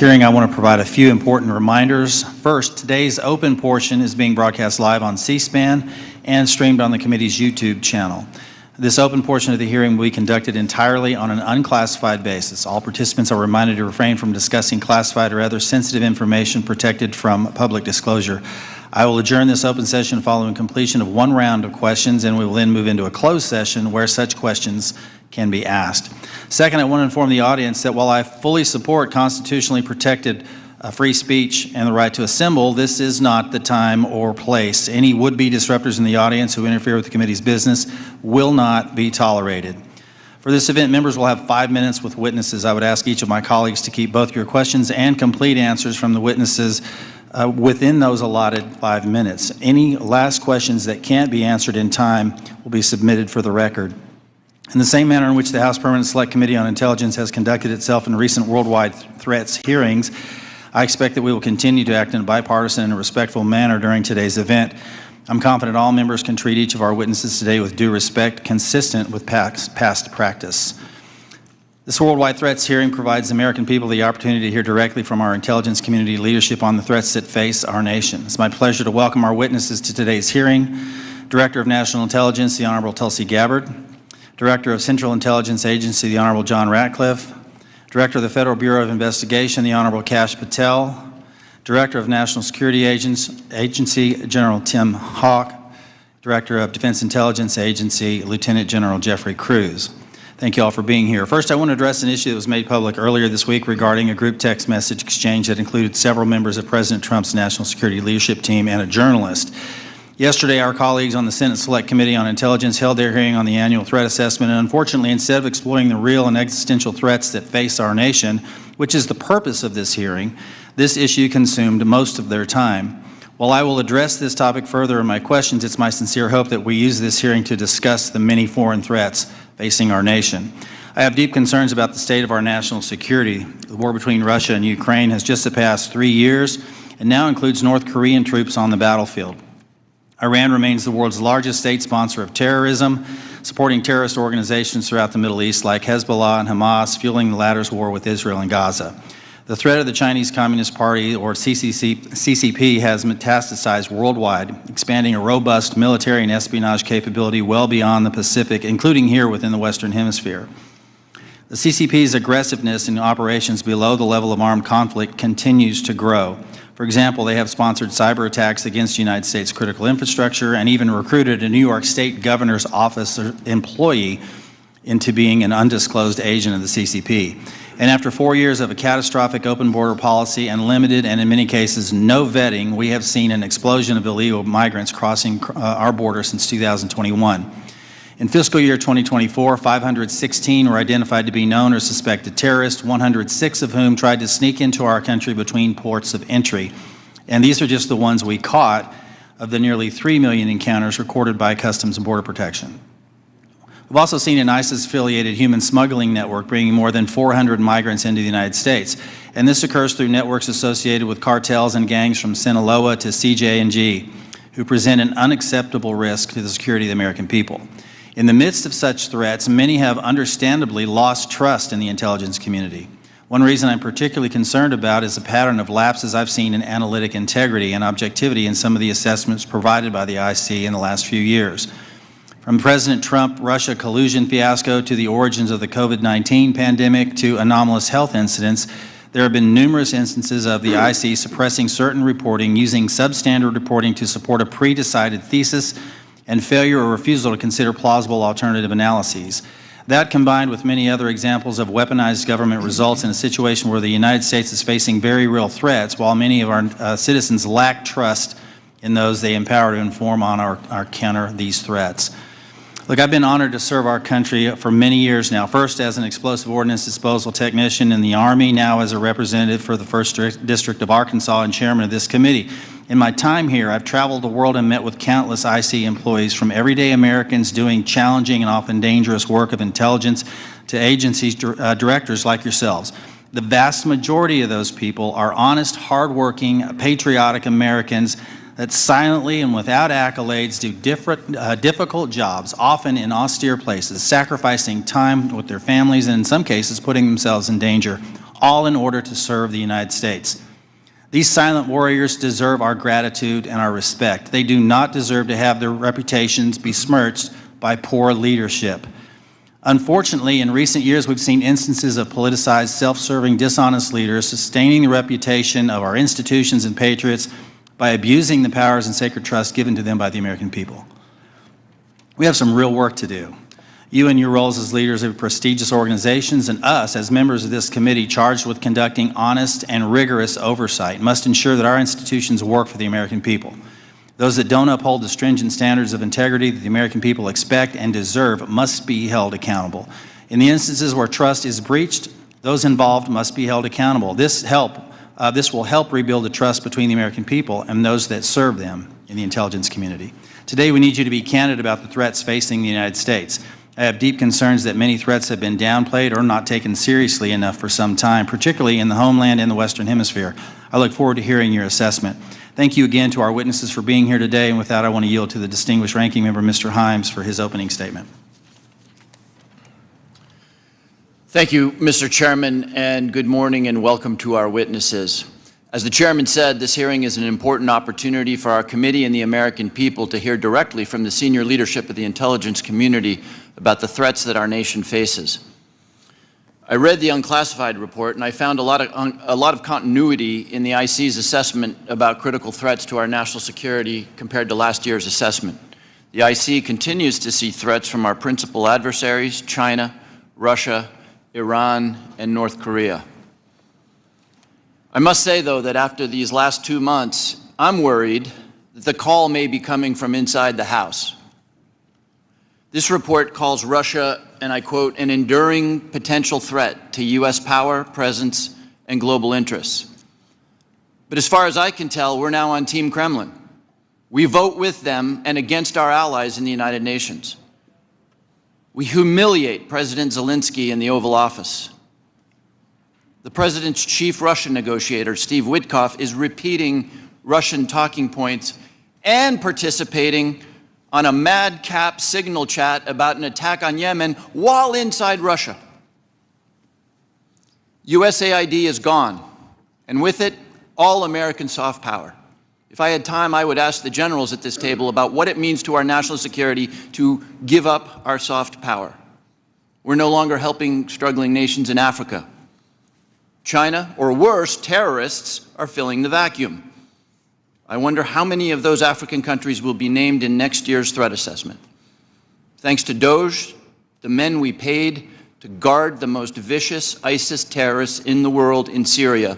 hearing, I want to provide a few important reminders. First, today's open portion is being broadcast live on C-SPAN and streamed on the committee's YouTube channel. This open portion of the hearing will be conducted entirely on an unclassified basis. All participants are reminded to refrain from discussing classified or other sensitive information protected from public disclosure. I will adjourn this open session following completion of one round of questions, and we will then move into a closed session where such questions can be asked. Second, I want to inform the audience that while I fully support constitutionally protected free speech and the right to assemble, this is not the time or place. Any would-be disruptors in the audience who interfere with the committee's business will not be tolerated. For this event, members will have 5 minutes with witnesses. I would ask each of my colleagues to keep both your questions and complete answers from the witnesses within those allotted 5 minutes. Any last questions that can't be answered in time will be submitted for the record. In the same manner in which the House Permanent Select Committee on Intelligence has conducted itself in recent worldwide threats hearings, I expect that we will continue to act in a bipartisan and respectful manner during today's event. I'm confident all members can treat each of our witnesses today with due respect, consistent with past practice. This worldwide threats hearing provides the American people the opportunity to hear directly from our intelligence community leadership on the threats that face our nation. It's my pleasure to welcome our witnesses to today's hearing. Director of National Intelligence, the Honorable Tulsi Gabbard. Director of Central Intelligence Agency, the Honorable John Ratcliffe. Director of the Federal Bureau of Investigation, the Honorable Kash Patel. Director of National Security Agency, General Tim Hawk. Director of Defense Intelligence Agency, Lieutenant General Jeffrey Cruz. Thank you all for being here. First, I want to address an issue that was made public earlier this week regarding a group text message exchange that included several members of President Trump's national security leadership team and a journalist. Yesterday, our colleagues on the Senate Select Committee on Intelligence held their hearing on the annual threat assessment, and unfortunately, instead of exploring the real and existential threats that face our nation, which is the purpose of this hearing, this issue consumed most of their time. While I will address this topic further in my questions, it's my sincere hope that we use this hearing to discuss the many foreign threats facing our nation. I have deep concerns about the state of our national security. The war between Russia and Ukraine has just surpassed 3 years and now includes North Korean troops on the battlefield. Iran remains the world's largest state sponsor of terrorism, supporting terrorist organizations throughout the Middle East like Hezbollah and Hamas, fueling the latter's war with Israel and Gaza. The threat of the Chinese Communist Party, or CCP, has metastasized worldwide, expanding a robust military and espionage capability well beyond the Pacific, including here within the Western Hemisphere. The CCP's aggressiveness in operations below the level of armed conflict continues to grow. For example, they have sponsored cyber attacks against United States critical infrastructure and even recruited a New York State governor's office employee into being an undisclosed agent of the CCP. And after 4 years of a catastrophic open border policy and limited and in many cases no vetting, we have seen an explosion of illegal migrants crossing our border since 2021. In fiscal year 2024, 516 were identified to be known or suspected terrorists, 106 of whom tried to sneak into our country between ports of entry. And these are just the ones we caught of the nearly 3 million encounters recorded by Customs and Border Protection. We've also seen an ISIS-affiliated human smuggling network bringing more than 400 migrants into the United States. And this occurs through networks associated with cartels and gangs from Sinaloa to CJ&G, who present an unacceptable risk to the security of the American people. In the midst of such threats, many have understandably lost trust in the intelligence community. One reason I'm particularly concerned about is the pattern of lapses I've seen in analytic integrity and objectivity in some of the assessments provided by the IC in the last few years. From President Trump-Russia collusion fiasco to the origins of the COVID-19 pandemic to anomalous health incidents, there have been numerous instances of the IC suppressing certain reporting, using substandard reporting to support a pre-decided thesis, and failure or refusal to consider plausible alternative analyses. That, combined with many other examples of weaponized government, results in a situation where the United States is facing very real threats, while many of our citizens lack trust in those they empower to inform on our counter these threats. Look, I've been honored to serve our country for many years now, first as an explosive ordnance disposal technician in the Army, now as a representative for the 1st District of Arkansas and chairman of this committee. In my time here, I've traveled the world and met with countless IC employees, from everyday Americans doing challenging and often dangerous work of intelligence to agencies directors like yourselves. The vast majority of those people are honest, hardworking, patriotic Americans that silently and without accolades do difficult jobs, often in austere places, sacrificing time with their families and in some cases putting themselves in danger, all in order to serve the United States. These silent warriors deserve our gratitude and our respect. They do not deserve to have their reputations besmirched by poor leadership. Unfortunately, in recent years, we've seen instances of politicized, self-serving, dishonest leaders sustaining the reputation of our institutions and patriots by abusing the powers and sacred trust given to them by the American people. We have some real work to do. You in your roles as leaders of prestigious organizations and us as members of this committee charged with conducting honest and rigorous oversight must ensure that our institutions work for the American people. Those that don't uphold the stringent standards of integrity that the American people expect and deserve must be held accountable. In the instances where trust is breached, those involved must be held accountable. This will help rebuild the trust between the American people and those that serve them in the intelligence community. Today, we need you to be candid about the threats facing the United States. I have deep concerns that many threats have been downplayed or not taken seriously enough for some time, particularly in the homeland and the Western Hemisphere. I look forward to hearing your assessment. Thank you again to our witnesses for being here today, and with that, I want to yield to the distinguished ranking member, Mr. Himes, for his opening statement. Thank you, Mr. Chairman, and good morning and welcome to our witnesses. As the Chairman said, this hearing is an important opportunity for our committee and the American people to hear directly from the senior leadership of the intelligence community about the threats that our nation faces. I read the unclassified report and I found a lot of continuity in the IC's assessment about critical threats to our national security compared to last year's assessment. The IC continues to see threats from our principal adversaries, China, Russia, Iran, and North Korea. I must say, though, that after these last 2 months, I'm worried that the call may be coming from inside the House. This report calls Russia, and I quote, an enduring potential threat to U.S. power, presence, and global interests. But as far as I can tell, we're now on Team Kremlin. We vote with them and against our allies in the United Nations. We humiliate President Zelensky in the Oval Office. The President's chief Russian negotiator, Steve Witkoff, is repeating Russian talking points and participating on a madcap signal chat about an attack on Yemen while inside Russia. USAID is gone, and with it, all American soft power. If I had time, I would ask the generals at this table about what it means to our national security to give up our soft power. We're no longer helping struggling nations in Africa. China, or worse, terrorists, are filling the vacuum. I wonder how many of those African countries will be named in next year's threat assessment. Thanks to DOJ, the men we paid to guard the most vicious ISIS terrorists in the world in Syria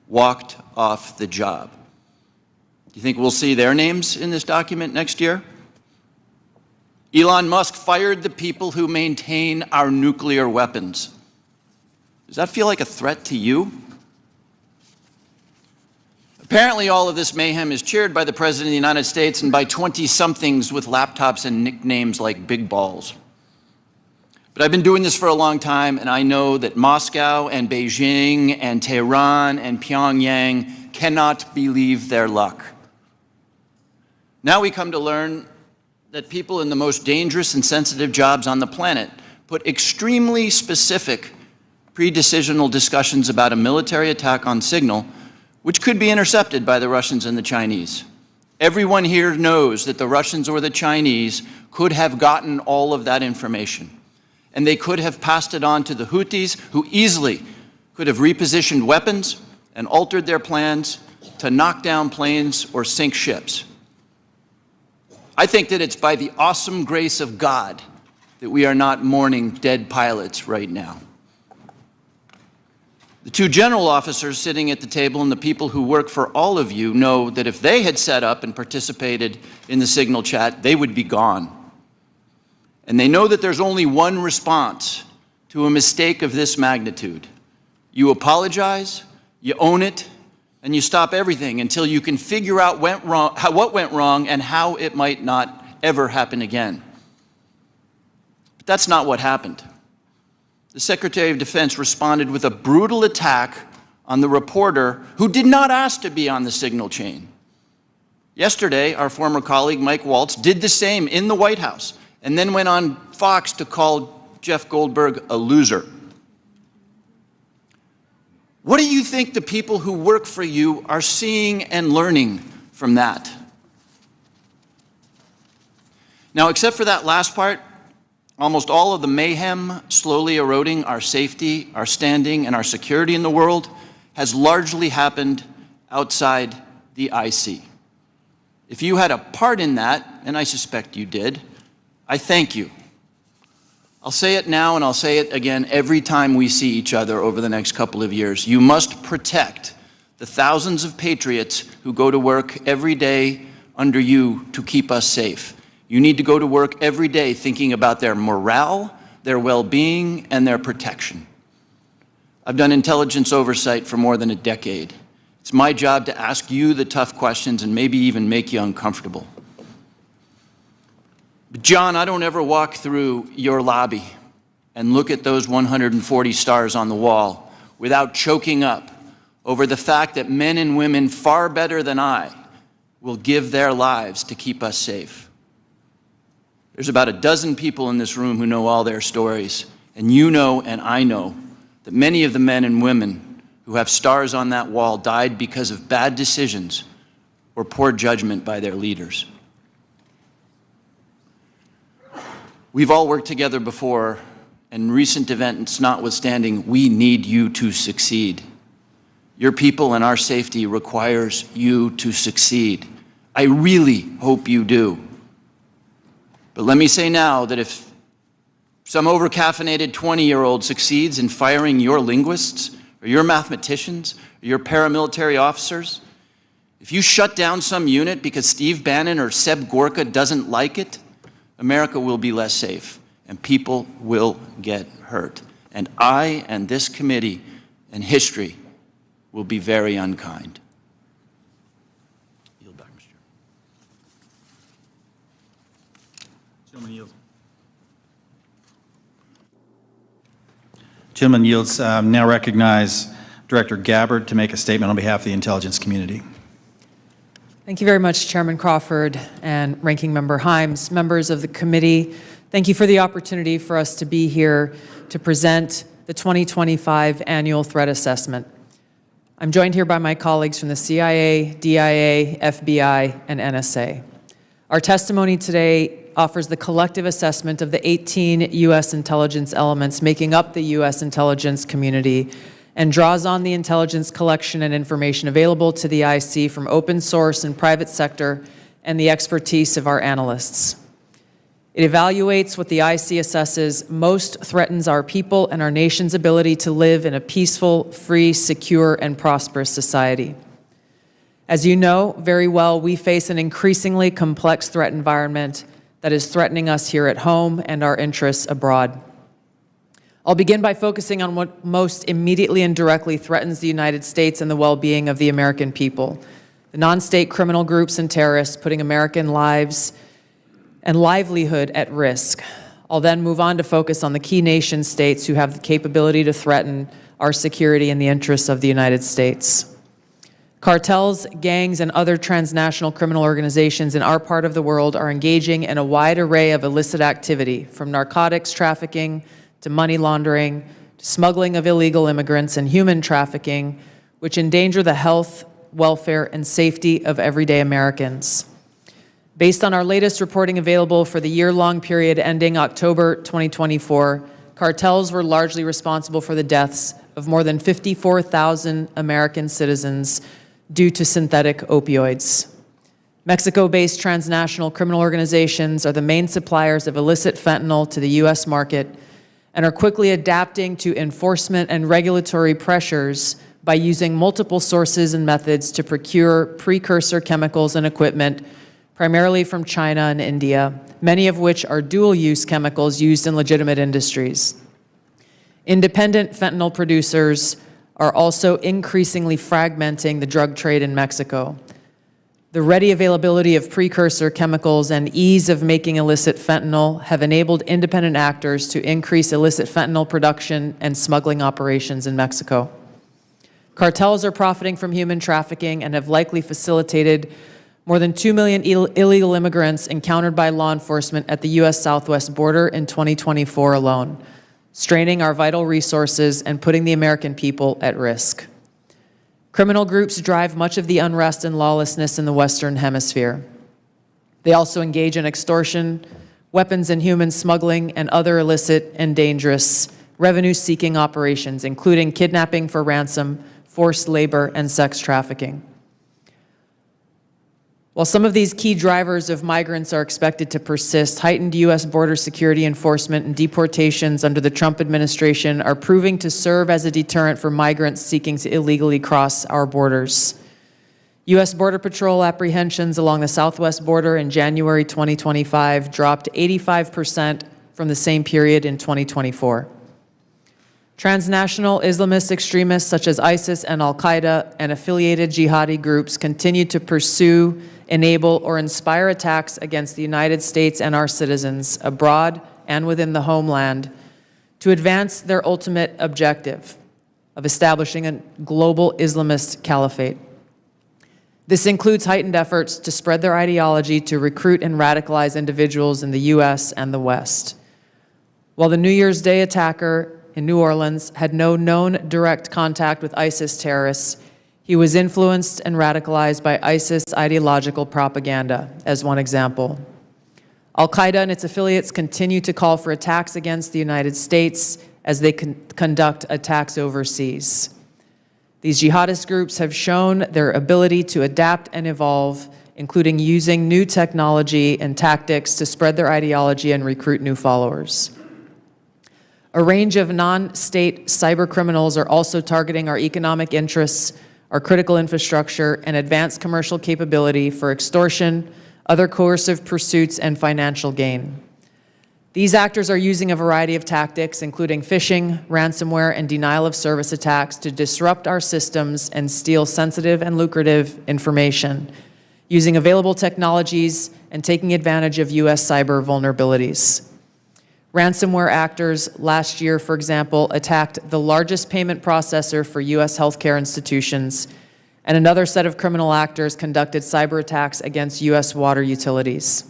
walked off the job. Do you think we'll see their names in this document next year? Elon Musk fired the people who maintain our nuclear weapons. Does that feel like a threat to you? Apparently, all of this mayhem is cheered by the President of the United States and by 20-somethings with laptops and nicknames like Big Balls. But I've been doing this for a long time, and I know that Moscow and Beijing and Tehran and Pyongyang cannot believe their luck. Now we come to learn that people in the most dangerous and sensitive jobs on the planet put extremely specific pre-decisional discussions about a military attack on signal, which could be intercepted by the Russians and the Chinese. Everyone here knows that the Russians or the Chinese could have gotten all of that information, and they could have passed it on to the Houthis, who easily could have repositioned weapons and altered their plans to knock down planes or sink ships. I think that it's by the awesome grace of God that we are not mourning dead pilots right now. The two general officers sitting at the table and the people who work for all of you know that if they had set up and participated in the signal chat, they would be gone. And they know that there's only one response to a mistake of this magnitude. You apologize, you own it, and you stop everything until you can figure out what went wrong and how it might not ever happen again. But that's not what happened. The Secretary of Defense responded with a brutal attack on the reporter who did not ask to be on the signal chain. Yesterday, our former colleague Mike Waltz did the same in the White House and then went on Fox to call Jeff Goldberg a loser. What do you think the people who work for you are seeing and learning from that? Now, except for that last part, almost all of the mayhem slowly eroding our safety, our standing, and our security in the world has largely happened outside the IC. If you had a part in that, and I suspect you did, I thank you. I'll say it now and I'll say it again every time we see each other over the next couple of years. You must protect the thousands of patriots who go to work every day under you to keep us safe. You need to go to work every day thinking about their morale, their well-being, and their protection. I've done intelligence oversight for more than a decade. It's my job to ask you the tough questions and maybe even make you uncomfortable. But John, I don't ever walk through your lobby and look at those 140 stars on the wall without choking up over the fact that men and women far better than I will give their lives to keep us safe. There's about a dozen people in this room who know all their stories, and you know and I know that many of the men and women who have stars on that wall died because of bad decisions or poor judgment by their leaders. We've all worked together before, and recent events notwithstanding, we need you to succeed. Your people and our safety requires you to succeed. I really hope you do. But let me say now that if some overcaffeinated 20-year-old succeeds in firing your linguists, or your mathematicians, or your paramilitary officers, if you shut down some unit because Steve Bannon or Seb Gorka doesn't like it, America will be less safe, and people will get hurt. And I and this committee and history will be very unkind. Yield back, Mr. Chairman. Gentleman yields. Now recognize Director Gabbard to make a statement on behalf of the intelligence community. Thank you very much, Chairman Crawford and Ranking Member Himes. Members of the committee, thank you for the opportunity for us to be here to present the 2025 Annual Threat Assessment. I'm joined here by my colleagues from the CIA, DIA, FBI, and NSA. Our testimony today offers the collective assessment of the 18 U.S. intelligence elements making up the U.S. intelligence community and draws on the intelligence collection and information available to the IC from open source and private sector and the expertise of our analysts. It evaluates what the IC assesses most threatens our people and our nation's ability to live in a peaceful, free, secure, and prosperous society. As you know very well, we face an increasingly complex threat environment that is threatening us here at home and our interests abroad. I'll begin by focusing on what most immediately and directly threatens the United States and the well-being of the American people, the non-state criminal groups and terrorists putting American lives and livelihood at risk. I'll then move on to focus on the key nation states who have the capability to threaten our security and the interests of the United States. Cartels, gangs, and other transnational criminal organizations in our part of the world are engaging in a wide array of illicit activity, from narcotics trafficking to money laundering, to smuggling of illegal immigrants and human trafficking, which endanger the health, welfare, and safety of everyday Americans. Based on our latest reporting available for the year-long period ending October 2024, cartels were largely responsible for the deaths of more than 54,000 American citizens due to synthetic opioids. Mexico-based transnational criminal organizations are the main suppliers of illicit fentanyl to the U.S. market and are quickly adapting to enforcement and regulatory pressures by using multiple sources and methods to procure precursor chemicals and equipment, primarily from China and India, many of which are dual-use chemicals used in legitimate industries. Independent fentanyl producers are also increasingly fragmenting the drug trade in Mexico. The ready availability of precursor chemicals and ease of making illicit fentanyl have enabled independent actors to increase illicit fentanyl production and smuggling operations in Mexico. Cartels are profiting from human trafficking and have likely facilitated more than 2 million illegal immigrants encountered by law enforcement at the U.S. Southwest border in 2024 alone, straining our vital resources and putting the American people at risk. Criminal groups drive much of the unrest and lawlessness in the Western Hemisphere. They also engage in extortion, weapons and human smuggling, and other illicit and dangerous revenue-seeking operations, including kidnapping for ransom, forced labor, and sex trafficking. While some of these key drivers of migrants are expected to persist, heightened U.S. border security enforcement and deportations under the Trump administration are proving to serve as a deterrent for migrants seeking to illegally cross our borders. U.S. Border Patrol apprehensions along the southwest border in January 2025 dropped 85% from the same period in 2024. Transnational Islamist extremists such as ISIS and Al-Qaeda and affiliated jihadi groups continue to pursue, enable, or inspire attacks against the United States and our citizens abroad and within the homeland to advance their ultimate objective of establishing a global Islamist caliphate. This includes heightened efforts to spread their ideology to recruit and radicalize individuals in the U.S. and the West. While the New Year's Day attacker in New Orleans had no known direct contact with ISIS terrorists, he was influenced and radicalized by ISIS ideological propaganda, as one example. Al-Qaeda and its affiliates continue to call for attacks against the United States as they conduct attacks overseas. These jihadist groups have shown their ability to adapt and evolve, including using new technology and tactics to spread their ideology and recruit new followers. A range of non-state cyber criminals are also targeting our economic interests, our critical infrastructure, and advanced commercial capability for extortion, other coercive pursuits, and financial gain. These actors are using a variety of tactics, including phishing, ransomware, and denial of service attacks to disrupt our systems and steal sensitive and lucrative information, using available technologies and taking advantage of U.S. cyber vulnerabilities. Ransomware actors last year, for example, attacked the largest payment processor for U.S. healthcare institutions, and another set of criminal actors conducted cyber attacks against U.S. water utilities.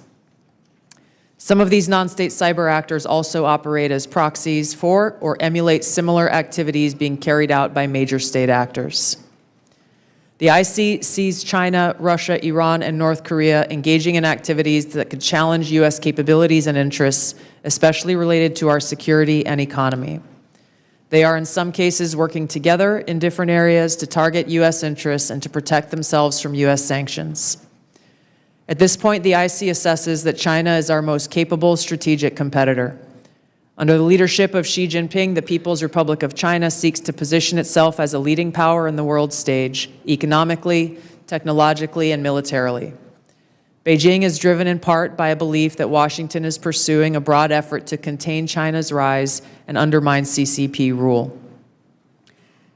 Some of these non-state cyber actors also operate as proxies for or emulate similar activities being carried out by major state actors. The IC sees China, Russia, Iran, and North Korea engaging in activities that could challenge U.S. capabilities and interests, especially related to our security and economy. They are in some cases working together in different areas to target U.S. interests and to protect themselves from U.S. sanctions. At this point, the IC assesses that China is our most capable strategic competitor. Under the leadership of Xi Jinping, the People's Republic of China seeks to position itself as a leading power in the world stage, economically, technologically, and militarily. Beijing is driven in part by a belief that Washington is pursuing a broad effort to contain China's rise and undermine CCP rule.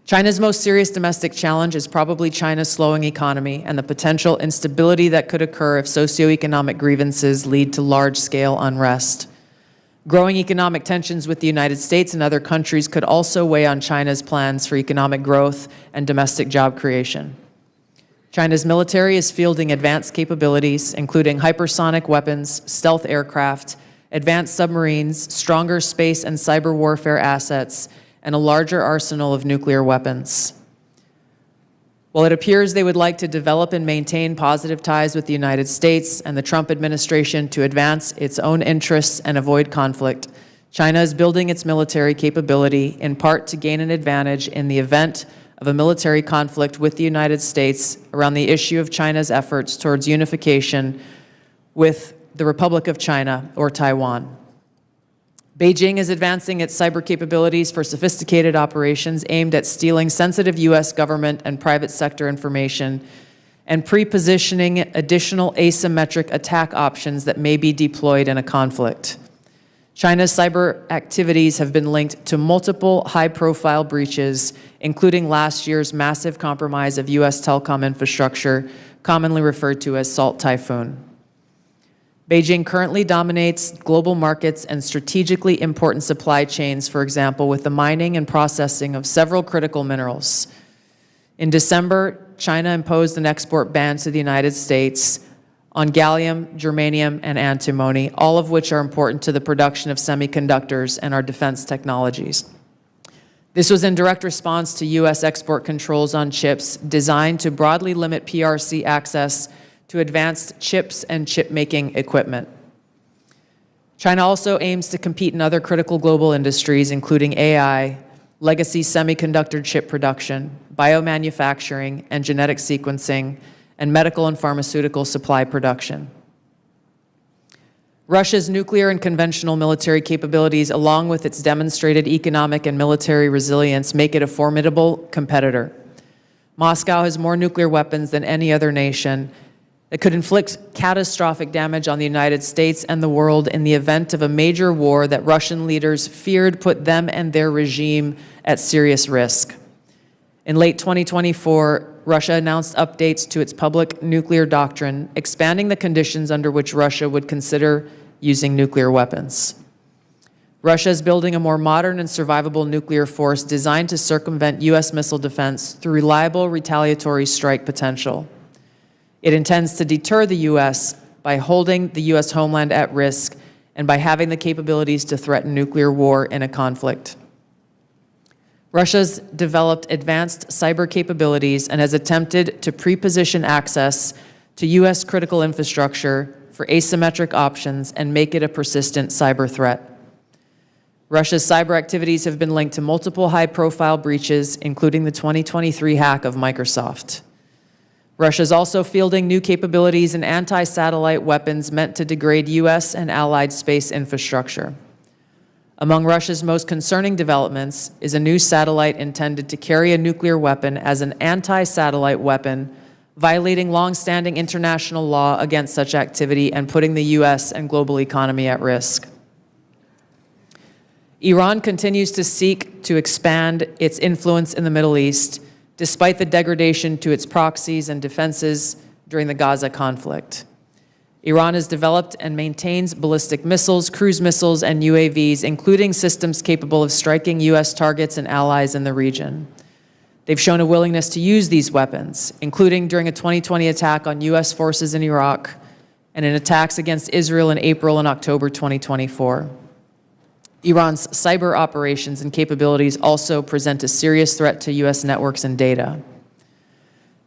China's most serious domestic challenge is probably China's slowing economy and the potential instability that could occur if socioeconomic grievances lead to large-scale unrest. Growing economic tensions with the United States and other countries could also weigh on China's plans for economic growth and domestic job creation. China's military is fielding advanced capabilities, including hypersonic weapons, stealth aircraft, advanced submarines, stronger space and cyber warfare assets, and a larger arsenal of nuclear weapons. While it appears they would like to develop and maintain positive ties with the United States and the Trump administration to advance its own interests and avoid conflict, China is building its military capability in part to gain an advantage in the event of a military conflict with the United States around the issue of China's efforts towards unification with the Republic of China or Taiwan. Beijing is advancing its cyber capabilities for sophisticated operations aimed at stealing sensitive U.S. government and private sector information and pre-positioning additional asymmetric attack options that may be deployed in a conflict. China's cyber activities have been linked to multiple high-profile breaches, including last year's massive compromise of U.S. telecom infrastructure, commonly referred to as Salt Typhoon. Beijing currently dominates global markets and strategically important supply chains, for example, with the mining and processing of several critical minerals. In December, China imposed an export ban to the United States on gallium, germanium, and antimony, all of which are important to the production of semiconductors and our defense technologies. This was in direct response to U.S. export controls on chips designed to broadly limit PRC access to advanced chips and chip-making equipment. China also aims to compete in other critical global industries, including AI, legacy semiconductor chip production, biomanufacturing and genetic sequencing, and medical and pharmaceutical supply production. Russia's nuclear and conventional military capabilities, along with its demonstrated economic and military resilience, make it a formidable competitor. Moscow has more nuclear weapons than any other nation that could inflict catastrophic damage on the United States and the world in the event of a major war that Russian leaders feared put them and their regime at serious risk. In late 2024, Russia announced updates to its public nuclear doctrine, expanding the conditions under which Russia would consider using nuclear weapons. Russia is building a more modern and survivable nuclear force designed to circumvent U.S. missile defense through reliable retaliatory strike potential. It intends to deter the U.S. by holding the U.S. homeland at risk and by having the capabilities to threaten nuclear war in a conflict. Russia's developed advanced cyber capabilities and has attempted to pre-position access to U.S. critical infrastructure for asymmetric options and make it a persistent cyber threat. Russia's cyber activities have been linked to multiple high-profile breaches, including the 2023 hack of Microsoft. Russia is also fielding new capabilities in anti-satellite weapons meant to degrade U.S. and allied space infrastructure. Among Russia's most concerning developments is a new satellite intended to carry a nuclear weapon as an anti-satellite weapon, violating long-standing international law against such activity and putting the U.S. and global economy at risk. Iran continues to seek to expand its influence in the Middle East, despite the degradation to its proxies and defenses during the Gaza conflict. Iran has developed and maintains ballistic missiles, cruise missiles, and UAVs, including systems capable of striking U.S. targets and allies in the region. They've shown a willingness to use these weapons, including during a 2020 attack on U.S. forces in Iraq and in attacks against Israel in April and October 2024. Iran's cyber operations and capabilities also present a serious threat to U.S. networks and data.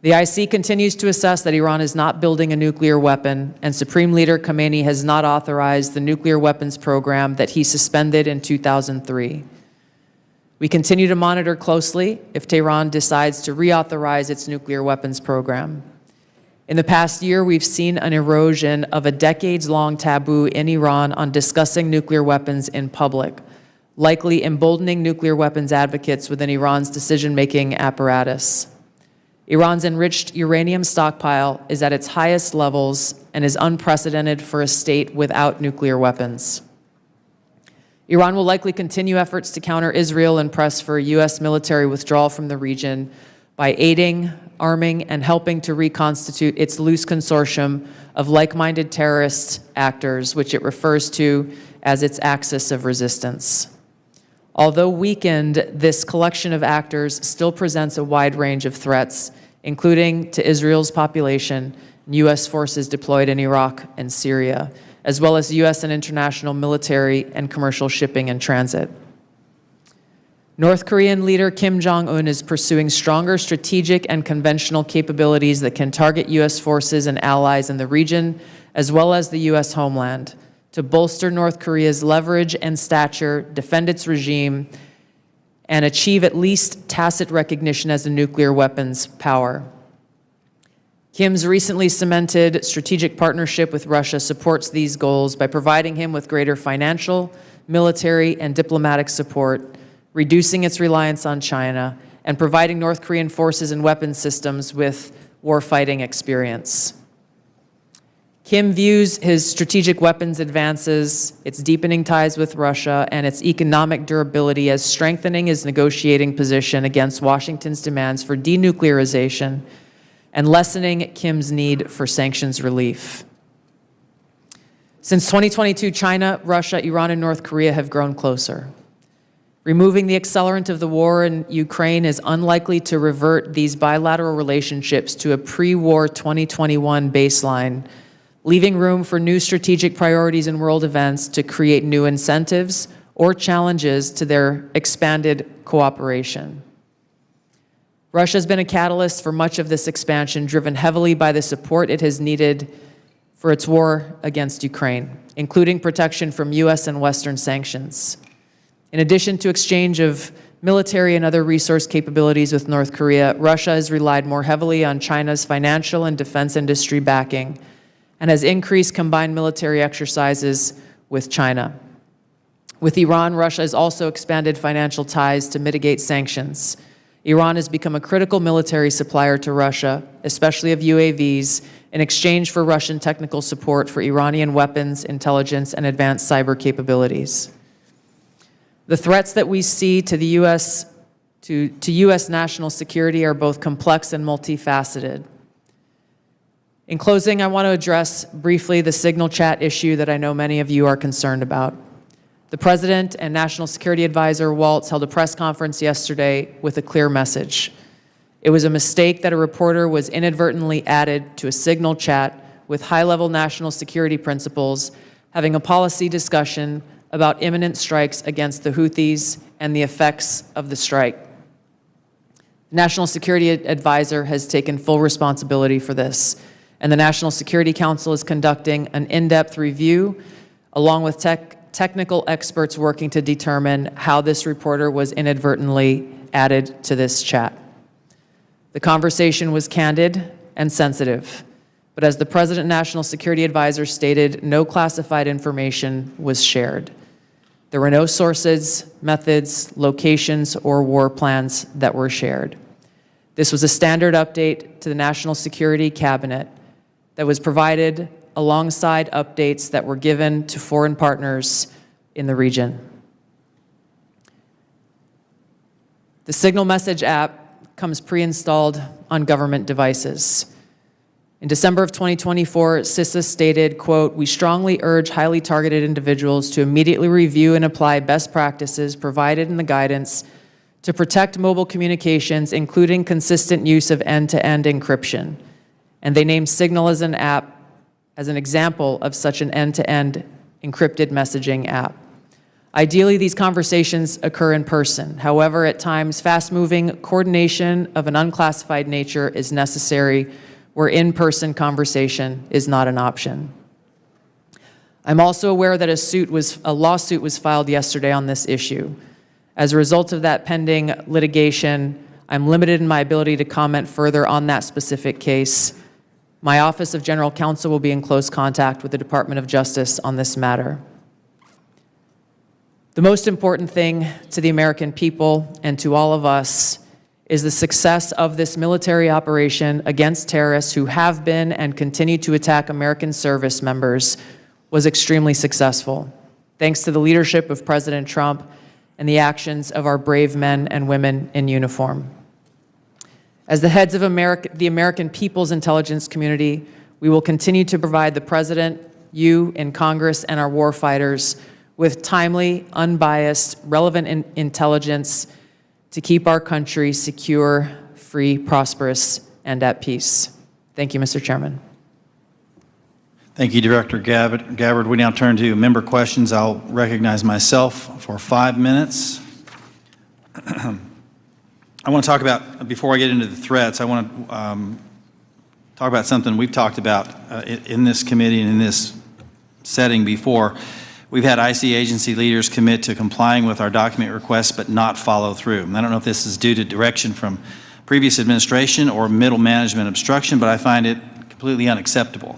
The IC continues to assess that Iran is not building a nuclear weapon, and Supreme Leader Khamenei has not authorized the nuclear weapons program that he suspended in 2003. We continue to monitor closely if Tehran decides to reauthorize its nuclear weapons program. In the past year, we've seen an erosion of a decades-long taboo in Iran on discussing nuclear weapons in public, likely emboldening nuclear weapons advocates within Iran's decision-making apparatus. Iran's enriched uranium stockpile is at its highest levels and is unprecedented for a state without nuclear weapons. Iran will likely continue efforts to counter Israel and press for a U.S. military withdrawal from the region by aiding, arming, and helping to reconstitute its loose consortium of like-minded terrorist actors, which it refers to as its axis of resistance. Although weakened, this collection of actors still presents a wide range of threats, including to Israel's population and U.S. forces deployed in Iraq and Syria, as well as U.S. and international military and commercial shipping and transit. North Korean leader Kim Jong-un is pursuing stronger strategic and conventional capabilities that can target U.S. forces and allies in the region, as well as the U.S. homeland, to bolster North Korea's leverage and stature, defend its regime, and achieve at least tacit recognition as a nuclear weapons power. Kim's recently cemented strategic partnership with Russia supports these goals by providing him with greater financial, military, and diplomatic support, reducing its reliance on China, and providing North Korean forces and weapons systems with warfighting experience. Kim views his strategic weapons advances, its deepening ties with Russia, and its economic durability as strengthening his negotiating position against Washington's demands for denuclearization and lessening Kim's need for sanctions relief. Since 2022, China, Russia, Iran, and North Korea have grown closer. Removing the accelerant of the war in Ukraine is unlikely to revert these bilateral relationships to a pre-war 2021 baseline, leaving room for new strategic priorities and world events to create new incentives or challenges to their expanded cooperation. Russia has been a catalyst for much of this expansion, driven heavily by the support it has needed for its war against Ukraine, including protection from U.S. and Western sanctions. In addition to exchange of military and other resource capabilities with North Korea, Russia has relied more heavily on China's financial and defense industry backing and has increased combined military exercises with China. With Iran, Russia has also expanded financial ties to mitigate sanctions. Iran has become a critical military supplier to Russia, especially of UAVs, in exchange for Russian technical support for Iranian weapons, intelligence, and advanced cyber capabilities. The threats that we see to the U.S. to U.S. national security are both complex and multifaceted. In closing, I want to address briefly the signal chat issue that I know many of you are concerned about. The President and National Security Advisor Waltz held a press conference yesterday with a clear message. It was a mistake that a reporter was inadvertently added to a signal chat with high-level national security principals having a policy discussion about imminent strikes against the Houthis and the effects of the strike. The National Security Advisor has taken full responsibility for this, and the National Security Council is conducting an in-depth review along with technical experts working to determine how this reporter was inadvertently added to this chat. The conversation was candid and sensitive, but as the President and National Security Advisor stated, no classified information was shared. There were no sources, methods, locations, or war plans that were shared. This was a standard update to the National Security Cabinet that was provided alongside updates that were given to foreign partners in the region. The Signal Message app comes pre-installed on government devices. In December of 2024, CISA stated, quote, "We strongly urge highly targeted individuals to immediately review and apply best practices provided in the guidance to protect mobile communications, including consistent use of end-to-end encryption." And they named Signal as an app as an example of such an end-to-end encrypted messaging app. Ideally, these conversations occur in person. However, at times, fast-moving coordination of an unclassified nature is necessary where in-person conversation is not an option. I'm also aware that a lawsuit was filed yesterday on this issue. As a result of that pending litigation, I'm limited in my ability to comment further on that specific case. My Office of General Counsel will be in close contact with the Department of Justice on this matter. The most important thing to the American people and to all of us is the success of this military operation against terrorists who have been and continue to attack American service members was extremely successful, thanks to the leadership of President Trump and the actions of our brave men and women in uniform. As the heads of the American people's intelligence community, we will continue to provide the President, you in Congress, and our warfighters with timely, unbiased, relevant intelligence to keep our country secure, free, prosperous, and at peace. Thank you, Mr. Chairman. Thank you, Director Gabbard. We now turn to member questions. I'll recognize myself for 5 minutes. I want to talk about, before I get into the threats, I want to talk about something we've talked about in this committee and in this setting before. We've had IC agency leaders commit to complying with our document requests but not follow through. And I don't know if this is due to direction from previous administration or middle management obstruction, but I find it completely unacceptable.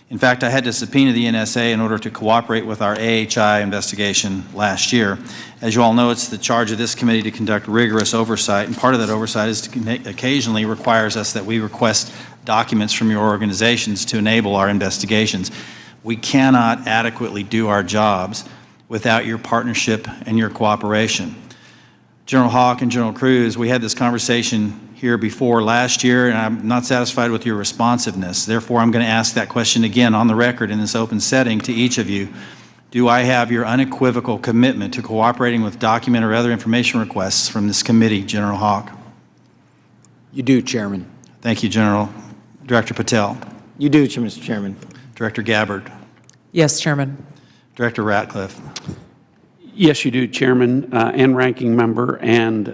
In fact, I had to subpoena the NSA in order to cooperate with our AHI investigation last year. As you all know, it's the charge of this committee to conduct rigorous oversight, and part of that oversight is to occasionally requires us that we request documents from your organizations to enable our investigations. We cannot adequately do our jobs without your partnership and your cooperation. General Hawk and General Cruz, we had this conversation here before last year, and I'm not satisfied with your responsiveness. Therefore, I'm going to ask that question again on the record in this open setting to each of you. Do I have your unequivocal commitment to cooperating with document or other information requests from this committee, General Hawk? You do, Chairman. Thank you, General. Director Patel. You do, Mr. Chairman. Director Gabbard. Yes, Chairman. Director Ratcliffe. Yes, you do, Chairman and Ranking Member. And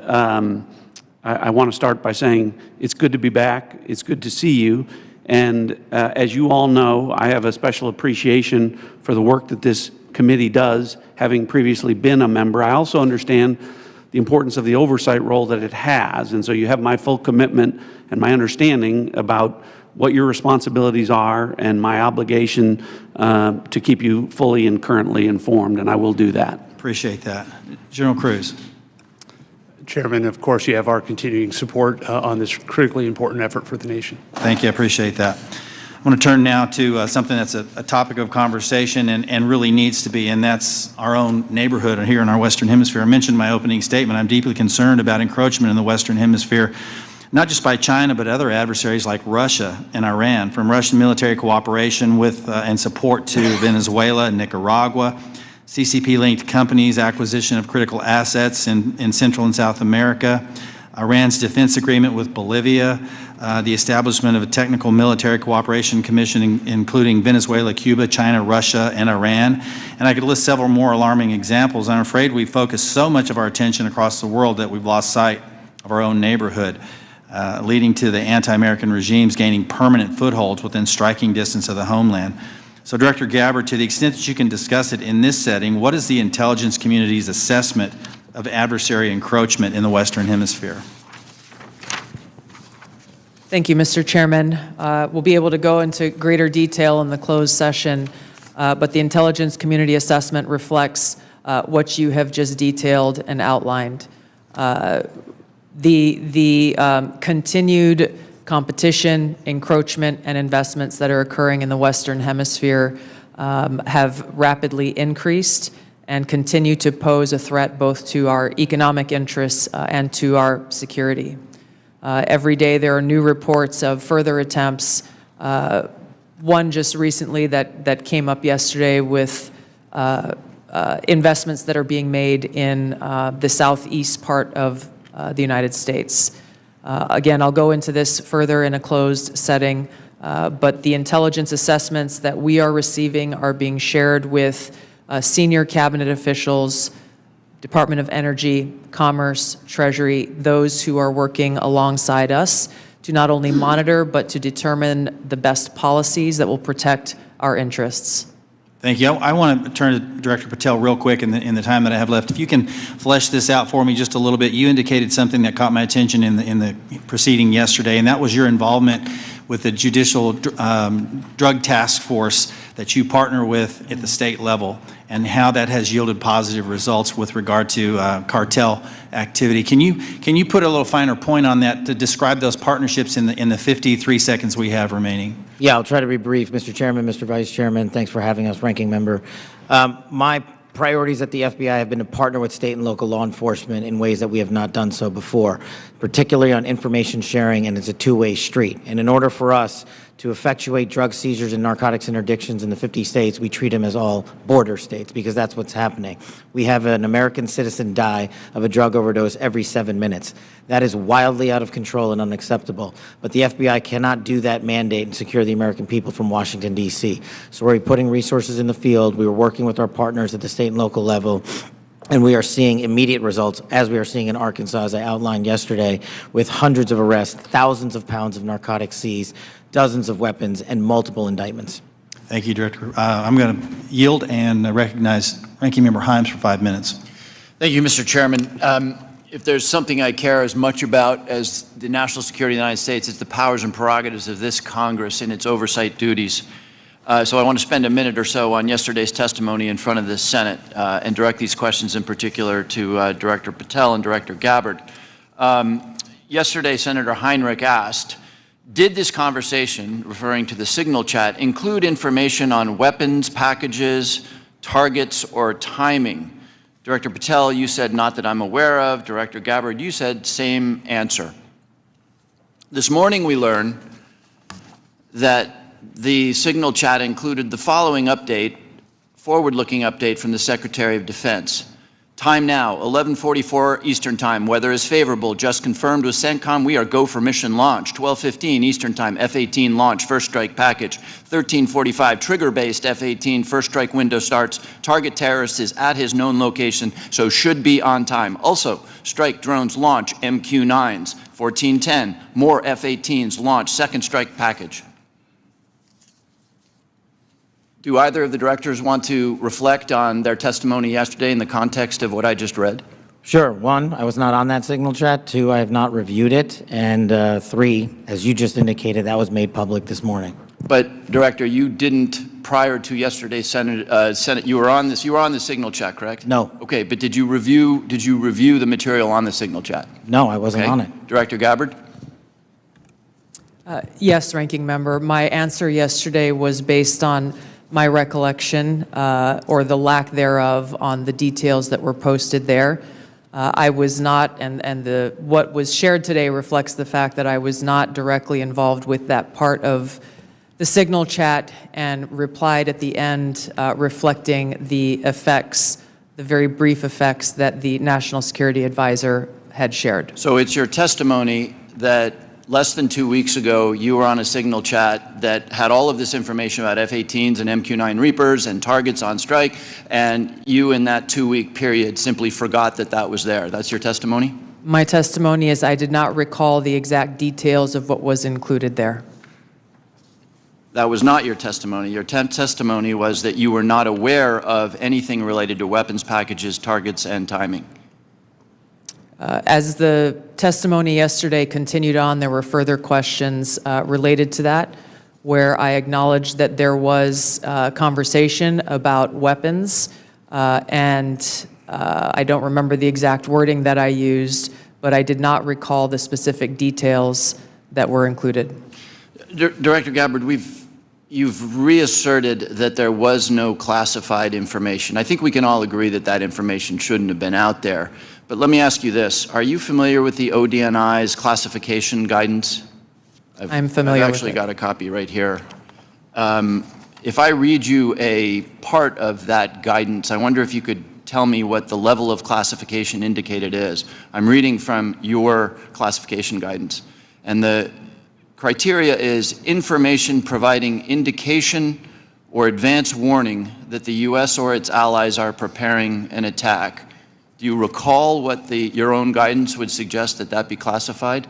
I want to start by saying it's good to be back. It's good to see you. And as you all know, I have a special appreciation for the work that this committee does, having previously been a member. I also understand the importance of the oversight role that it has. And so you have my full commitment and my understanding about what your responsibilities are and my obligation to keep you fully and currently informed, and I will do that. Appreciate that. General Cruz. Chairman, of course, you have our continuing support on this critically important effort for the nation. Thank you. I appreciate that. I want to turn now to something that's a topic of conversation and really needs to be, and that's our own neighborhood here in our Western Hemisphere. I mentioned in my opening statement, I'm deeply concerned about encroachment in the Western Hemisphere, not just by China, but other adversaries like Russia and Iran, from Russian military cooperation with and support to Venezuela and Nicaragua, CCP-linked companies' acquisition of critical assets in Central and South America, Iran's defense agreement with Bolivia, the establishment of a technical military cooperation commission including Venezuela, Cuba, China, Russia, and Iran. And I could list several more alarming examples. I'm afraid we focus so much of our attention across the world that we've lost sight of our own neighborhood, leading to the anti-American regimes gaining permanent footholds within striking distance of the homeland. So, Director Gabbard, to the extent that you can discuss it in this setting, what is the intelligence community's assessment of adversary encroachment in the Western Hemisphere? Thank you, Mr. Chairman. We'll be able to go into greater detail in the closed session, but the intelligence community assessment reflects what you have just detailed and outlined. The continued competition, encroachment, and investments that are occurring in the Western Hemisphere have rapidly increased and continue to pose a threat both to our economic interests and to our security. Every day there are new reports of further attempts, one just recently that came up yesterday with investments that are being made in the southeast part of the United States. Again, I'll go into this further in a closed setting, but the intelligence assessments that we are receiving are being shared with senior cabinet officials, Department of Energy, Commerce, Treasury, those who are working alongside us to not only monitor, but to determine the best policies that will protect our interests. Thank you. I want to turn to Director Patel real quick in the time that I have left. If you can flesh this out for me just a little bit. You indicated something that caught my attention in the proceeding yesterday, and that was your involvement with the Judicial Drug Task Force that you partner with at the state level, and how that has yielded positive results with regard to cartel activity. Can you put a little finer point on that to describe those partnerships in the 53 seconds we have remaining? Yeah, I'll try to be brief. Mr. Chairman, Mr. Vice Chairman, thanks for having us, Ranking Member. My priorities at the FBI have been to partner with state and local law enforcement in ways that we have not done so before, particularly on information sharing, and it's a two-way street. And in order for us to effectuate drug seizures and narcotics interdictions in the 50 states, we treat them as all border states, because that's what's happening. We have an American citizen die of a drug overdose every 7 minutes. That is wildly out of control and unacceptable. But the FBI cannot do that mandate and secure the American people from Washington, D.C. So we're putting resources in the field. We are working with our partners at the state and local level, and we are seeing immediate results, as we are seeing in Arkansas, as I outlined yesterday, with hundreds of arrests, thousands of pounds of narcotics seized, dozens of weapons, and multiple indictments. Thank you, Director. I'm going to yield and recognize Ranking Member Himes for 5 minutes. Thank you, Mr. Chairman. If there's something I care as much about as the national security of the United States, it's the powers and prerogatives of this Congress and its oversight duties. So I want to spend a minute or so on yesterday's testimony in front of the Senate and direct these questions in particular to Director Patel and Director Gabbard. Yesterday, Senator Heinrich asked, did this conversation, referring to the signal chat, include information on weapons, packages, targets, or timing? Director Patel, you said not that I'm aware of. Director Gabbard, you said same answer. This morning we learned that the signal chat included the following update, forward-looking update from the Secretary of Defense. Time now, 11:44 Eastern Time. Weather is favorable. Just confirmed with CENTCOM. We are go for mission launch. 12:15 Eastern Time. F-18 launch. First strike package. 13:45 trigger-based F-18 first strike window starts. Target terrorist is at his known location, so should be on time. Also, strike drones launch. MQ-9s. 14:10 more F-18s launch. Second strike package. Do either of the directors want to reflect on their testimony yesterday in the context of what I just read? Sure. One, I was not on that signal chat. Two, I have not reviewed it. And three, as you just indicated, that was made public this morning. But, Director, you didn't, prior to yesterday's Senate, you were on the signal chat, correct? No. Okay, but did you review the material on the signal chat? No, I wasn't Okay. on it. Director Gabbard? Yes, Ranking Member. My answer yesterday was based on my recollection, or the lack thereof, on the details that were posted there. I was not, and what was shared today reflects the fact that I was not directly involved with that part of the signal chat, and replied at the end reflecting the effects, the very brief effects that the National Security Advisor had shared. So it's your testimony that less than 2 weeks ago, you were on a signal chat that had all of this information about F-18s and MQ-9 Reapers and targets on strike, and you in that 2-week period simply forgot that that was there. That's your testimony? My testimony is I did not recall the exact details of what was included there. That was not your testimony. Your testimony was that you were not aware of anything related to weapons packages, targets, and timing. As the testimony yesterday continued on, there were further questions related to that, where I acknowledged that there was conversation about weapons, and I don't remember the exact wording that I used, but I did not recall the specific details that were included. Director Gabbard, you've reasserted that there was no classified information. I think we can all agree that that information shouldn't have been out there. But let me ask you this. Are you familiar with the ODNI's classification guidance? I'm familiar with it. I've actually got a copy right here. If I read you a part of that guidance, I wonder if you could tell me what the level of classification indicated is. I'm reading from your classification guidance. And the criteria is information providing indication or advance warning that the U.S. or its allies are preparing an attack. Do you recall what your own guidance would suggest that be classified?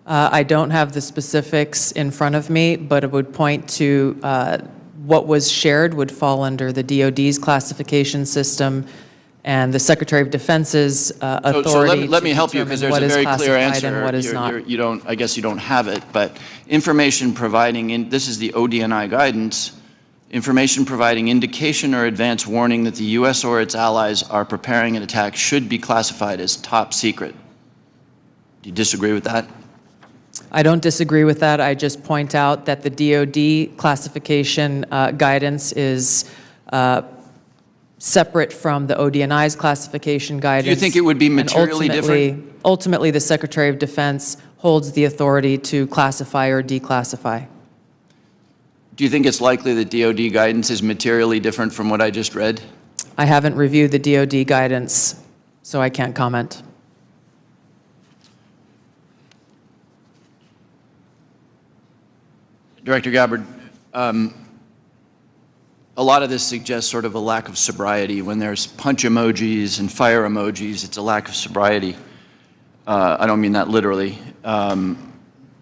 I don't have the specifics in front of me, but it would point to what was shared would fall under the DoD's classification system and the Secretary of Defense's authority. So let me help you, because there's a very clear answer. And what is not. I guess you don't have it, but information providing, this is the ODNI guidance, information providing indication or advance warning that the U.S. or its allies are preparing an attack should be classified as top secret. Do you disagree with that? I don't disagree with that. I just point out that the DoD classification guidance is separate from the ODNI's classification guidance. Do you think it would be materially different? Ultimately, the Secretary of Defense holds the authority to classify or declassify. Do you think it's likely that DoD guidance is materially different from what I just read? I haven't reviewed the DoD guidance, so I can't comment. Director Gabbard, a lot of this suggests sort of a lack of sobriety. When there's punch emojis and fire emojis, it's a lack of sobriety. I don't mean that literally.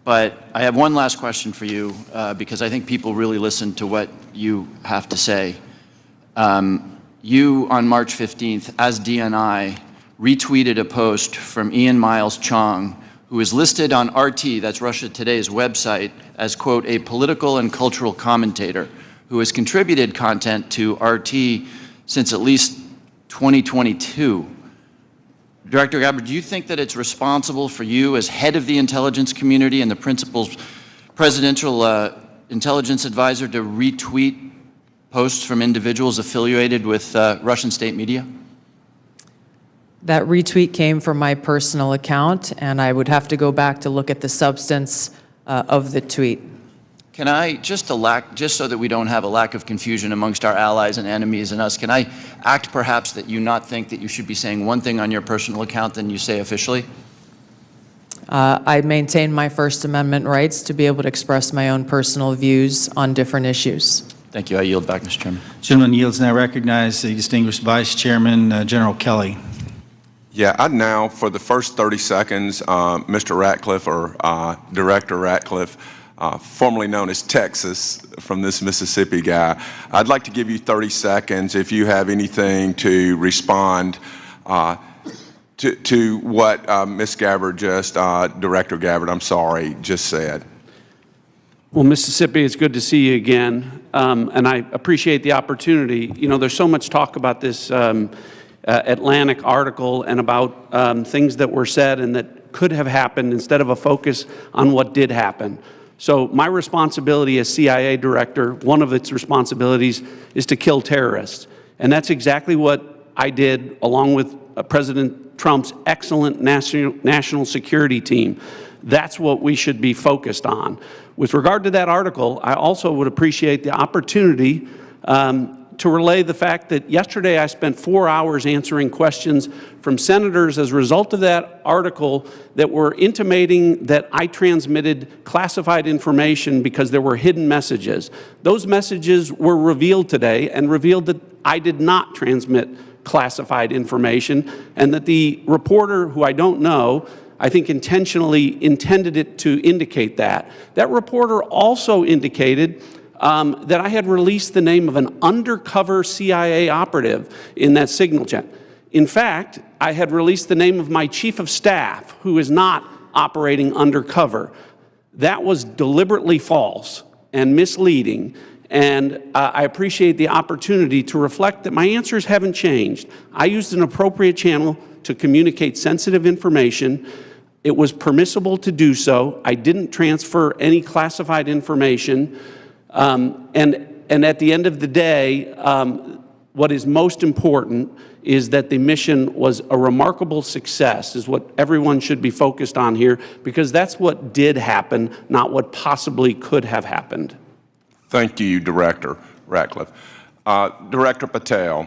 But I have one last question for you, because I think people really listen to what you have to say. You, on March 15th, as DNI, retweeted a post from Ian Miles Chong, who is listed on RT, that's Russia Today's website, as, quote, a political and cultural commentator who has contributed content to RT since at least 2022. Director Gabbard, do you think that it's responsible for you as head of the intelligence community and the principal presidential intelligence advisor to retweet posts from individuals affiliated with Russian state media? That retweet came from my personal account, and I would have to go back to look at the substance of the tweet. Can I, just so that we don't have a lack of confusion amongst our allies and enemies and us, can I act perhaps that you not think that you should be saying one thing on your personal account than you say officially? I maintain my First Amendment rights to be able to express my own personal views on different issues. Thank you. I yield back, Mr. Chairman. Gentleman yields now recognize the distinguished Vice Chairman, General Kelly. Yeah, I'd now, for the first 30 seconds, Mr. Ratcliffe, or Director Ratcliffe, formerly known as Texas, from this Mississippi guy, I'd like to give you 30 seconds if you have anything to respond to what Ms. Gabbard Director Gabbard, I'm sorry, just said. Well, Mississippi, it's good to see you again, and I appreciate the opportunity. You know, there's so much talk about this Atlantic article and about things that were said and that could have happened instead of a focus on what did happen. So my responsibility as CIA director, one of its responsibilities is to kill terrorists. And that's exactly what I did along with President Trump's excellent national security team. That's what we should be focused on. With regard to that article, I also would appreciate the opportunity to relay the fact that yesterday I spent 4 hours answering questions from senators as a result of that article that were intimating that I transmitted classified information because there were hidden messages. Those messages were revealed today and revealed that I did not transmit classified information, and that the reporter, who I don't know, I think intentionally intended it to indicate that. That reporter also indicated that I had released the name of an undercover CIA operative in that signal chain. In fact, I had released the name of my chief of staff, who is not operating undercover. That was deliberately false and misleading, and I appreciate the opportunity to reflect that my answers haven't changed. I used an appropriate channel to communicate sensitive information. It was permissible to do so. I didn't transfer any classified information. And at the end of the day, what is most important is that the mission was a remarkable success, is what everyone should be focused on here, because that's what did happen, not what possibly could have happened. Thank you, Director Ratcliffe. Director Patel,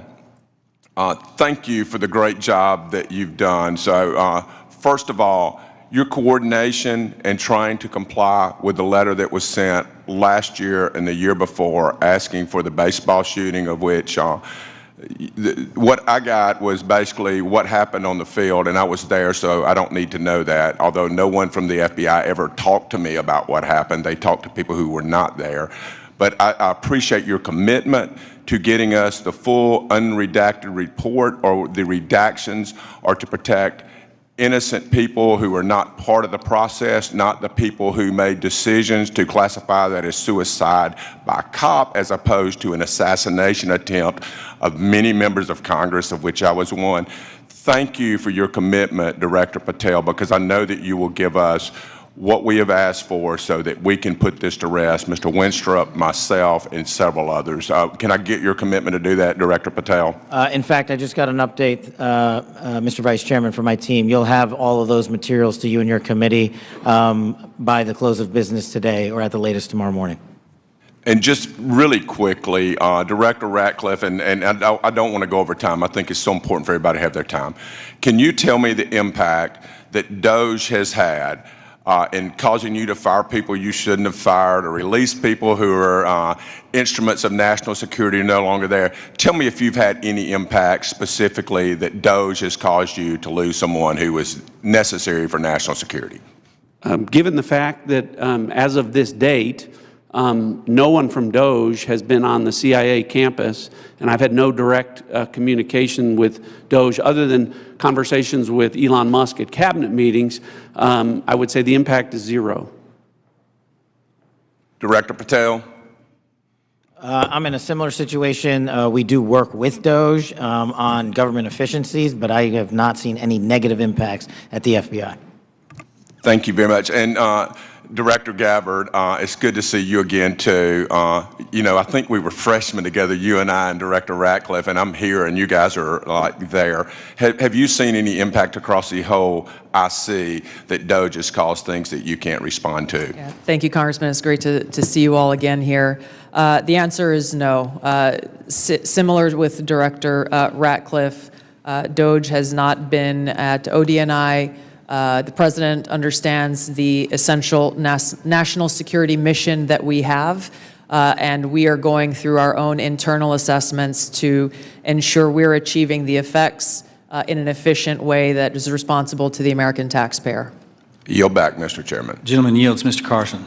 thank you for the great job that you've done. So, first of all, your coordination and trying to comply with the letter that was sent last year and the year before asking for the baseball shooting, of which what I got was basically what happened on the field, and I was there, so I don't need to know that, although no one from the FBI ever talked to me about what happened. They talked to people who were not there. But I appreciate your commitment to getting us the full unredacted report, or the redactions, or to protect innocent people who are not part of the process, not the people who made decisions to classify that as suicide by a cop as opposed to an assassination attempt of many members of Congress, of which I was one. Thank you for your commitment, Director Patel, because I know that you will give us what we have asked for so that we can put this to rest. Mr. Winstrup, myself, and several others. Can I get your commitment to do that, Director Patel? In fact, I just got an update, Mr. Vice Chairman, from my team. You'll have all of those materials to you and your committee by the close of business today, or at the latest tomorrow morning. And just really quickly, Director Ratcliffe, and I don't want to go over time. I think it's so important for everybody to have their time. Can you tell me the impact that DOGE has had in causing you to fire people you shouldn't have fired, or release people who are instruments of national security no longer there? Tell me if you've had any impact specifically that DOGE has caused you to lose someone who was necessary for national security. Given the fact that as of this date, no one from DOGE has been on the CIA campus, and I've had no direct communication with DOGE other than conversations with Elon Musk at cabinet meetings. I would say the impact is zero. Director Patel? I'm in a similar situation. We do work with DOGE on government efficiencies, but I have not seen any negative impacts at the FBI. Thank you very much. And Director Gabbard, it's good to see you again, too. I think we were freshmen together, you and I and Director Ratcliffe, and I'm here and you guys are there. Have you seen any impact across the whole IC that DOGE has caused things that you can't respond to? Yeah, thank you, Congressman. It's great to see you all again here. The answer is no. Similar with Director Ratcliffe, DOGE has not been at ODNI. The President understands the essential national security mission that we have, and we are going through our own internal assessments to ensure we're achieving the effects in an efficient way that is responsible to the American taxpayer. Yield back, Mr. Chairman. Gentleman yields. Mr. Carson.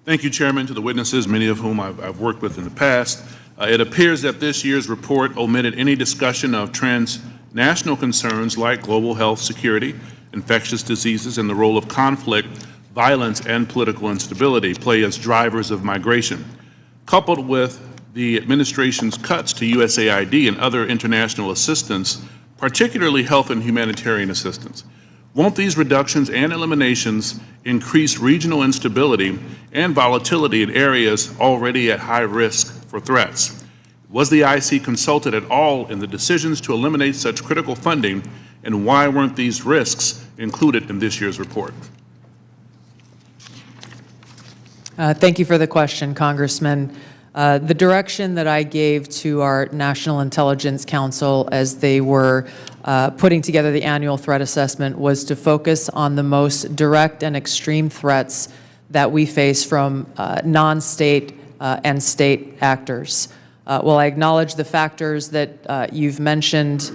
Thank you, Chairman, to the witnesses, many of whom I've worked with in the past. It appears that this year's report omitted any discussion of transnational concerns like global health security, infectious diseases, and the role of conflict, violence, and political instability play as drivers of migration. Coupled with the administration's cuts to USAID and other international assistance, particularly health and humanitarian assistance, won't these reductions and eliminations increase regional instability and volatility in areas already at high risk for threats? Was the IC consulted at all in the decisions to eliminate such critical funding, and why weren't these risks included in this year's report? Thank you for the question, Congressman. The direction that I gave to our National Intelligence Council as they were putting together the annual threat assessment was to focus on the most direct and extreme threats that we face from non-state and state actors. While I acknowledge the factors that you've mentioned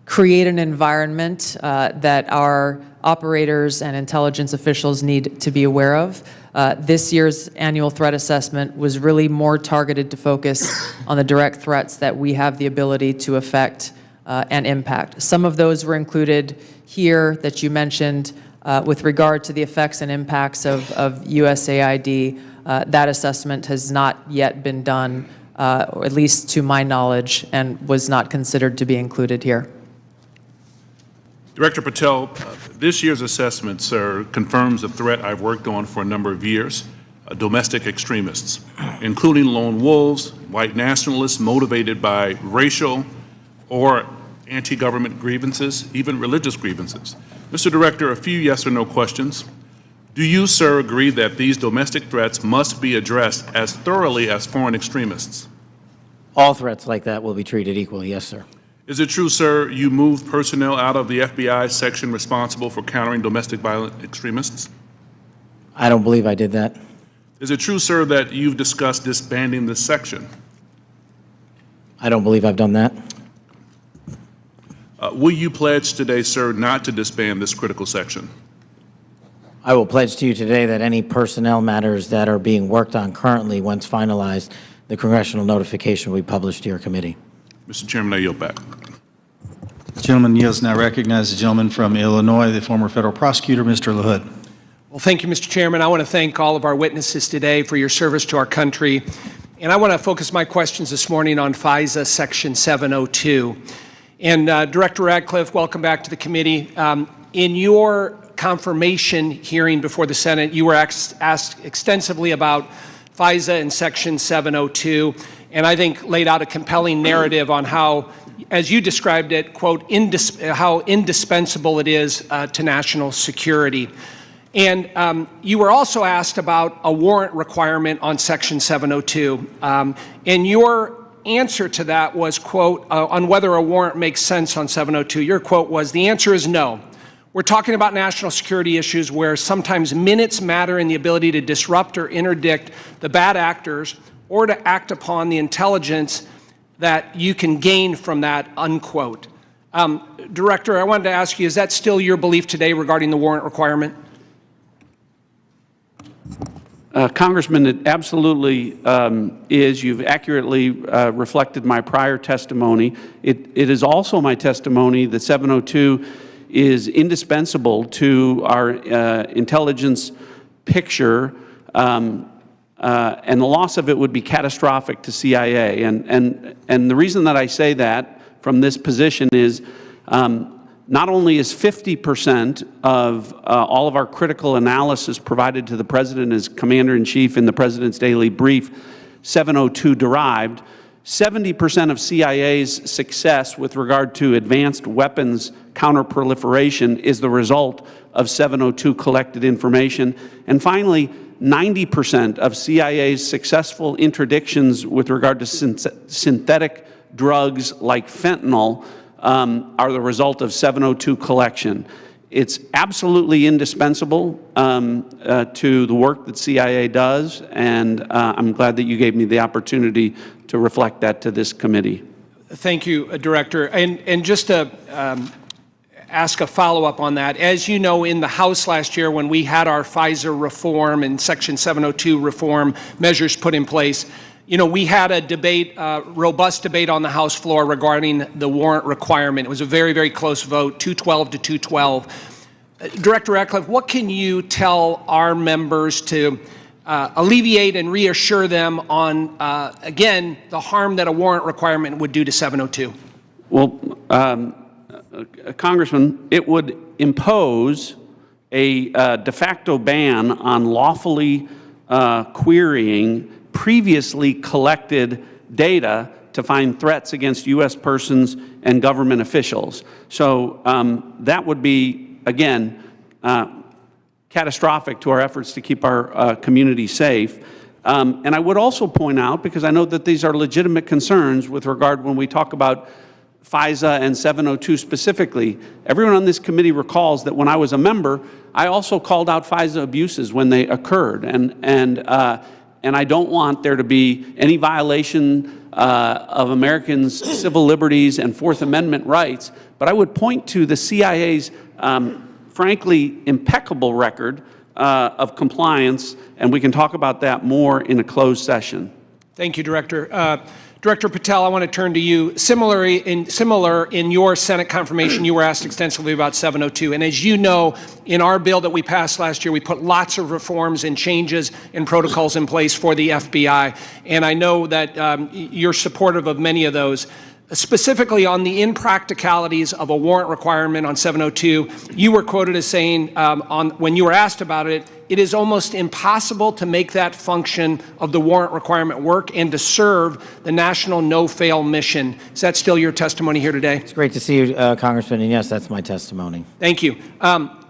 create an environment that our operators and intelligence officials need to be aware of, this year's annual threat assessment was really more targeted to focus on the direct threats that we have the ability to affect and impact. Some of those were included here that you mentioned with regard to the effects and impacts of USAID. That assessment has not yet been done, or at least to my knowledge, and was not considered to be included here. Director Patel, this year's assessment, sir, confirms a threat I've worked on for a number of years, domestic extremists, including lone wolves, white nationalists motivated by racial or anti-government grievances, even religious grievances. Mr. Director, a few yes or no questions. Do you, sir, agree that these domestic threats must be addressed as thoroughly as foreign extremists? All threats like that will be treated equally, yes, sir. Is it true, sir, you moved personnel out of the FBI section responsible for countering domestic violent extremists? I don't believe I did that. Is it true, sir, that you've discussed disbanding this section? I don't believe I've done that. Will you pledge today, sir, not to disband this critical section? I will pledge to you today that any personnel matters that are being worked on currently, once finalized, the congressional notification will be published to your committee. Mr. Chairman, I yield back. The gentleman yields. Now recognize the gentleman from Illinois, the former federal prosecutor, Mr. LaHood. Well, thank you, Mr. Chairman. I want to thank all of our witnesses today for your service to our country. And I want to focus my questions this morning on FISA Section 702. And Director Ratcliffe, welcome back to the committee. In your confirmation hearing before the Senate, you were asked extensively about FISA and Section 702, and I think laid out a compelling narrative on how, as you described it, quote, how indispensable it is to national security. And you were also asked about a warrant requirement on Section 702. And your answer to that was, quote, on whether a warrant makes sense on 702, your quote was, the answer is no. We're talking about national security issues where sometimes minutes matter in the ability to disrupt or interdict the bad actors or to act upon the intelligence that you can gain from that, unquote. Director, I wanted to ask you, is that still your belief today regarding the warrant requirement? Congressman, it absolutely is. You've accurately reflected my prior testimony. It is also my testimony that 702 is indispensable to our intelligence picture, and the loss of it would be catastrophic to CIA. And the reason that I say that from this position is Not only is 50% of all of our critical analysis provided to the President as Commander-in-Chief in the President's daily brief 702 derived, 70% of CIA's success with regard to advanced weapons counterproliferation is the result of 702 collected information. And finally, 90% of CIA's successful interdictions with regard to synthetic drugs like fentanyl are the result of 702 collection. It's absolutely indispensable to the work that CIA does, and I'm glad that you gave me the opportunity to reflect that to this committee. Thank you, Director. And just to ask a follow-up on that, as you know, in the House last year when we had our FISA reform and Section 702 reform measures put in place, you know, we had a debate, robust debate on the House floor regarding the warrant requirement. It was a very, very close vote, 212 to 212. Director Ratcliffe, what can you tell our members to alleviate and reassure them on, again, the harm that a warrant requirement would do to 702? Well, Congressman, it would impose a de facto ban on lawfully querying previously collected data to find threats against U.S. persons and government officials. So that would be, again, catastrophic to our efforts to keep our community safe. And I would also point out, because I know that these are legitimate concerns with regard when we talk about FISA and 702 specifically, everyone on this committee recalls that when I was a member, I also called out FISA abuses when they occurred. And I don't want there to be any violation of Americans' civil liberties and Fourth Amendment rights. But I would point to the CIA's, frankly, impeccable record of compliance, and we can talk about that more in a closed session. Thank you, Director. Director Patel, I want to turn to you. Similar in your Senate confirmation, you were asked extensively about 702. And as you know, in our bill that we passed last year, we put lots of reforms and changes and protocols in place for the FBI. And I know that you're supportive of many of those. Specifically on the impracticalities of a warrant requirement on 702, you were quoted as saying, when you were asked about it, it is almost impossible to make that function of the warrant requirement work and to serve the national no-fail mission. Is that still your testimony here today? It's great to see you, Congressman, and yes, that's my testimony. Thank you.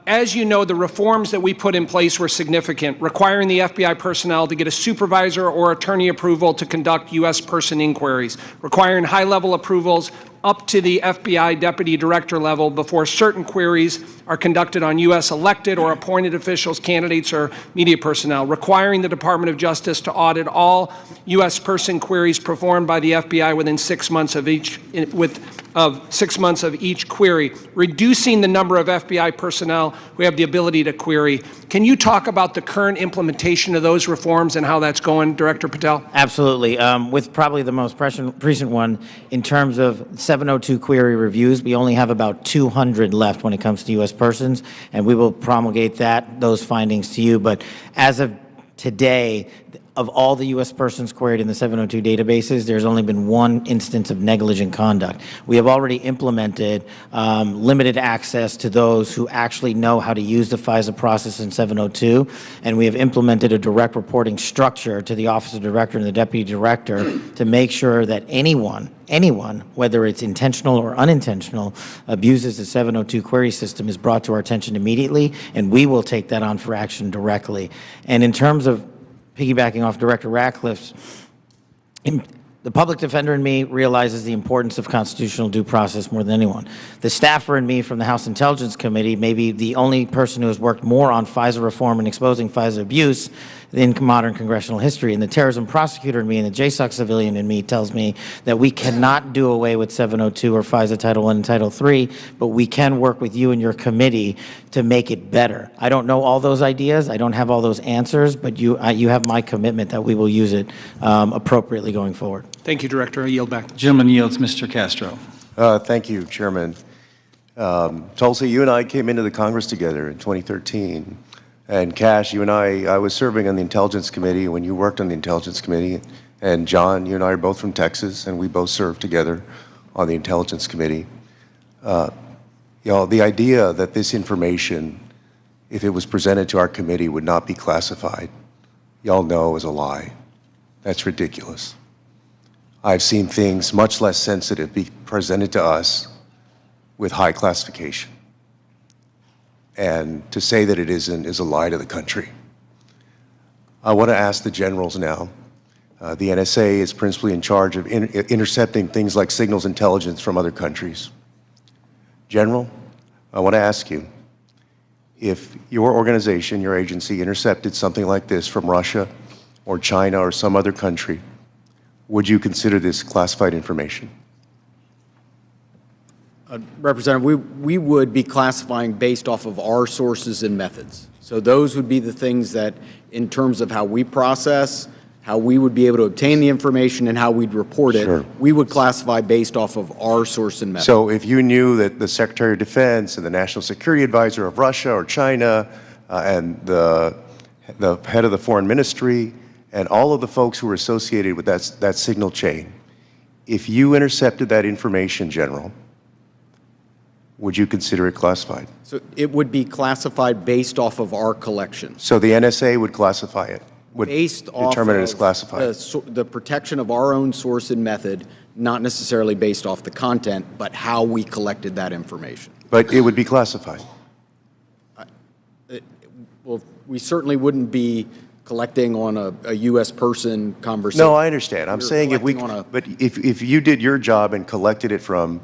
As you know, the reforms that we put in place were significant, requiring the FBI personnel to get a supervisor or attorney approval to conduct U.S. person inquiries, requiring high-level approvals up to the FBI deputy director level before certain queries are conducted on U.S. elected or appointed officials, candidates, or media personnel, requiring the Department of Justice to audit all U.S. person queries performed by the FBI within 6 months of each, query, reducing the number of FBI personnel who have the ability to query. Can you talk about the current implementation of those reforms and how that's going, Director Patel? Absolutely. With probably the most recent one, in terms of 702 query reviews, we only have about 200 left when it comes to U.S. persons, and we will promulgate those findings to you. But as of today, of all the U.S. persons queried in the 702 databases, there's only been one instance of negligent conduct. We have already implemented limited access to those who actually know how to use the FISA process in 702, and we have implemented a direct reporting structure to the Office of Director and the Deputy Director to make sure that anyone, whether it's intentional or unintentional, abuses the 702 query system is brought to our attention immediately, and we will take that on for action directly. And in terms of piggybacking off Director Ratcliffe's, the public defender in me realizes the importance of constitutional due process more than anyone. The staffer in me from the House Intelligence Committee may be the only person who has worked more on FISA reform and exposing FISA abuse in modern congressional history. And the terrorism prosecutor in me and the JSOC civilian in me tells me that we cannot do away with 702 or FISA Title I and Title III, but we can work with you and your committee to make it better. I don't know all those ideas. I don't have all those answers, but you have my commitment that we will use it appropriately going forward. Thank you, Director. I yield back. Gentleman yields. Mr. Castro. Thank you, Chairman. Tulsi, you and I came into the Congress together in 2013. And Cash, you and I was serving on the Intelligence Committee when you worked on the Intelligence Committee. And John, you and I are both from Texas, and we both served together on the Intelligence Committee. The idea that this information, if it was presented to our committee, would not be classified, y'all know is a lie. That's ridiculous. I've seen things much less sensitive be presented to us with high classification. And to say that it isn't is a lie to the country. I want to ask the generals now. The NSA is principally in charge of intercepting things like signals intelligence from other countries. General, I want to ask you, if your organization, your agency, intercepted something like this from Russia or China or some other country, would you consider this classified information? Representative, we would be classifying based off of our sources and methods. So those would be the things that, in terms of how we process, how we would be able to obtain the information and how we'd report it, Sure. we would classify based off of our source and method. So if you knew that the Secretary of Defense and the National Security Advisor of Russia or China and the head of the Foreign Ministry and all of the folks who were associated with that signal chain, if you intercepted that information, General, would you consider it classified? So it would be classified based off of our collections. So the NSA would classify it, would Based off determine it as of classified. the protection of our own source and method, not necessarily based off the content, but how we collected that information. But it would be classified. Well, we certainly wouldn't be collecting on a U.S. person conversation. No, I understand. I'm saying but if you did your job and collected it from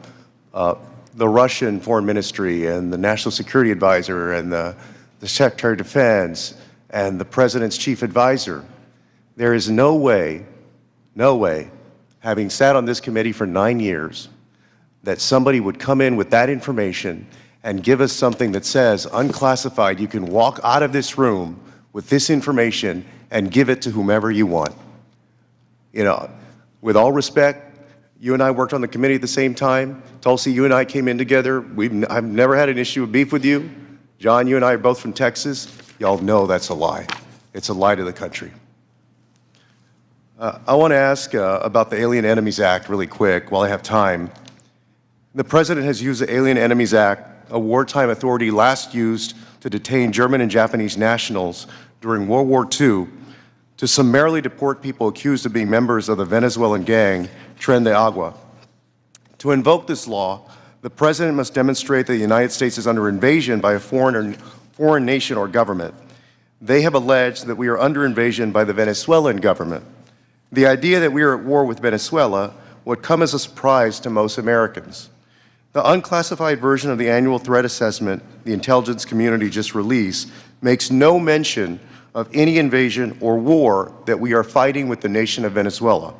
the Russian Foreign Ministry and the National Security Advisor and the Secretary of Defense and the President's Chief Advisor, there is no way, having sat on this committee for 9 years, that somebody would come in with that information and give us something that says, unclassified, you can walk out of this room with this information and give it to whomever you want. You know, with all respect, you and I worked on the committee at the same time. Tulsi, you and I came in together. I've never had an issue of beef with you. John, you and I are both from Texas. Y'all know that's a lie. It's a lie to the country. I want to ask about the Alien Enemies Act really quick while I have time. The President has used the Alien Enemies Act, a wartime authority last used to detain German and Japanese nationals during World War II, to summarily deport people accused of being members of the Venezuelan gang Tren de Agua. To invoke this law, the President must demonstrate that the United States is under invasion by a foreign nation or government. They have alleged that we are under invasion by the Venezuelan government. The idea that we are at war with Venezuela would come as a surprise to most Americans. The unclassified version of the annual threat assessment the intelligence community just released makes no mention of any invasion or war that we are fighting with the nation of Venezuela.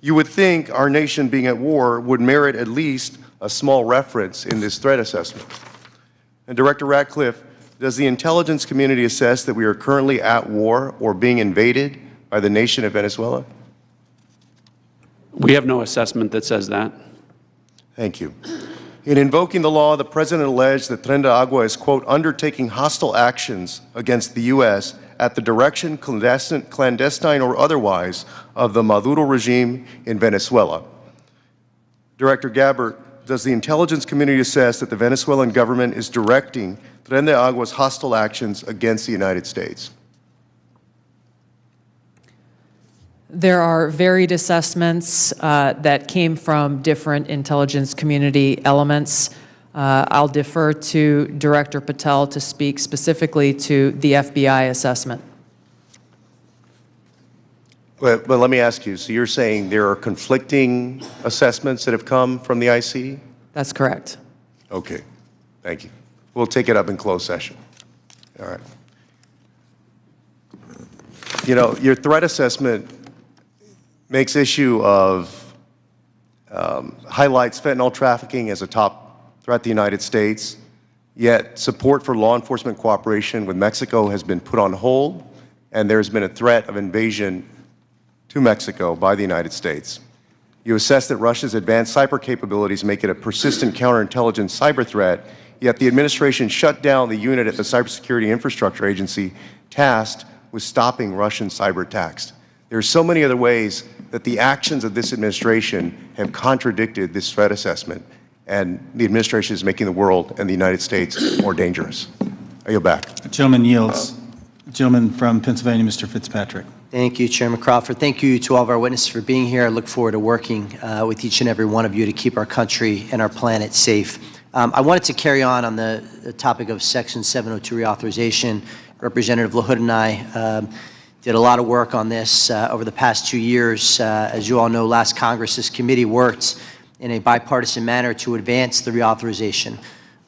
You would think our nation being at war would merit at least a small reference in this threat assessment. And Director Ratcliffe, does the intelligence community assess that we are currently at war or being invaded by the nation of Venezuela? We have no assessment that says that. Thank you. In invoking the law, the President alleged that Tren de Agua is, quote, undertaking hostile actions against the U.S. at the direction, clandestine or otherwise, of the Maduro regime in Venezuela. Director Gabbard, does the intelligence community assess that the Venezuelan government is directing Tren de Agua's hostile actions against the United States? There are varied assessments that came from different intelligence community elements. I'll defer to Director Patel to speak specifically to the FBI assessment. But let me ask you, so you're saying there are conflicting assessments that have come from the IC? That's correct. Okay, thank you. We'll take it up in closed session. All right. You know, your threat assessment makes issue of, highlights fentanyl trafficking as a top threat to the United States, yet support for law enforcement cooperation with Mexico has been put on hold, and there's been a threat of invasion to Mexico by the United States. You assess that Russia's advanced cyber capabilities make it a persistent counterintelligence cyber threat, yet the administration shut down the unit at the Cybersecurity Infrastructure Agency tasked with stopping Russian cyber attacks. There are so many other ways that the actions of this administration have contradicted this threat assessment, and the administration is making the world and the United States more dangerous. I yield back. The gentleman yields. The gentleman from Pennsylvania, Mr. Fitzpatrick. Thank you, Chairman Crawford. Thank you to all of our witnesses for being here. I look forward to working with each and every one of you to keep our country and our planet safe. I wanted to carry on the topic of Section 702 reauthorization. Representative LaHood and I did a lot of work on this over the past 2 years. As you all know, last Congress, this committee worked in a bipartisan manner to advance the reauthorization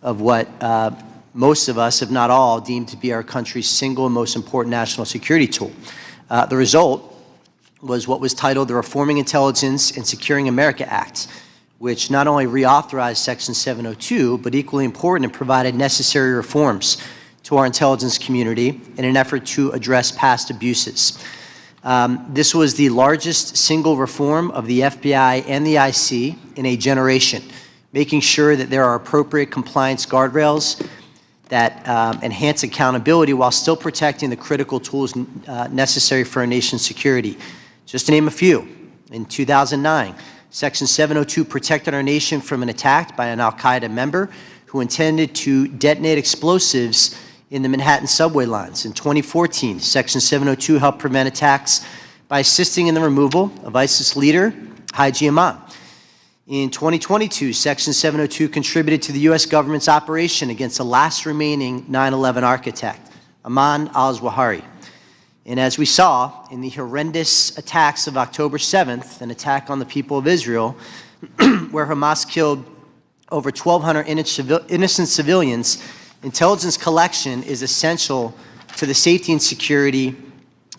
of what most of us, if not all, deem to be our country's single and most important national security tool. The result was what was titled the Reforming Intelligence and Securing America Act, which not only reauthorized Section 702, but equally important, and provided necessary reforms to our intelligence community in an effort to address past abuses. This was the largest single reform of the FBI and the IC in a generation, making sure that there are appropriate compliance guardrails that enhance accountability while still protecting the critical tools necessary for our nation's security. Just to name a few, in 2009, Section 702 protected our nation from an attack by an al-Qaeda member who intended to detonate explosives in the Manhattan subway lines. In 2014, Section 702 helped prevent attacks by assisting in the removal of ISIS leader Haji Imam. In 2022, Section 702 contributed to the U.S. government's operation against the last remaining 9/11 architect, Ayman al-Zawahiri. And as we saw in the horrendous attacks of October 7th, an attack on the people of Israel, where Hamas killed over 1,200 innocent civilians, intelligence collection is essential to the safety and security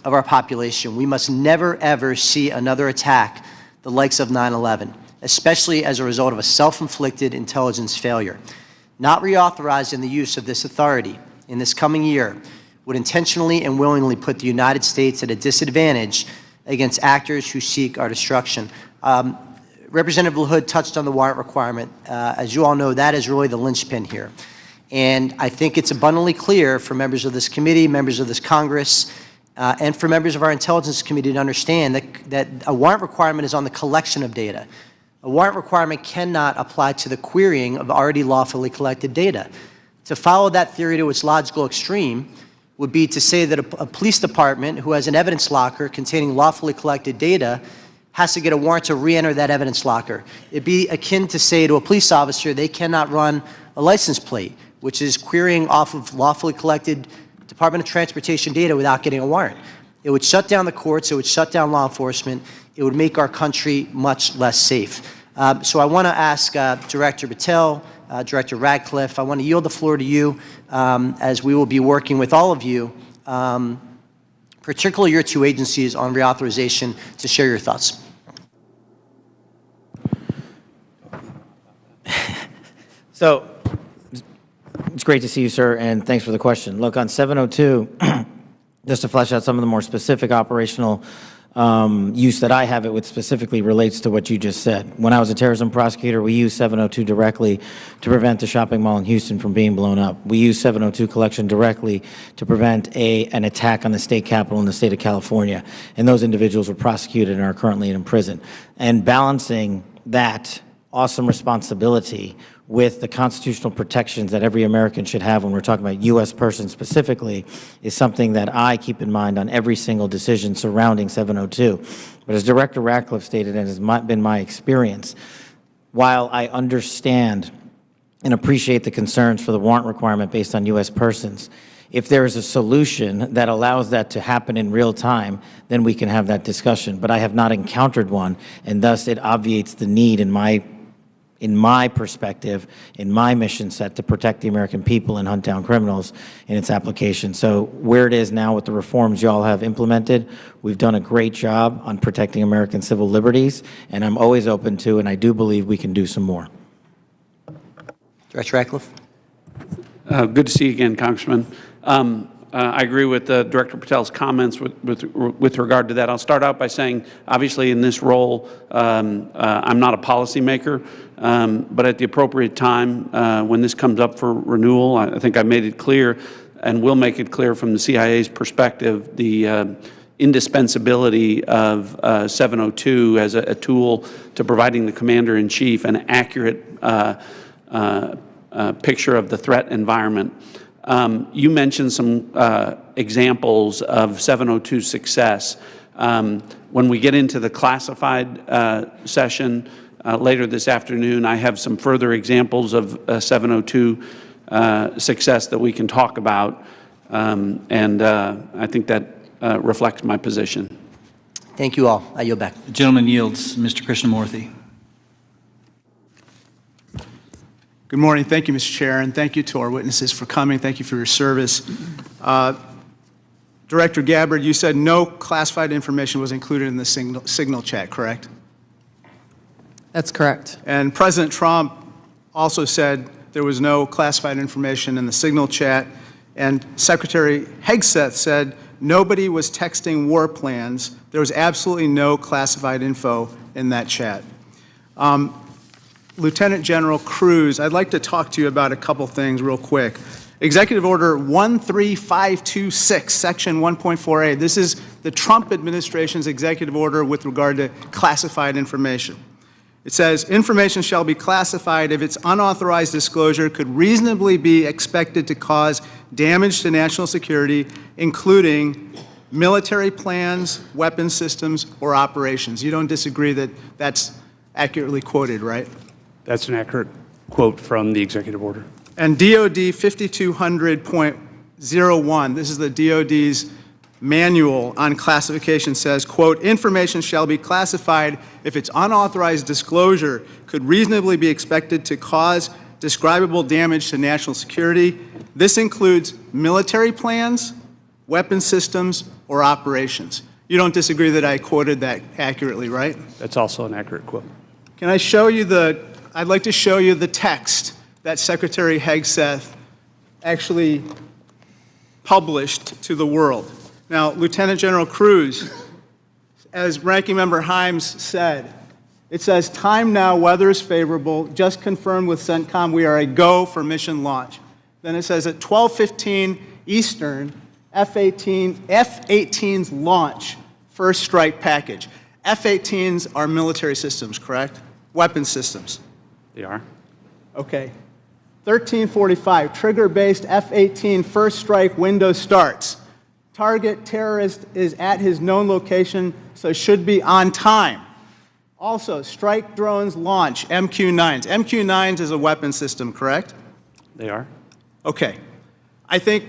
of our population. We must never, ever see another attack the likes of 9/11. Especially as a result of a self-inflicted intelligence failure. Not reauthorizing the use of this authority in this coming year would intentionally and willingly put the United States at a disadvantage against actors who seek our destruction. Representative LaHood touched on the warrant requirement. As you all know, that is really the linchpin here. And I think it's abundantly clear for members of this committee, members of this Congress, and for members of our intelligence committee to understand that a warrant requirement is on the collection of data. A warrant requirement cannot apply to the querying of already lawfully collected data. To follow that theory to its logical extreme would be to say that a police department who has an evidence locker containing lawfully collected data has to get a warrant to re-enter that evidence locker. It'd be akin to say to a police officer they cannot run a license plate, which is querying off of lawfully collected Department of Transportation data without getting a warrant. It would shut down the courts, it would shut down law enforcement, it would make our country much less safe. So I want to ask Director Patel, Director Radcliffe, I want to yield the floor to you as we will be working with all of you, particularly your two agencies on reauthorization, to share your thoughts. So it's great to see you, sir, and thanks for the question. Look, on 702, just to flesh out some of the more specific operational use that I have, it which specifically relates to what you just said. When I was a terrorism prosecutor, we used 702 directly to prevent the shopping mall in Houston from being blown up. We used 702 collection directly to prevent an attack on the state capitol in the state of California. And those individuals were prosecuted and are currently in prison. And balancing that awesome responsibility with the constitutional protections that every American should have when we're talking about U.S. persons specifically is something that I keep in mind on every single decision surrounding 702. But as Director Radcliffe stated, and has been my experience, while I understand and appreciate the concerns for the warrant requirement based on U.S. persons, if there is a solution that allows that to happen in real time, then we can have that discussion. But I have not encountered one, and thus it obviates the need in my perspective, in my mission set to protect the American people and hunt down criminals in its application. So where it is now with the reforms you all have implemented, we've done a great job on protecting American civil liberties, and I'm always open to, and I do believe we can do some more. Director Radcliffe. Good to see you again, Congressman. I agree with Director Patel's comments with regard to that. I'll start out by saying, obviously in this role, I'm not a policymaker, but at the appropriate time, when this comes up for renewal, I think I made it clear and will make it clear from the CIA's perspective, the indispensability of 702 as a tool to providing the commander-in-chief an accurate picture of the threat environment. You mentioned some examples of 702 success. When we get into the classified session later this afternoon, I have some further examples of 702 success that we can talk about, and I think that reflects my position. Thank you all. I yield back. The gentleman yields. Mr. Krishnamurthy. Good morning. Thank you, Mr. Chair, and thank you to our witnesses for coming. Thank you for your service. Director Gabbard, you said no classified information was included in the signal chat, correct? That's correct. And President Trump also said there was no classified information in the signal chat, and Secretary Hegseth said nobody was texting war plans. There was absolutely no classified info in that chat. Lieutenant General Cruz, I'd like to talk to you about a couple things real quick. Executive Order 13526, Section 1.4a. This is the Trump administration's executive order with regard to classified information. It says, information shall be classified if its unauthorized disclosure could reasonably be expected to cause damage to national security, including military plans, weapons systems, or operations. You don't disagree that that's accurately quoted, right? That's an accurate quote from the executive order. And DOD 5200.01, this is the DOD's manual on classification, says, quote, information shall be classified if its unauthorized disclosure could reasonably be expected to cause describable damage to national security. This includes military plans, weapon systems, or operations. You don't disagree that I quoted that accurately, right? That's also an accurate quote. Can I show you I'd like to show you the text that Secretary Hegseth actually published to the world. Now, Lieutenant General Cruz, as Ranking Member Himes said, it says, time now, weather is favorable, just confirmed with CENTCOM, we are a go for mission launch. Then it says at 12:15 Eastern, F-18s launch first strike package. F-18s are military systems, correct? Weapon systems. They are. Okay. 1345, trigger-based F-18 first strike window starts. Target terrorist is at his known location, so should be on time. Also, strike drones launch, MQ-9s. MQ-9s is a weapon system, correct? They are. Okay. I think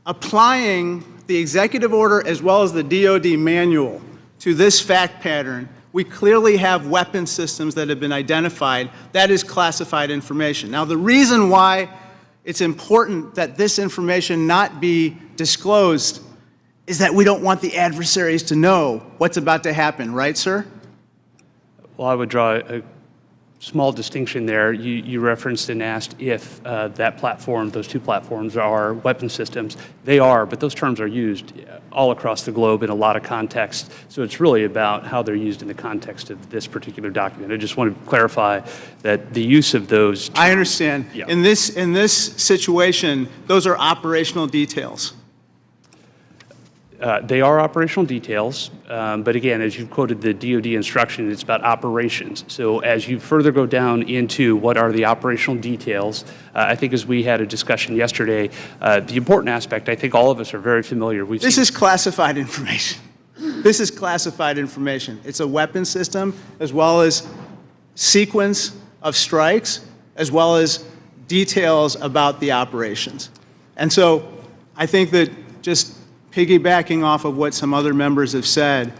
applying the executive order as well as the DOD manual to this fact pattern, we clearly have weapon systems that have been identified. That is classified information. Now, the reason why it's important that this information not be disclosed is that we don't want the adversaries to know what's about to happen, right, sir? Well, I would draw a small distinction there. You referenced and asked if that platform, those two platforms are weapon systems. They are, but those terms are used all across the globe in a lot of contexts. So it's really about how they're used in the context of this particular document. I just want to clarify that the use of those terms, I understand. Yeah. In this situation, those are operational details. They are operational details, but again, as you quoted the DOD instruction, it's about operations. So as you further go down into what are the operational details, I think as we had a discussion yesterday, the important aspect, I think all of us are very familiar. This is classified information. This is classified information. It's a weapon system as well as sequence of strikes as well as details about the operations. And so I think that just piggybacking off of what some other members have said,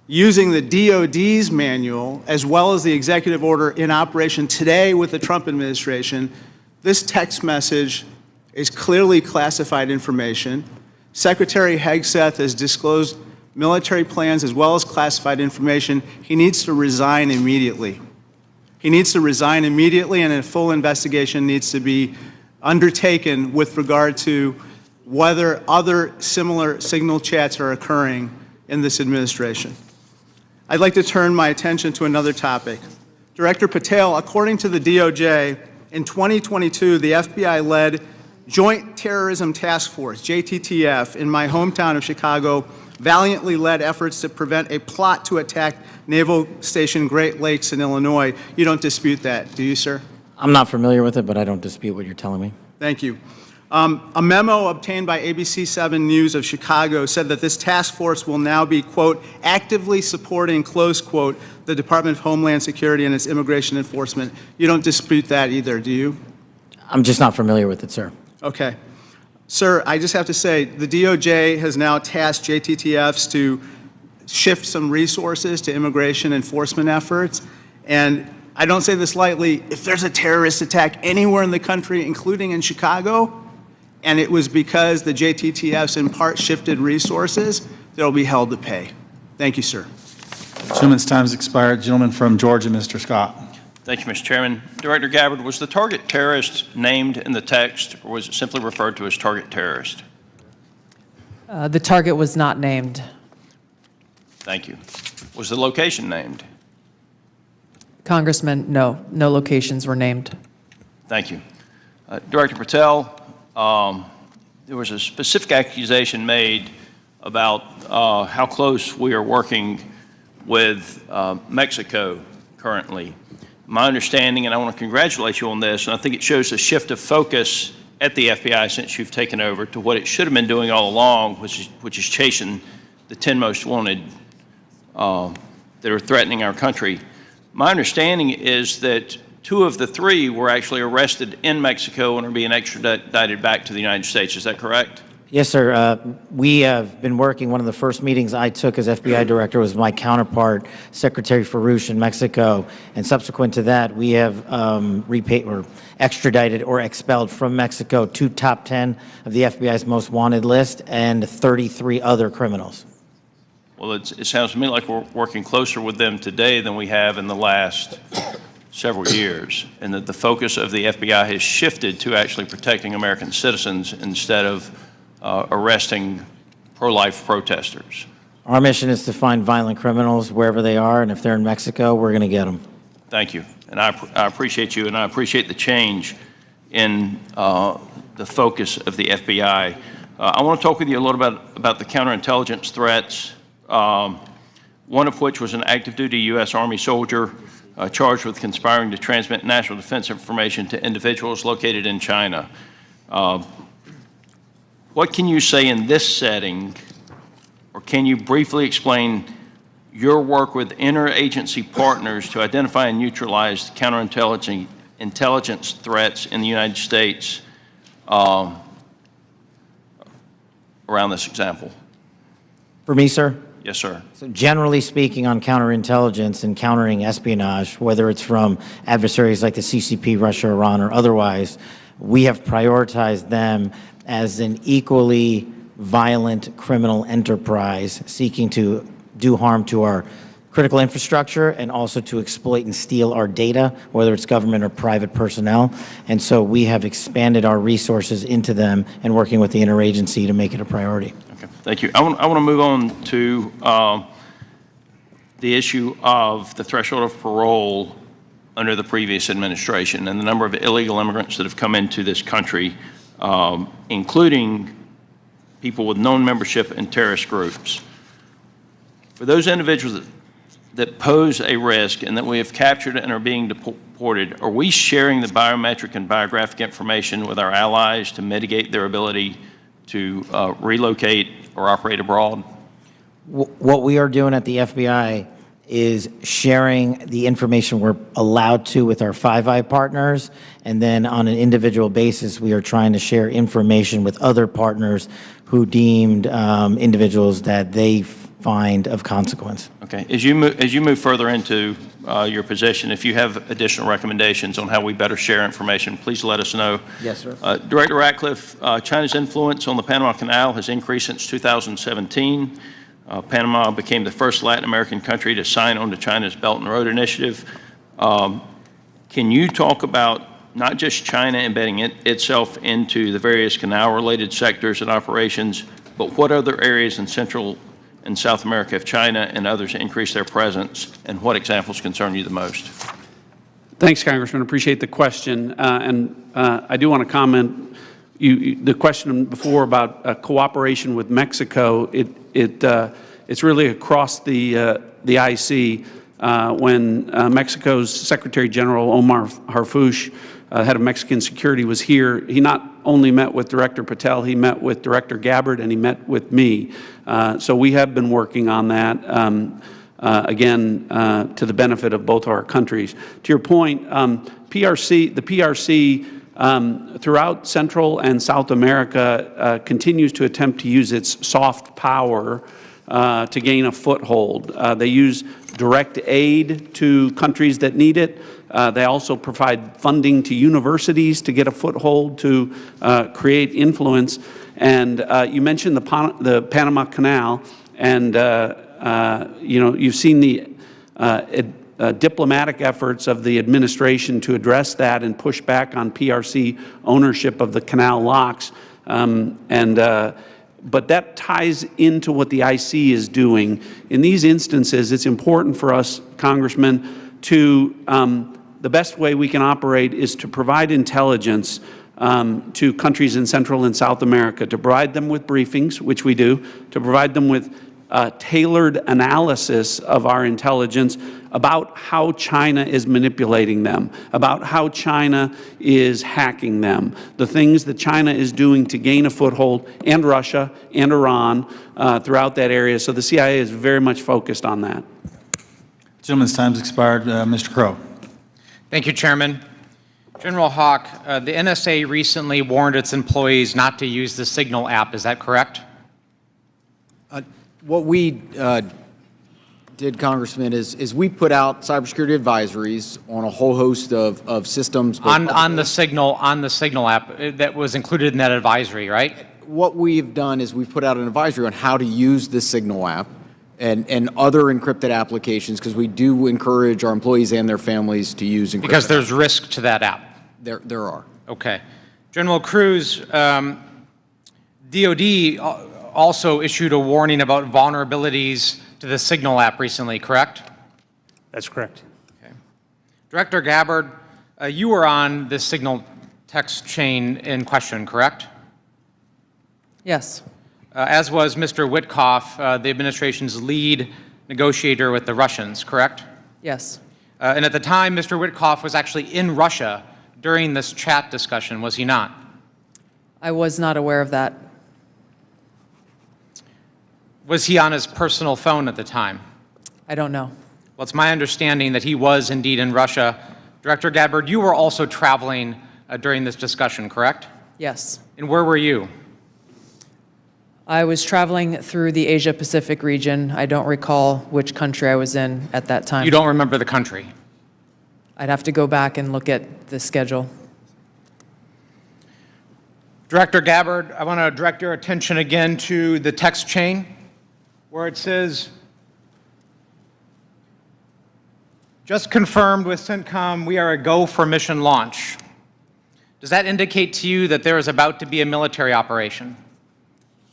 using the DOD's manual as well as the executive order in operation today with the Trump administration, this text message is clearly classified information. Secretary Hegseth has disclosed military plans as well as classified information. He needs to resign immediately. He needs to resign immediately, and a full investigation needs to be undertaken with regard to whether other similar signal chats are occurring in this administration. I'd like to turn my attention to another topic. Director Patel, according to the DOJ, in 2022, the FBI led Joint Terrorism Task Force, JTTF, in my hometown of Chicago, valiantly led efforts to prevent a plot to attack Naval Station Great Lakes in Illinois. You don't dispute that, do you, sir? I'm not familiar with it, but I don't dispute what you're telling me. Thank you. A memo obtained by ABC 7 News of Chicago said that this task force will now be, quote, actively supporting, close quote, the Department of Homeland Security and its immigration enforcement. You don't dispute that either, do you? I'm just not familiar with it, sir. Okay. Sir, I just have to say, the DOJ has now tasked JTTFs to shift some resources to immigration enforcement efforts. And I don't say this lightly, if there's a terrorist attack anywhere in the country, including in Chicago, and it was because the JTTFs in part shifted resources, they'll be held to pay. Thank you, sir. Gentleman's time's expired. Gentleman from Georgia, Mr. Scott. Thank you, Mr. Chairman. Director Gabbard, was the target terrorist named in the text, or was it simply referred to as target terrorist? The target was not named. Thank you. Was the location named? Congressman, no locations were named. Thank you. Director Patel, there was a specific accusation made about how close we are working with Mexico currently. My understanding, and I want to congratulate you on this, and I think it shows a shift of focus at the FBI since you've taken over to what it should have been doing all along, which is chasing the 10 most wanted that are threatening our country. My understanding is that 2 of the 3 were actually arrested in Mexico and are being extradited back to the United States. Is that correct? Yes, sir. We have been working. One of the first meetings I took as FBI director was my counterpart, Secretary Farouche in Mexico. And subsequent to that, we have repaid or extradited or expelled from Mexico 2 top 10 of the FBI's most wanted list and 33 other criminals. Well, it sounds to me like we're working closer with them today than we have in the last several years, and that the focus of the FBI has shifted to actually protecting American citizens instead of arresting pro-life protesters. Our mission is to find violent criminals wherever they are, and if they're in Mexico, we're going to get them. Thank you. And I appreciate you, and I appreciate the change in the focus of the FBI. I want to talk with you a little bit about the counterintelligence threats, one of which was an active duty U.S. Army soldier charged with conspiring to transmit national defense information to individuals located in China. What can you say in this setting, or can you briefly explain your work with interagency partners to identify and neutralize counterintelligence threats in the United States around this example? For me, sir? Yes, sir. So generally speaking, on counterintelligence and countering espionage, whether it's from adversaries like the CCP, Russia, Iran, or otherwise, we have prioritized them as an equally violent criminal enterprise seeking to do harm to our critical infrastructure and also to exploit and steal our data, whether it's government or private personnel. And so we have expanded our resources into them and working with the interagency to make it a priority. Okay, thank you. I want to move on to the issue of the threshold of parole under the previous administration and the number of illegal immigrants that have come into this country, including people with known membership in terrorist groups. For those individuals that pose a risk and that we have captured and are being deported, are we sharing the biometric and biographic information with our allies to mitigate their ability to relocate or operate abroad? What we are doing at the FBI is sharing the information we're allowed to with our Five Eye partners, and then on an individual basis, we are trying to share information with other partners who deemed individuals that they find of consequence. Okay. As you move further into your position, if you have additional recommendations on how we better share information, please let us know. Yes, sir. Director Ratcliffe, China's influence on the Panama Canal has increased since 2017. Panama became the first Latin American country to sign on to China's Belt and Road Initiative. Can you talk about not just China embedding itself into the various canal-related sectors and operations, but what other areas in Central and South America have China and others increased their presence, and what examples concern you the most? Thanks, Congressman. Appreciate the question. I do want to comment. the question before about cooperation with Mexico, it's really across the IC. When Mexico's Secretary General Omar Harfuch, head of Mexican security, was here, he not only met with Director Patel, he met with Director Gabbard, and he met with me. So we have been working on that, again, to the benefit of both our countries. To your point, the PRC throughout Central and South America continues to attempt to use its soft power to gain a foothold. They use direct aid to countries that need it. They also provide funding to universities to get a foothold to create influence. And you mentioned the Panama Canal, and you've seen the diplomatic efforts of the administration to address that and push back on PRC ownership of the canal locks. But that ties into what the IC is doing. In these instances, it's important for us, Congressman, to the best way we can operate is to provide intelligence to countries in Central and South America, to provide them with briefings, which we do, to provide them with tailored analysis of our intelligence about how China is manipulating them, about how China is hacking them, the things that China is doing to gain a foothold, and Russia and Iran throughout that area. So the CIA is very much focused on that. Gentleman's time's expired. Mr. Crow. Thank you, Chairman. General Hawk, the NSA recently warned its employees not to use the Signal app. Is that correct? What we did, Congressman, is we put out cybersecurity advisories on a whole host of systems. On the Signal app that was included in that advisory, right? What we've done is we've put out an advisory on how to use the Signal app and other encrypted applications, because we do encourage our employees and their families to use encrypted. Because there's risk to that app. There are. Okay. General Cruz, DOD also issued a warning about vulnerabilities to the Signal app recently, correct? That's correct. Okay. Director Gabbard, you were on the Signal text chain in question, correct? Yes. As was Mr. Witkoff, the administration's lead negotiator with the Russians, correct? Yes. And at the time, Mr. Witkoff was actually in Russia during this chat discussion, was he not? I was not aware of that. Was he on his personal phone at the time? I don't know. Well, it's my understanding that he was indeed in Russia. Director Gabbard, you were also traveling during this discussion, correct? Yes. And where were you? I was traveling through the Asia-Pacific region. I don't recall which country I was in at that time. You don't remember the country? I'd have to go back and look at the schedule. Director Gabbard, I want to direct your attention again to the text chain where it says, just confirmed with CENTCOM, we are a go for mission launch. Does that indicate to you that there is about to be a military operation?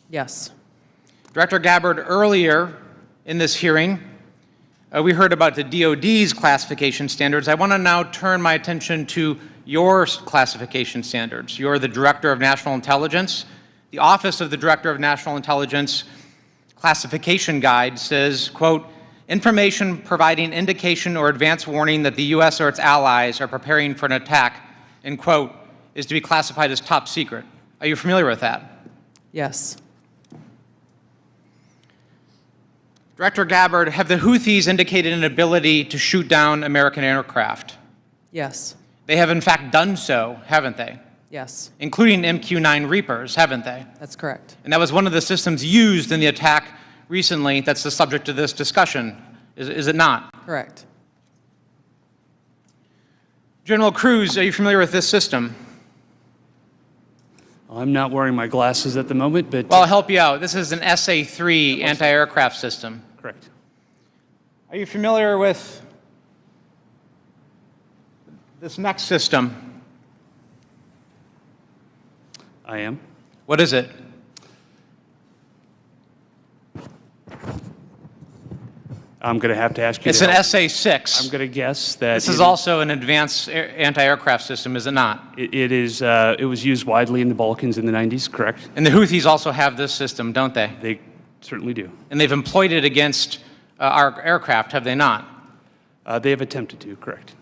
Yes. Director Gabbard, earlier in this hearing, we heard about the DOD's classification standards. I want to now turn my attention to your classification standards. You're the Director of National Intelligence. The Office of the Director of National Intelligence classification guide says, quote, information providing indication or advance warning that the U.S. or its allies are preparing for an attack, end quote, is to be classified as top secret. Are you familiar with that? Yes. Director Gabbard, have the Houthis indicated an ability to shoot down American aircraft? Yes. They have in fact done so, haven't they? Yes. Including MQ-9 Reapers, haven't they? That's correct. And that was one of the systems used in the attack recently that's the subject of this discussion, is it not? Correct. General Cruz, are you familiar with this system? I'm not wearing my glasses at the moment, but... Well, I'll help you out. This is an SA-3 anti-aircraft system. Correct. Are you familiar with this next system? I am. What is it? I'm going to have to ask you. It's an SA-6. I'm going to guess that this is also an advanced anti-aircraft system, is it not? It is. It was used widely in the Balkans in the 90s, correct? And the Houthis also have this system, don't they? They certainly do. And they've employed it against our aircraft, have they not? They have attempted to, correct.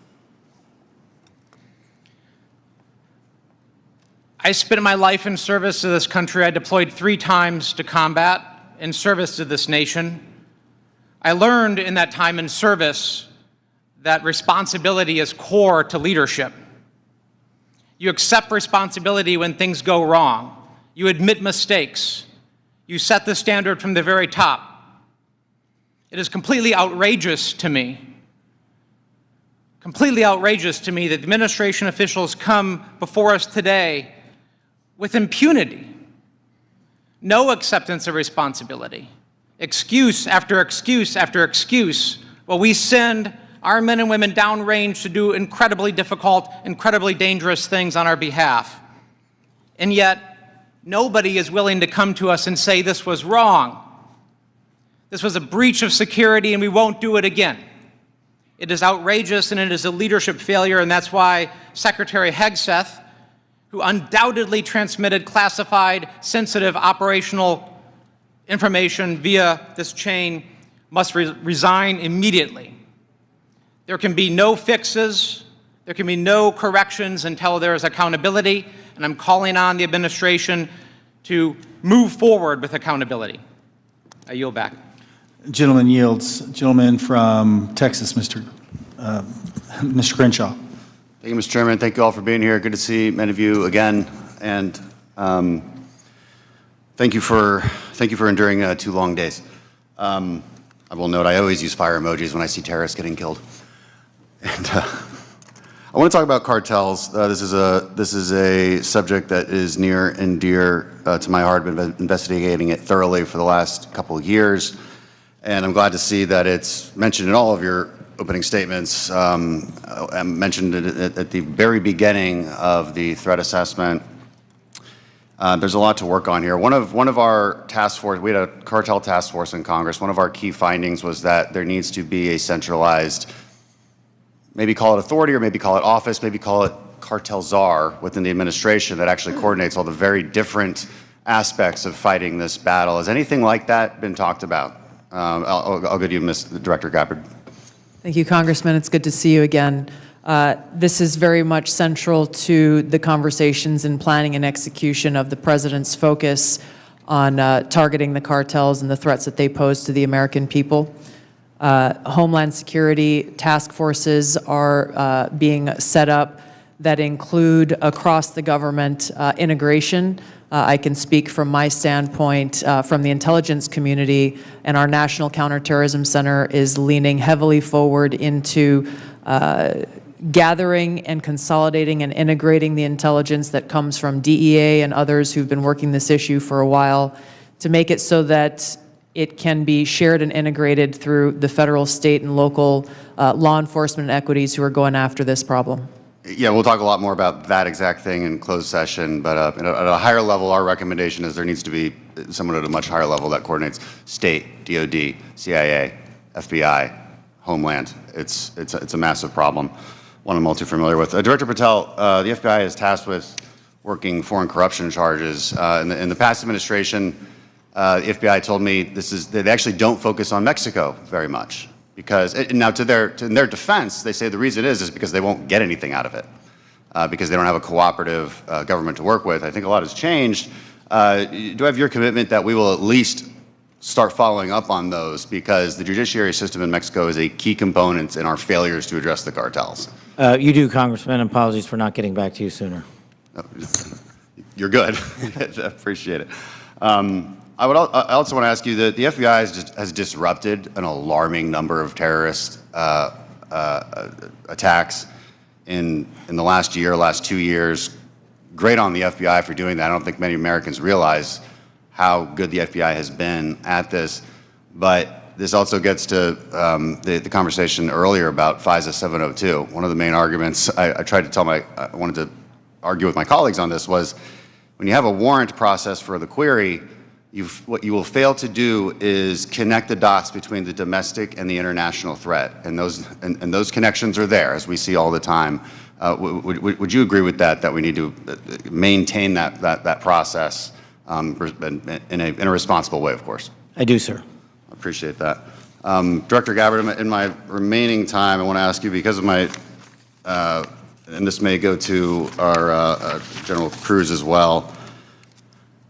I spent my life in service to this country. I deployed 3 times to combat in service to this nation. I learned in that time in service that responsibility is core to leadership. You accept responsibility when things go wrong. You admit mistakes. You set the standard from the very top. It is completely outrageous to me that administration officials come before us today with impunity, no acceptance of responsibility, excuse after excuse after excuse, while we send our men and women downrange to do incredibly difficult, incredibly dangerous things on our behalf. And yet, nobody is willing to come to us and say this was wrong. This was a breach of security and we won't do it again. It is outrageous and it is a leadership failure, and that's why Secretary Hegseth, who undoubtedly transmitted classified, sensitive operational information via this chain, must resign immediately. There can be no fixes, there can be no corrections until there is accountability, and I'm calling on the administration to move forward with accountability. I yield back. Gentleman yields. Gentleman from Texas, Mr. Crenshaw. Thank you, Mr. Chairman. Thank you all for being here. Good to see many of you again, and thank you for enduring 2 long days. I will note I always use fire emojis when I see terrorists getting killed. And I want to talk about cartels. This is a subject that is near and dear to my heart. I've been investigating it thoroughly for the last couple of years, and I'm glad to see that it's mentioned in all of your opening statements. I mentioned it at the very beginning of the threat assessment. There's a lot to work on here. One of our task force, we had a cartel task force in Congress. One of our key findings was that there needs to be a centralized, maybe call it authority or maybe call it office, maybe call it cartel czar within the administration that actually coordinates all the very different aspects of fighting this battle. Has anything like that been talked about? I'll go to you, Director Gabbard. Thank you, Congressman. It's good to see you again. This is very much central to the conversations and planning and execution of the President's focus on targeting the cartels and the threats that they pose to the American people. Homeland security task forces are being set up that include across the government integration. I can speak from my standpoint from the intelligence community, and our National Counterterrorism Center is leaning heavily forward into gathering and consolidating and integrating the intelligence that comes from DEA and others who've been working this issue for a while to make it so that it can be shared and integrated through the federal, state, and local law enforcement equities who are going after this problem. Yeah, we'll talk a lot more about that exact thing in closed session, but at a higher level, our recommendation is there needs to be someone at a much higher level that coordinates state, DOD, CIA, FBI, Homeland. It's a massive problem, one I'm all too familiar with. Director Patel, the FBI is tasked with working foreign corruption charges. In the past administration, the FBI told me they actually don't focus on Mexico very much. Because, now in their defense, they say the reason is because they won't get anything out of it, because they don't have a cooperative government to work with. I think a lot has changed. Do I have your commitment that we will at least start following up on those, because the judiciary system in Mexico is a key component in our failures to address the cartels? You do, Congressman. Apologies for not getting back to you sooner. You're good. I appreciate it. I also want to ask you that the FBI has disrupted an alarming number of terrorist attacks in the last year, last 2 years. Great on the FBI for doing that. I don't think many Americans realize how good the FBI has been at this. But this also gets to the conversation earlier about FISA 702. One of the main arguments I tried to I wanted to argue with my colleagues on this was when you have a warrant process for the query, what you will fail to do is connect the dots between the domestic and the international threat, and those connections are there, as we see all the time. Would you agree with that? That we need to maintain that process in a responsible way, of course. I do, sir. I appreciate that. Director Gabbard, in my remaining time, I want to ask you, because of my, and this may go to our General Cruz as well,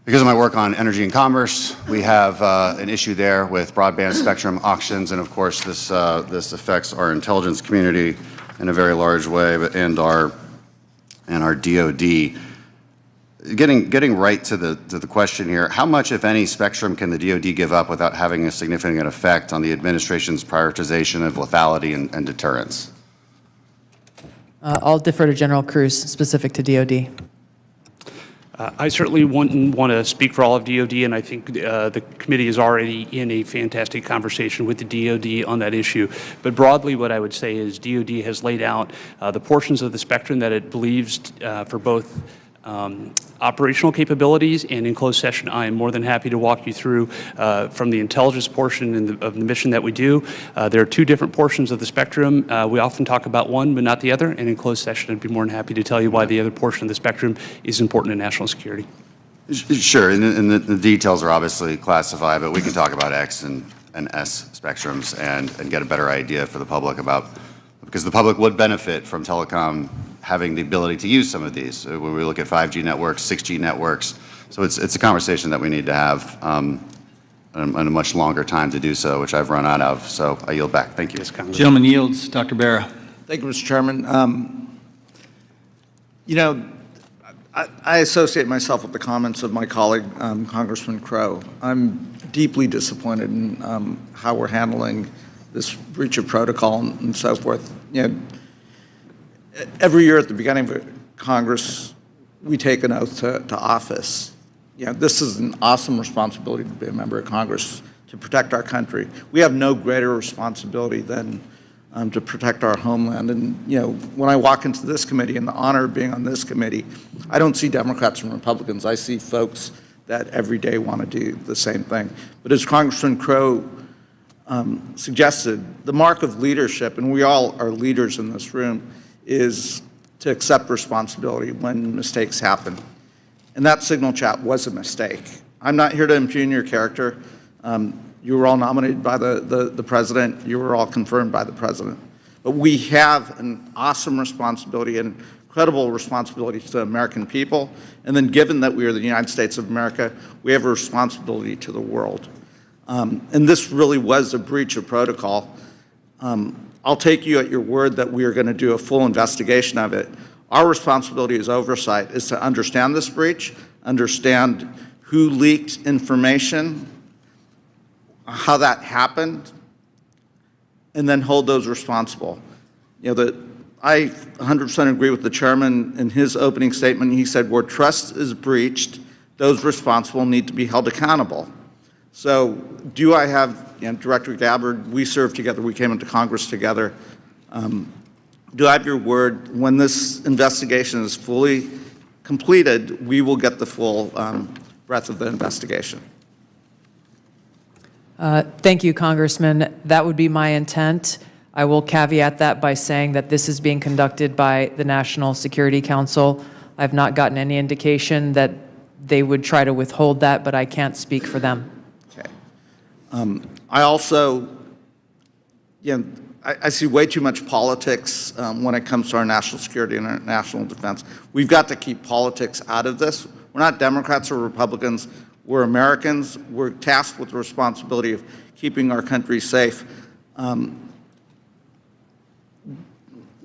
because of my work on energy and commerce, we have an issue there with broadband spectrum auctions, and of course this affects our intelligence community in a very large way, and our DoD. Getting right to the question here, how much, if any, spectrum can the DoD give up without having a significant effect on the administration's prioritization of lethality and deterrence? I'll defer to General Cruz, specific to DoD. I certainly wouldn't want to speak for all of DoD, and I think the committee is already in a fantastic conversation with the DoD on that issue. But broadly, what I would say is DoD has laid out the portions of the spectrum that it believes for both operational capabilities, and in closed session, I am more than happy to walk you through from the intelligence portion of the mission that we do. There are two different portions of the spectrum. We often talk about one, but not the other, and in closed session, I'd be more than happy to tell you why the other portion of the spectrum is important to national security. Sure, and the details are obviously classified, but we can talk about X and S spectrums and get a better idea for the public about, because the public would benefit from telecom having the ability to use some of these. When we look at 5G networks, 6G networks, so it's a conversation that we need to have and a much longer time to do so, which I've run out of. So I yield back. Thank you. Gentleman yields. Dr. Barra. Thank you, Mr. Chairman. You know, I associate myself with the comments of my colleague, Congressman Crow. I'm deeply disappointed in how we're handling this breach of protocol and so forth. You know, every year at the beginning of Congress, we take an oath to office. You know, this is an awesome responsibility to be a member of Congress, to protect our country. We have no greater responsibility than to protect our homeland. And, you know, when I walk into this committee and the honor of being on this committee, I don't see Democrats and Republicans. I see folks that every day want to do the same thing. But as Congressman Crow suggested, the mark of leadership, and we all are leaders in this room, is to accept responsibility when mistakes happen. And that signal chat was a mistake. I'm not here to impugn your character. You were all nominated by the president. You were all confirmed by the president. But we have an awesome responsibility and credible responsibility to the American people. And then given that we are the United States of America, we have a responsibility to the world. And this really was a breach of protocol. I'll take you at your word that we are going to do a full investigation of it. Our responsibility as oversight is to understand this breach, understand who leaked information, how that happened, and then hold those responsible. You know, I 100% agree with the chairman in his opening statement. He said, where trust is breached, those responsible need to be held accountable. So do I have, you know, Director Gabbard, we served together, we came into Congress together. Do I have your word, when this investigation is fully completed, we will get the full breadth of the investigation? Thank you, Congressman. That would be my intent. I will caveat that by saying that this is being conducted by the National Security Council. I've not gotten any indication that they would try to withhold that, but I can't speak for them. Okay. I also, you know, I see way too much politics when it comes to our national security and our national defense. We've got to keep politics out of this. We're not Democrats or Republicans. We're Americans. We're tasked with the responsibility of keeping our country safe.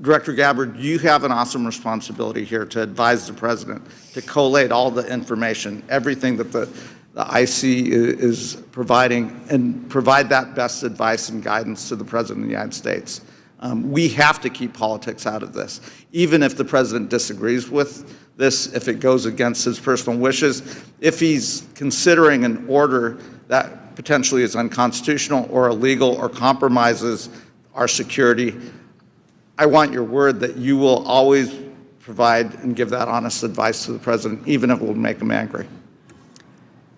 Director Gabbard, you have an awesome responsibility here to advise the president, to collate all the information, everything that the IC is providing, and provide that best advice and guidance to the President of the United States. We have to keep politics out of this. Even if the President disagrees with this, if it goes against his personal wishes, if he's considering an order that potentially is unconstitutional or illegal or compromises our security, I want your word that you will always provide and give that honest advice to the President, even if it will make him angry.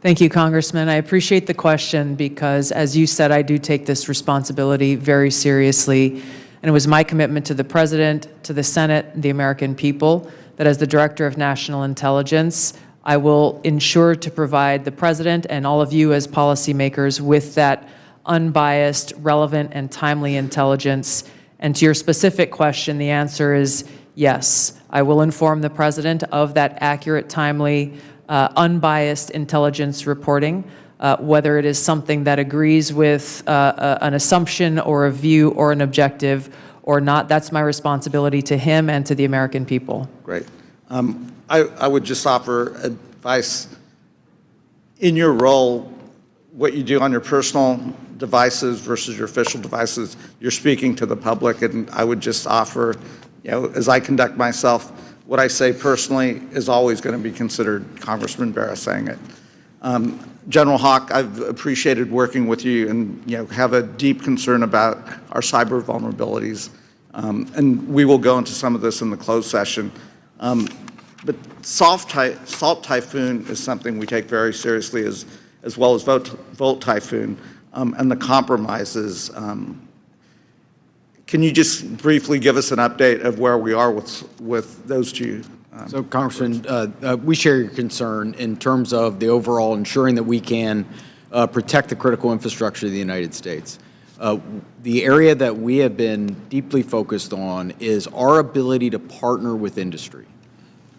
Thank you, Congressman. I appreciate the question because, as you said, I do take this responsibility very seriously. And it was my commitment to the President, to the Senate, the American people, that as the Director of National Intelligence, I will ensure to provide the President and all of you as policymakers with that unbiased, relevant, and timely intelligence. And to your specific question, the answer is yes. I will inform the President of that accurate, timely, unbiased intelligence reporting, whether it is something that agrees with an assumption or a view or an objective or not. That's my responsibility to him and to the American people. Great. I would just offer advice. In your role, what you do on your personal devices versus your official devices, you're speaking to the public, and I would just offer, as I conduct myself, what I say personally is always going to be considered Congressman Barra saying it. General Hawk, I've appreciated working with you and have a deep concern about our cyber vulnerabilities. And we will go into some of this in the closed session. But Salt Typhoon is something we take very seriously, as well as Volt Typhoon and the compromises. Can you just briefly give us an update of where we are with those two? So, Congressman, we share your concern in terms of the overall ensuring that we can protect the critical infrastructure of the United States. The area that we have been deeply focused on is our ability to partner with industry.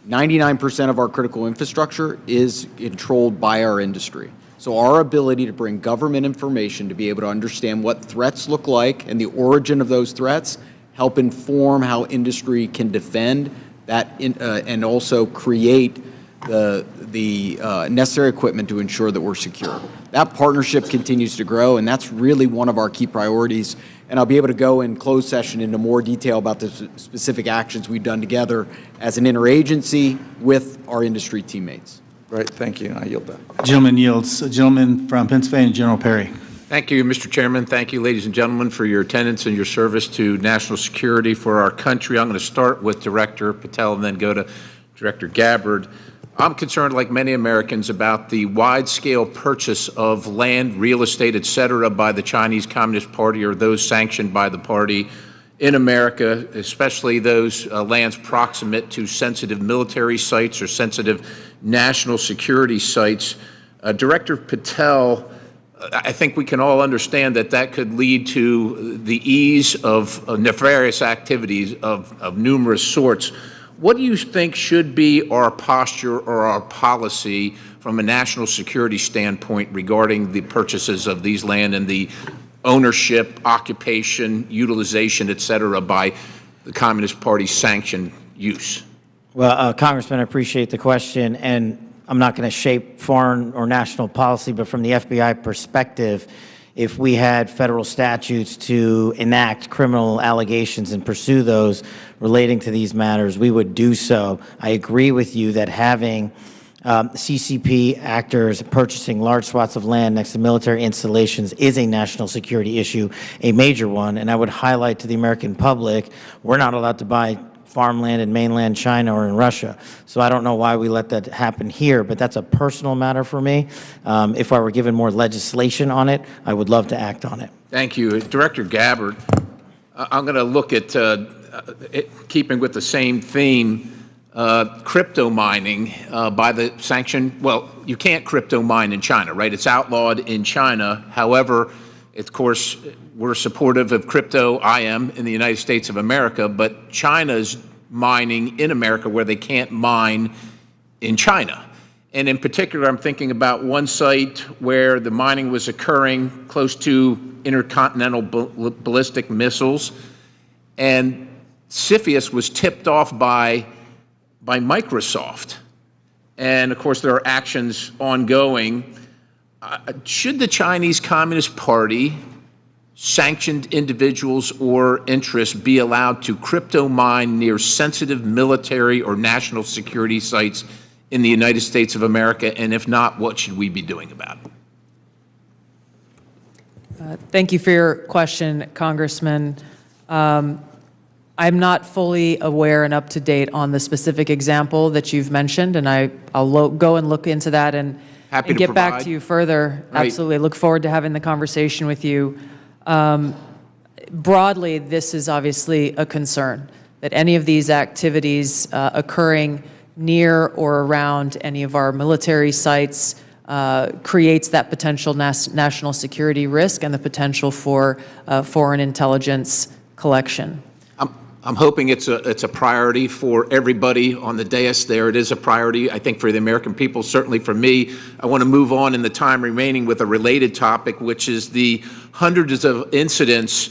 99% of our critical infrastructure is controlled by our industry. So our ability to bring government information to be able to understand what threats look like and the origin of those threats, help inform how industry can defend that and also create the necessary equipment to ensure that we're secure. That partnership continues to grow, and that's really one of our key priorities. And I'll be able to go in closed session into more detail about the specific actions we've done together as an interagency with our industry teammates. Great, thank you. I yield back. Gentleman yields. A gentleman from Pennsylvania, General Perry. Thank you, Mr. Chairman. Thank you, ladies and gentlemen, for your attendance and your service to national security for our country. I'm going to start with Director Patel and then go to Director Gabbard. I'm concerned, like many Americans, about the wide-scale purchase of land, real estate, et cetera, by the Chinese Communist Party or those sanctioned by the party in America, especially those lands proximate to sensitive military sites or sensitive national security sites. Director Patel, I think we can all understand that that could lead to the ease of nefarious activities of numerous sorts. What do you think should be our posture or our policy from a national security standpoint regarding the purchases of these land and the ownership, occupation, utilization, et cetera, by the Communist Party sanctioned use? Well, Congressman, I appreciate the question, and I'm not going to shape foreign or national policy, but from the FBI perspective, if we had federal statutes to enact criminal allegations and pursue those relating to these matters, we would do so. I agree with you that having CCP actors purchasing large swaths of land next to military installations is a national security issue, a major one, and I would highlight to the American public, we're not allowed to buy farmland in mainland China or in Russia. So I don't know why we let that happen here, but that's a personal matter for me. If I were given more legislation on it, I would love to act on it. Thank you. Director Gabbard, I'm going to look at, keeping with the same theme, crypto mining by the sanctioned, well, you can't crypto mine in China, right? It's outlawed in China. However, of course, we're supportive of crypto, I am, in the United States of America, but China's mining in America where they can't mine in China. And in particular, I'm thinking about one site where the mining was occurring close to intercontinental ballistic missiles, and CFIUS was tipped off by Microsoft. And of course, there are actions ongoing. Should the Chinese Communist Party, sanctioned individuals or interests be allowed to crypto mine near sensitive military or national security sites in the United States of America? And if not, what should we be doing about it? Thank you for your question, Congressman. I'm not fully aware and up to date on the specific example that you've mentioned, and I'll go and look into that and Happy and to get back provide. to you further. Right. Absolutely. Look forward to having the conversation with you. Broadly, this is obviously a concern, that any of these activities occurring near or around any of our military sites creates that potential national security risk and the potential for foreign intelligence collection. I'm hoping it's a priority for everybody on the dais there. It is a priority, I think, for the American people, certainly for me. I want to move on in the time remaining with a related topic, which is the hundreds of incidents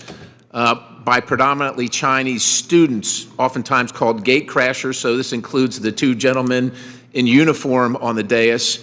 by predominantly Chinese students, oftentimes called gate crashers. So this includes the two gentlemen in uniform on the dais.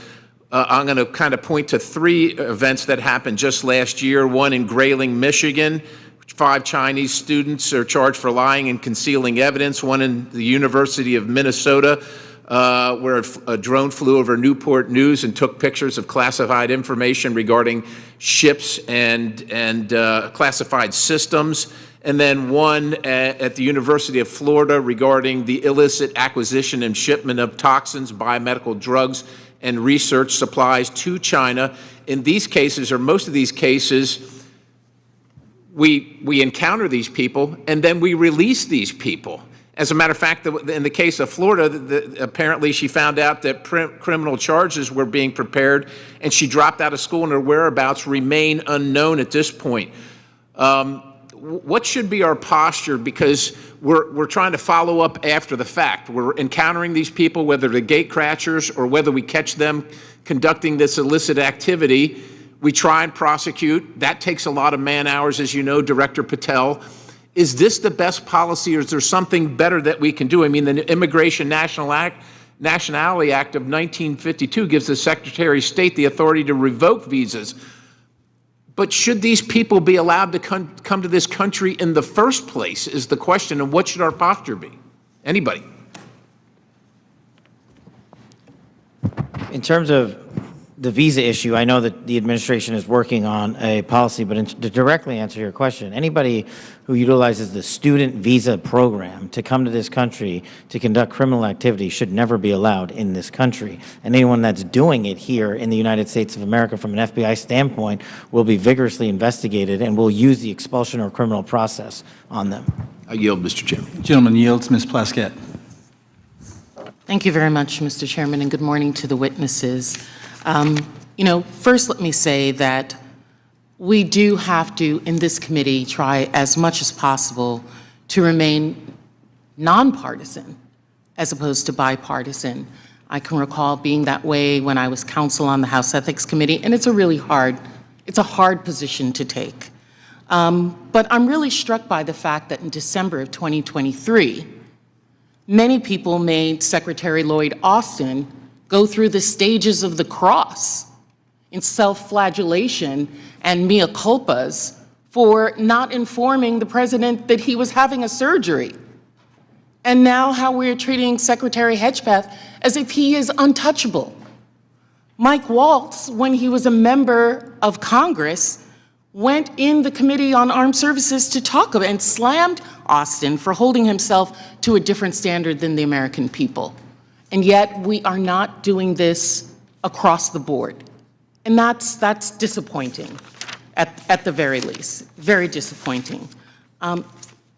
I'm going to kind of point to 3 events that happened just last year. One in Grayling, Michigan. 5 Chinese students are charged for lying and concealing evidence. One in the University of Minnesota, where a drone flew over Newport News and took pictures of classified information regarding ships and classified systems. And then one at the University of Florida regarding the illicit acquisition and shipment of toxins, biomedical drugs, and research supplies to China. In these cases, or most of these cases, we encounter these people and then we release these people. As a matter of fact, in the case of Florida, apparently she found out that criminal charges were being prepared and she dropped out of school and her whereabouts remain unknown at this point. What should be our posture? Because we're trying to follow up after the fact. We're encountering these people, whether they're gate crashers or whether we catch them conducting this illicit activity. We try and prosecute. That takes a lot of man hours, as you know, Director Patel. Is this the best policy, or is there something better that we can do? I mean, the Immigration Nationality Act of 1952 gives the Secretary of State the authority to revoke visas. But should these people be allowed to come to this country in the first place is the question, and what should our posture be? Anybody? In terms of the visa issue, I know that the administration is working on a policy, but to directly answer your question, anybody who utilizes the student visa program to come to this country to conduct criminal activity should never be allowed in this country. And anyone that's doing it here in the United States of America from an FBI standpoint will be vigorously investigated and will use the expulsion or criminal process on them. I yield, Mr. Chairman. Gentleman yields. Ms. Plaskett. Thank you very much, Mr. Chairman, and good morning to the witnesses. First let me say that we do have to, in this committee, try as much as possible to remain nonpartisan as opposed to bipartisan. I can recall being that way when I was counsel on the House Ethics Committee, and it's a hard position to take. But I'm really struck by the fact that in December of 2023, many people made Secretary Lloyd Austin go through the stages of the cross in self-flagellation and mea culpas for not informing the president that he was having a surgery. And now how we're treating Secretary Hedgepeth as if he is untouchable. Mike Waltz, when he was a member of Congress, went in the Committee on Armed Services to talk about and slammed Austin for holding himself to a different standard than the American people. And yet we are not doing this across the board. And that's disappointing at the very least, very disappointing.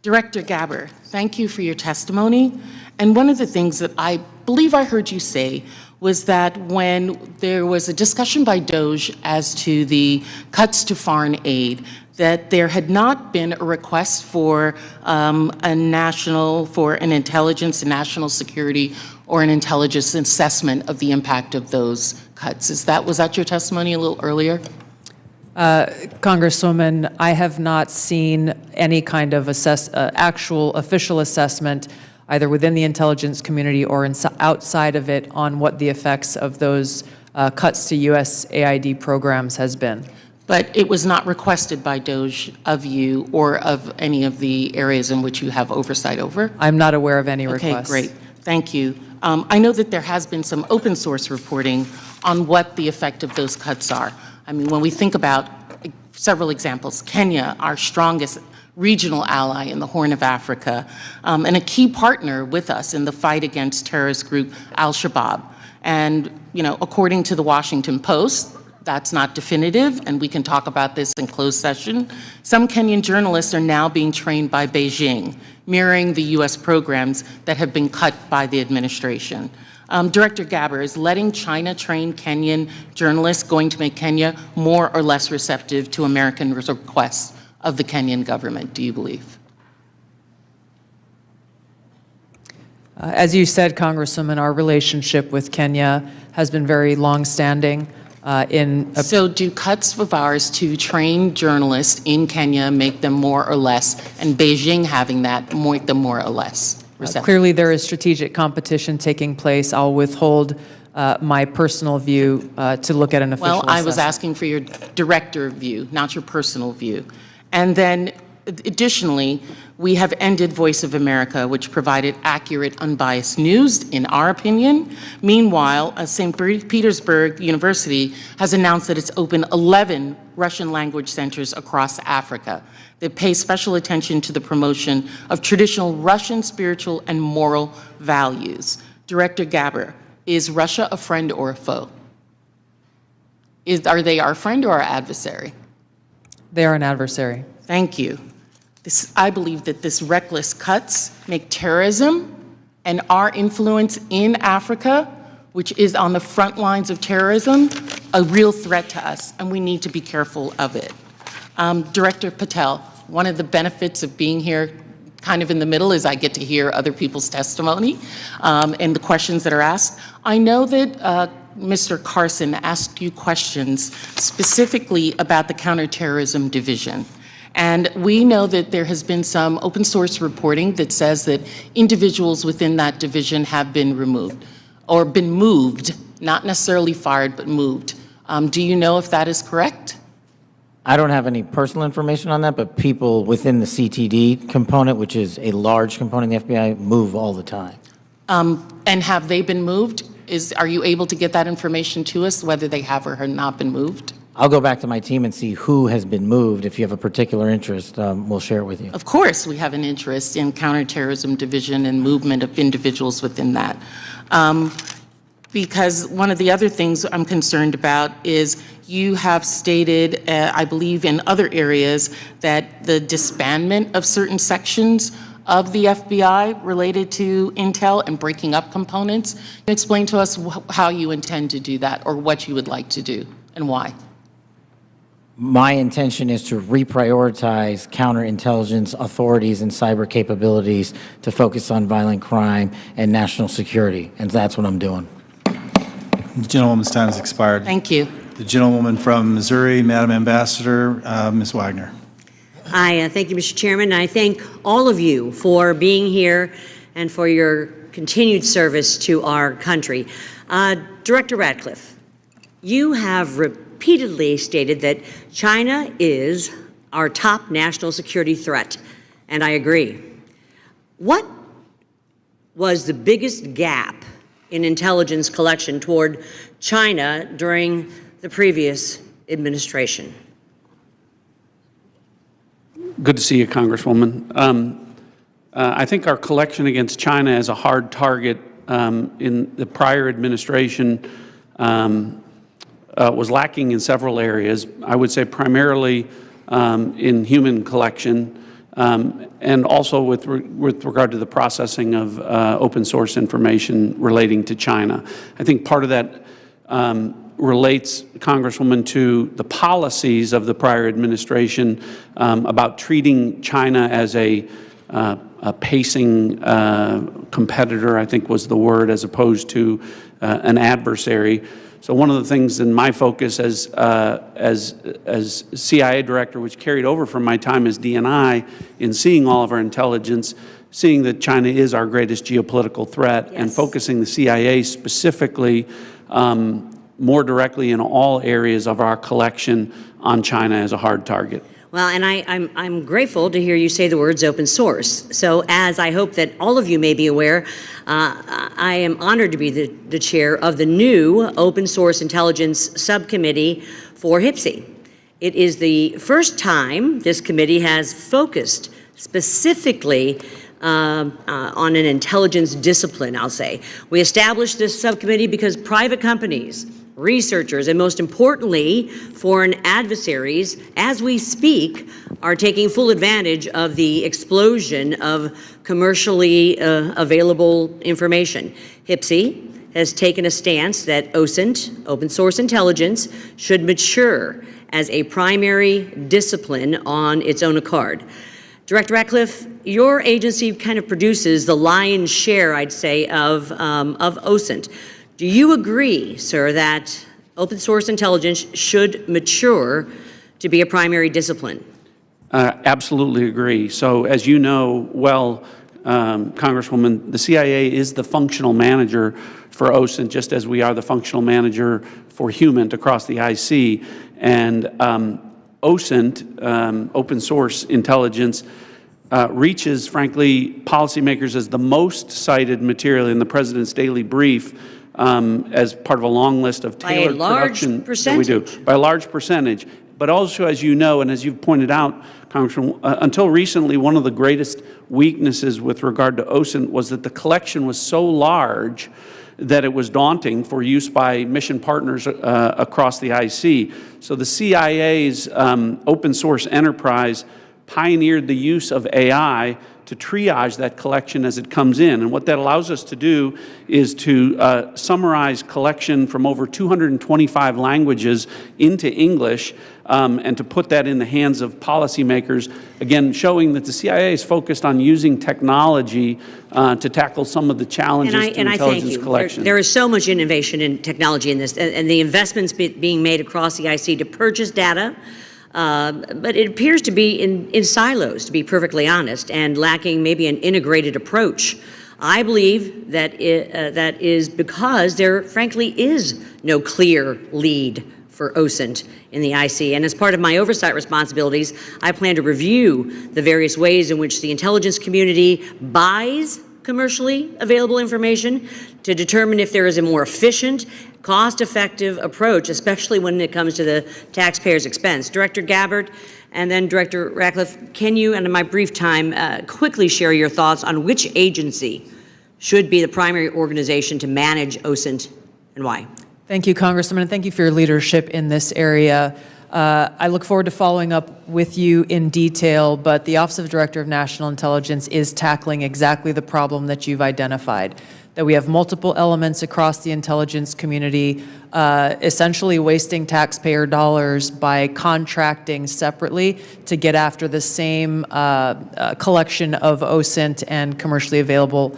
Director Gabbard, thank you for your testimony. And one of the things that I believe I heard you say was that when there was a discussion by DOJ as to the cuts to foreign aid, that there had not been a request for an intelligence and national security or an intelligence assessment of the impact of those cuts. Was that your testimony a little earlier? Congresswoman, I have not seen any kind of actual official assessment either within the intelligence community or outside of it on what the effects of those cuts to USAID programs has been. But it was not requested by DOJ of you or of any of the areas in which you have oversight over? I'm not aware of any requests. Okay, great. Thank you. I know that there has been some open source reporting on what the effect of those cuts are. I mean, when we think about several examples, Kenya, our strongest regional ally in the Horn of Africa, and a key partner with us in the fight against terrorist group Al-Shabaab. And, according to the Washington Post, that's not definitive, and we can talk about this in closed session. Some Kenyan journalists are now being trained by Beijing, mirroring the U.S. programs that have been cut by the administration. Director Gabbard, is letting China train Kenyan journalists going to make Kenya more or less receptive to American requests of the Kenyan government, do you believe? As you said, Congresswoman, our relationship with Kenya has been very long-standing. So do cuts of ours to train journalists in Kenya make them more or less, and Beijing having that make them more or less receptive? Clearly, there is strategic competition taking place. I'll withhold my personal view to look at an official Well, I was assessment. asking for your director view, not your personal view. And then, additionally, we have ended Voice of America, which provided accurate, unbiased news, in our opinion. Meanwhile, St. Petersburg University has announced that it's opened 11 Russian language centers across Africa that pay special attention to the promotion of traditional Russian spiritual and moral values. Director Gabbard, is Russia a friend or a foe? Are they our friend or our adversary? They are an adversary. Thank you. I believe that this reckless cuts make terrorism and our influence in Africa, which is on the front lines of terrorism, a real threat to us, and we need to be careful of it. Director Patel, one of the benefits of being here kind of in the middle is I get to hear other people's testimony and the questions that are asked. I know that Mr. Carson asked you questions specifically about the Counterterrorism Division. And we know that there has been some open source reporting that says that individuals within that division have been removed or been moved, not necessarily fired, but moved. Do you know if that is correct? I don't have any personal information on that, but people within the CTD component, which is a large component of the FBI, move all the time. And have they been moved? Are you able to get that information to us, whether they have or have not been moved? I'll go back to my team and see who has been moved. If you have a particular interest, we'll share it with you. Of course, we have an interest in Counterterrorism Division and movement of individuals within that. Because one of the other things I'm concerned about is you have stated, I believe in other areas, that the disbandment of certain sections of the FBI related to intel and breaking up components. Can you explain to us how you intend to do that or what you would like to do and why? My intention is to reprioritize counterintelligence authorities and cyber capabilities to focus on violent crime and national security, and that's what I'm doing. The gentlewoman's time has expired. Thank you. The gentlewoman from Missouri, Madam Ambassador, Ms. Wagner. I thank you, Mr. Chairman. I thank all of you for being here and for your continued service to our country. Director Ratcliffe, you have repeatedly stated that China is our top national security threat, and I agree. What was the biggest gap in intelligence collection toward China during the previous administration? Good to see you, Congresswoman. I think our collection against China as a hard target in the prior administration was lacking in several areas. I would say primarily in human collection and also with regard to the processing of open source information relating to China. I think part of that relates, Congresswoman, to the policies of the prior administration about treating China as a pacing competitor, I think was the word, as opposed to an adversary. So one of the things in my focus as CIA director, which carried over from my time as DNI, in seeing all of our intelligence, seeing that China is our greatest geopolitical threat, and focusing the CIA specifically more directly in all areas of our collection on China as a hard target. Well, and I'm grateful to hear you say the words open source. So as I hope that all of you may be aware, I am honored to be the chair of the new Open Source Intelligence Subcommittee for HPSI. It is the first time this committee has focused specifically on an intelligence discipline, I'll say. We established this subcommittee because private companies, researchers, and most importantly, foreign adversaries, as we speak, are taking full advantage of the explosion of commercially available information. HIPSI has taken a stance that OSINT, open source intelligence, should mature as a primary discipline on its own accord. Director Ratcliffe, your agency kind of produces the lion's share, I'd say, of OSINT. Do you agree, sir, that open source intelligence should mature to be a primary discipline? Absolutely agree. So as you know well, Congresswoman, the CIA is the functional manager for OSINT, just as we are the functional manager for HUMINT across the IC. And OSINT, open source intelligence, reaches, frankly, policymakers as the most cited material in the President's daily brief as part of a long list of tailored production that we do. By a large percentage. But also, as you know, and as you've pointed out, Congressman, until recently, one of the greatest weaknesses with regard to OSINT was that the collection was so large that it was daunting for use by mission partners across the IC. So the CIA's open source enterprise pioneered the use of AI to triage that collection as it comes in. And what that allows us to do is to summarize collection from over 225 languages into English and to put that in the hands of policymakers, again, showing that the CIA is focused on using technology to tackle some of the challenges to intelligence collection. There is so much innovation in technology in this, and the investments being made across the IC to purchase data, but it appears to be in silos, to be perfectly honest, and lacking maybe an integrated approach. I believe that that is because there, frankly, is no clear lead for OSINT in the IC. And as part of my oversight responsibilities, I plan to review the various ways in which the intelligence community buys commercially available information to determine if there is a more efficient, cost-effective approach, especially when it comes to the taxpayer's expense. Director Gabbard and then Director Ratcliffe, can you, and in my brief time, quickly share your thoughts on which agency should be the primary organization to manage OSINT and why? Thank you, Congressman, and thank you for your leadership in this area. I look forward to following up with you in detail, but the Office of Director of National Intelligence is tackling exactly the problem that you've identified, that we have multiple elements across the intelligence community, essentially wasting taxpayer dollars by contracting separately to get after the same collection of OSINT and commercially available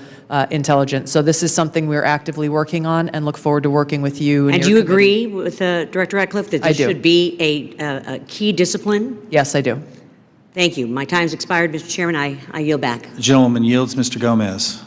intelligence. So this is something we're actively working on and look forward to working with you. And do you agree with Director Ratcliffe that this should be a key discipline? Yes, I do. Thank you. My time's expired, Mr. Chairman. I yield back. The gentleman yields. Mr. Gomez.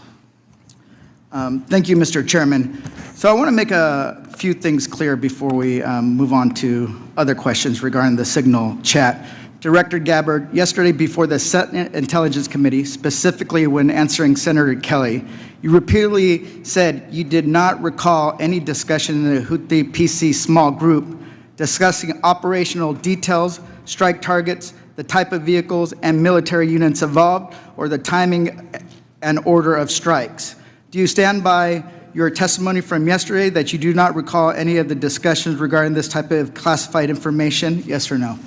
Thank you, Mr. Chairman. So I want to make a few things clear before we move on to other questions regarding the Signal chat. Director Gabbard, yesterday before the Senate Intelligence Committee, specifically when answering Senator Kelly, you repeatedly said you did not recall any discussion in the Houthi PC small group discussing operational details, strike targets, the type of vehicles and military units involved, or the timing and order of strikes. Do you stand by your testimony from yesterday that you do not recall any of the discussions regarding this type of classified information? Yes or no?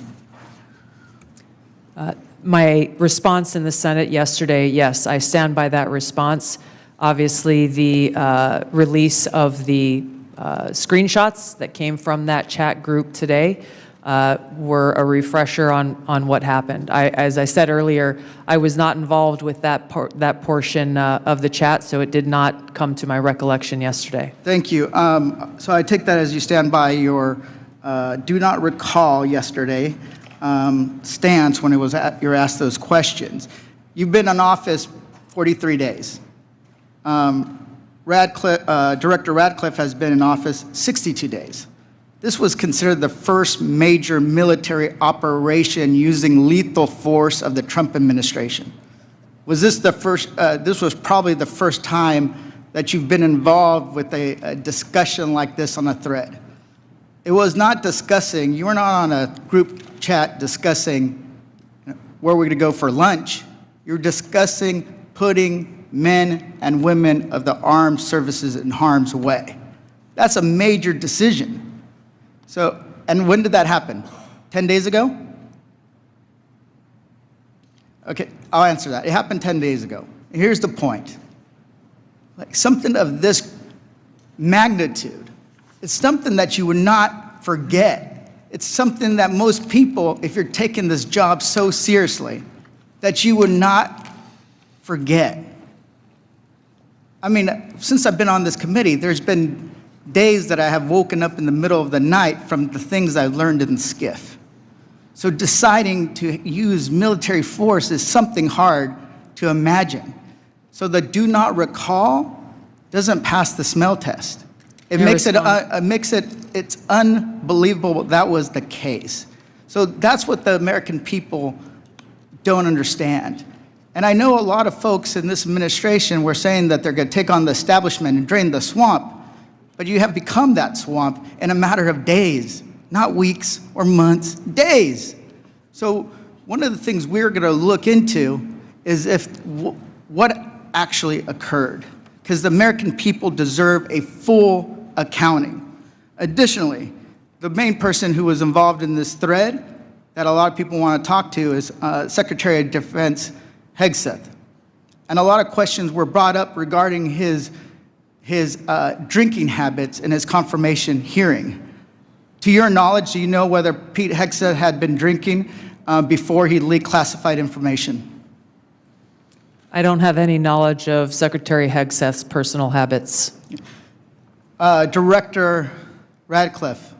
My response in the Senate yesterday, yes, I stand by that response. Obviously, the release of the screenshots that came from that chat group today were a refresher on what happened. As I said earlier, I was not involved with that portion of the chat, so it did not come to my recollection yesterday. Thank you. So I take that as you stand by your do not recall yesterday stance when it was you're asked those questions. You've been in office 43 days. Director Ratcliffe has been in office 62 days. This was considered the first major military operation using lethal force of the Trump administration. Was this the first, this was probably the first time that you've been involved with a discussion like this on a thread. It was not discussing, you were not on a group chat discussing where we're going to go for lunch. You're discussing putting men and women of the armed services in harm's way. That's a major decision. So, and when did that happen? 10 days ago? Okay, I'll answer that. It happened 10 days ago. And here's the point. Like something of this magnitude, it's something that you would not forget. It's something that most people, if you're taking this job so seriously, that you would not forget. I mean, since I've been on this committee, there's been days that I have woken up in the middle of the night from the things I learned in SCIF. So deciding to use military force is something hard to imagine. So the do not recall doesn't pass the smell test. It's unbelievable that was the case. So that's what the American people don't understand. And I know a lot of folks in this administration were saying that they're going to take on the establishment and drain the swamp, but you have become that swamp in a matter of days, not weeks or months, days. So one of the things we're going to look into is what actually occurred, because the American people deserve a full accounting. Additionally, the main person who was involved in this thread that a lot of people want to talk to is Secretary of Defense Hegseth. And a lot of questions were brought up regarding his drinking habits in his confirmation hearing. To your knowledge, do you know whether Pete Hegseth had been drinking before he leaked classified information? I don't have any knowledge of Secretary Hegseth's personal habits. Director Radcliffe,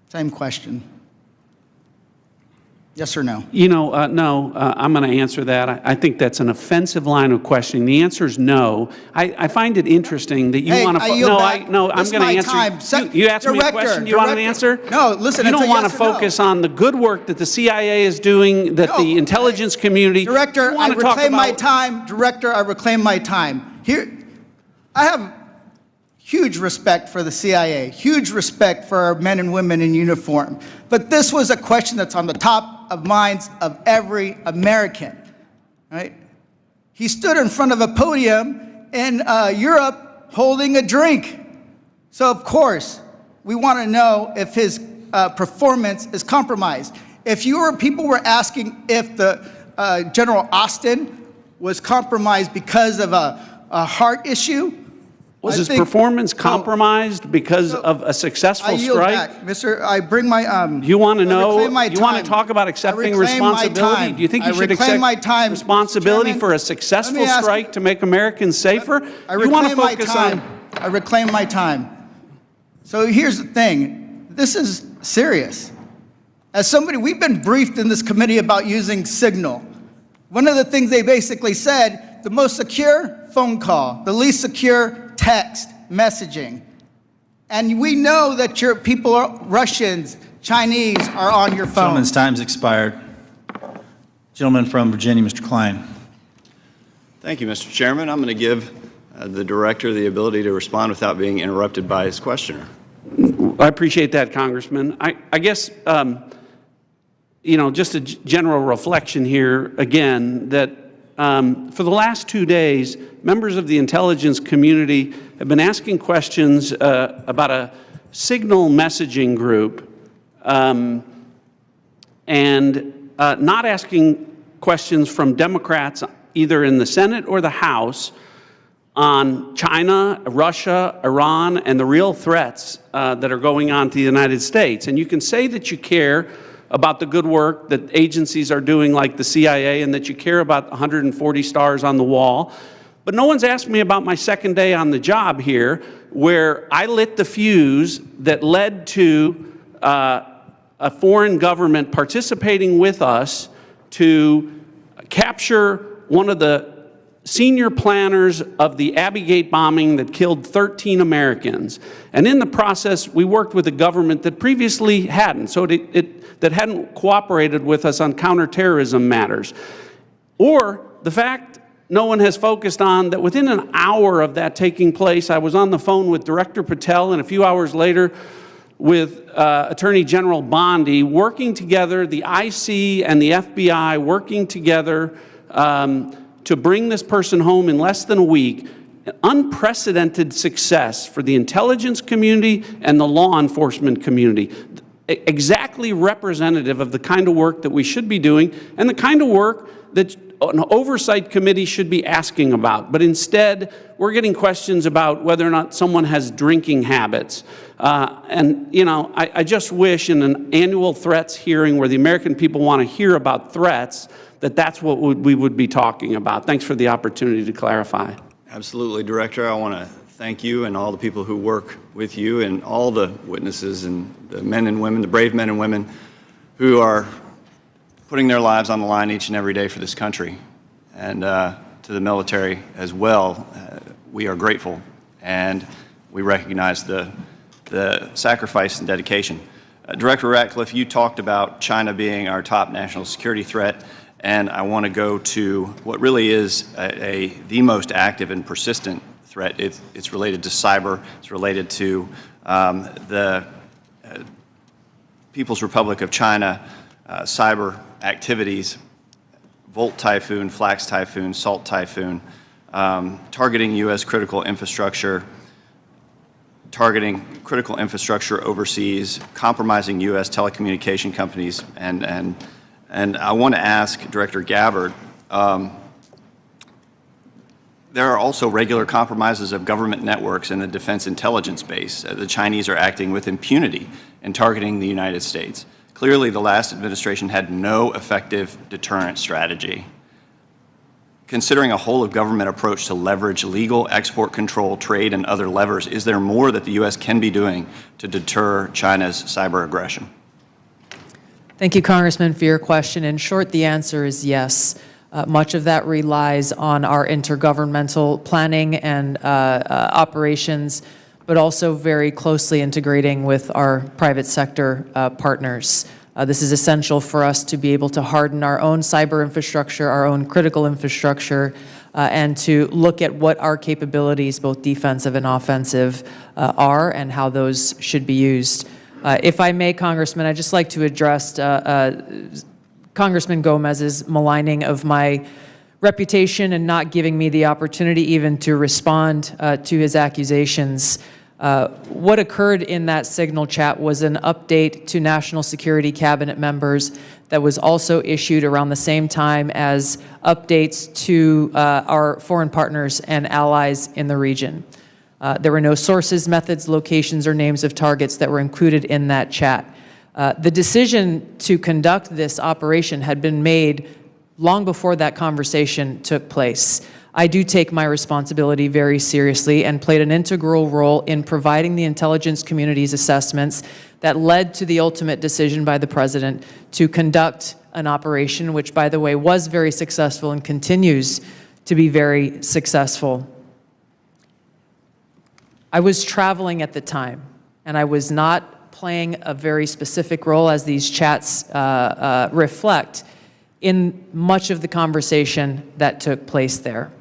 same question. Yes or no? You know, no, I'm going to answer that. I think that's an offensive line of questioning. The answer is no. I find it interesting that you want to... No, I'm going to answer. You asked me a question. You want an answer? No, listen, you don't want to focus on the good work that the CIA is doing, that the intelligence community... Director, I reclaim my time. Director, I reclaim my time. Here, I have huge respect for the CIA, huge respect for our men and women in uniform. But this was a question that's on the top of minds of every American, right? He stood in front of a podium in Europe holding a drink. So of course, we want to know if his performance is compromised. If people were asking if the General Austin was compromised because of a heart issue, was his performance compromised because of a successful strike? I yield back, Mr. I bring my... you want to know? You want to talk about accepting responsibility? Do you think you should accept responsibility for a successful strike to make Americans safer? You want to focus on... I reclaim my time. So here's the thing. This is serious. As somebody, we've been briefed in this committee about using Signal. One of the things they basically said, the most secure phone call, the least secure text messaging. And we know that your people, Russians, Chinese, are on your phone. Gentleman's time's expired. Gentleman from Virginia, Mr. Klein. Thank you, Mr. Chairman. I'm going to give the director the ability to respond without being interrupted by his questioner. I appreciate that, Congressman. I guess, you know, just a general reflection here, again, that for the last 2 days, members of the intelligence community have been asking questions about a Signal messaging group and not asking questions from Democrats either in the Senate or the House on China, Russia, Iran, and the real threats that are going on to the United States. And you can say that you care about the good work that agencies are doing like the CIA and that you care about 140 stars on the wall. But no one's asked me about my second day on the job here, where I lit the fuse that led to a foreign government participating with us to capture one of the senior planners of the Abbey Gate bombing that killed 13 Americans. And in the process, we worked with a government that previously hadn't, that hadn't cooperated with us on counterterrorism matters. Or the fact no one has focused on that within an hour of that taking place, I was on the phone with Director Patel, and a few hours later with Attorney General Bondi, working together, the IC and the FBI working together to bring this person home in less than a week, unprecedented success for the intelligence community and the law enforcement community. Exactly representative of the kind of work that we should be doing and the kind of work that an oversight committee should be asking about. But instead, we're getting questions about whether or not someone has drinking habits. And, you know, I just wish in an annual threats hearing where the American people want to hear about threats, that's what we would be talking about. Thanks for the opportunity to clarify. Absolutely, Director. I want to thank you and all the people who work with you and all the witnesses and the men and women, the brave men and women who are putting their lives on the line each and every day for this country. And to the military as well, we are grateful and we recognize the sacrifice and dedication. Director Ratcliffe, you talked about China being our top national security threat, and I want to go to what really is the most active and persistent threat. It's related to cyber. It's related to the People's Republic of China cyber activities, Volt Typhoon, Flax Typhoon, Salt Typhoon, targeting U.S. critical infrastructure, targeting critical infrastructure overseas, compromising U.S. telecommunication companies, and I want to ask Director Gabbard, there are also regular compromises of government networks in the defense intelligence base. The Chinese are acting with impunity and targeting the United States. Clearly, the last administration had no effective deterrent strategy. Considering a whole-of-government approach to leverage legal export control, trade, and other levers, is there more that the U.S. can be doing to deter China's cyber aggression? Thank you, Congressman, for your question. In short, the answer is yes. Much of that relies on our intergovernmental planning and operations, but also very closely integrating with our private sector partners. This is essential for us to be able to harden our own cyber infrastructure, our own critical infrastructure, and to look at what our capabilities, both defensive and offensive, are and how those should be used. If I may, Congressman, I'd just like to address Congressman Gomez's maligning of my reputation and not giving me the opportunity even to respond to his accusations. What occurred in that signal chat was an update to national security cabinet members that was also issued around the same time as updates to our foreign partners and allies in the region. There were no sources, methods, locations, or names of targets that were included in that chat. The decision to conduct this operation had been made long before that conversation took place. I do take my responsibility very seriously and played an integral role in providing the intelligence community's assessments that led to the ultimate decision by the President to conduct an operation, which, by the way, was very successful and continues to be very successful. I was traveling at the time, and I was not playing a very specific role, as these chats reflect, in much of the conversation that took place there.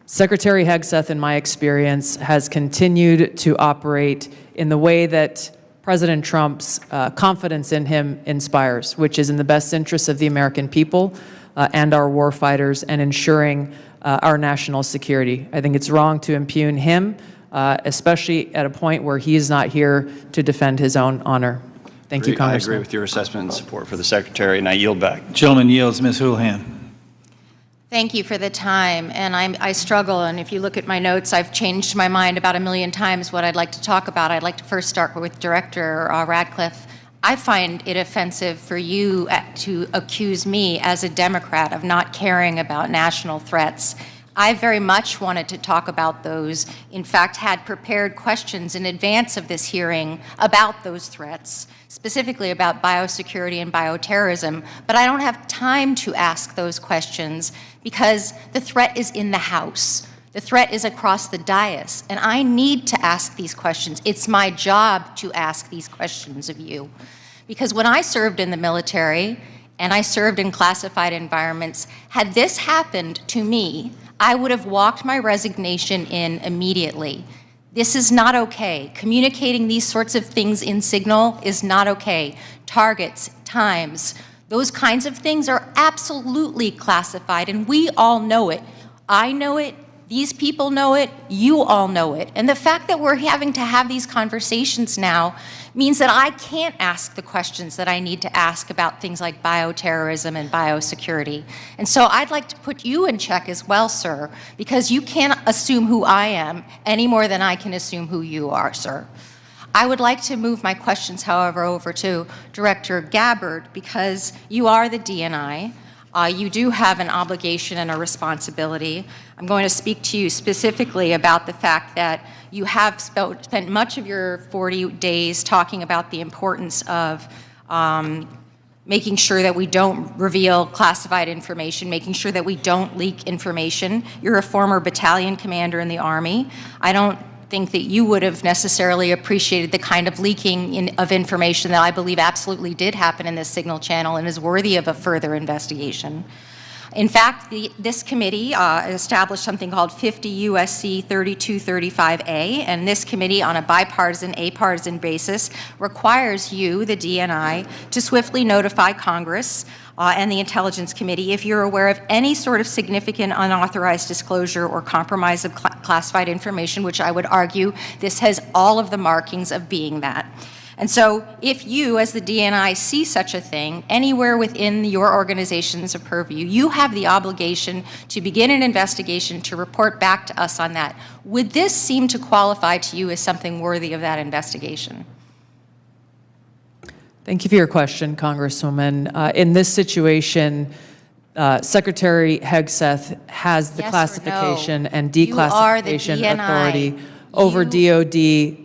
Secretary Hegseth, in my experience, has continued to operate in the way that President Trump's confidence in him inspires, which is in the best interests of the American people and our warfighters and ensuring our national security. I think it's wrong to impugn him, especially at a point where he is not here to defend his own honor. Thank you, Congressman. I agree with your assessment and support for the Secretary, and I yield back. Gentleman yields. Ms. Houlihan. Thank you for the time, and I struggle, and if you look at my notes, I've changed my mind about 1,000,000 times what I'd like to talk about. I'd like to first start with Director Ratcliffe. I find it offensive for you to accuse me as a Democrat of not caring about national threats. I very much wanted to talk about those, in fact, had prepared questions in advance of this hearing about those threats, specifically about biosecurity and bioterrorism, but I don't have time to ask those questions because the threat is in the House. The threat is across the dais, and I need to ask these questions. It's my job to ask these questions of you. Because when I served in the military, and I served in classified environments, had this happened to me, I would have walked my resignation in immediately. This is not okay. Communicating these sorts of things in signal is not okay. Targets, times, Those kinds of things are absolutely classified, and we all know it. I know it. These people know it. You all know it. And the fact that we're having to have these conversations now means that I can't ask the questions that I need to ask about things like bioterrorism and biosecurity. And so I'd like to put you in check as well, sir, because you can't assume who I am any more than I can assume who you are, sir. I would like to move my questions, however, over to Director Gabbard, because you are the DNI. You do have an obligation and a responsibility. I'm going to speak to you specifically about the fact that you have spent much of your 40 days talking about the importance of making sure that we don't reveal classified information, making sure that we don't leak information. You're a former battalion commander in the Army. I don't think that you would have necessarily appreciated the kind of leaking of information that I believe absolutely did happen in this signal channel and is worthy of a further investigation. In fact, this committee established something called 50 U.S.C. 3235A, and this committee, on a bipartisan, apartisan basis, requires you, the DNI, to swiftly notify Congress and the Intelligence Committee if you're aware of any sort of significant unauthorized disclosure or compromise of classified information, which I would argue this has all of the markings of being that. And so if you, as the DNI, see such a thing anywhere within your organization's purview, you have the obligation to begin an investigation to report back to us on that. Would this seem to qualify to you as something worthy of that investigation? Thank you for your question, Congresswoman. In this situation, Secretary Hegseth has the Yes or classification no? and You are the declassification DNI. authority over DOD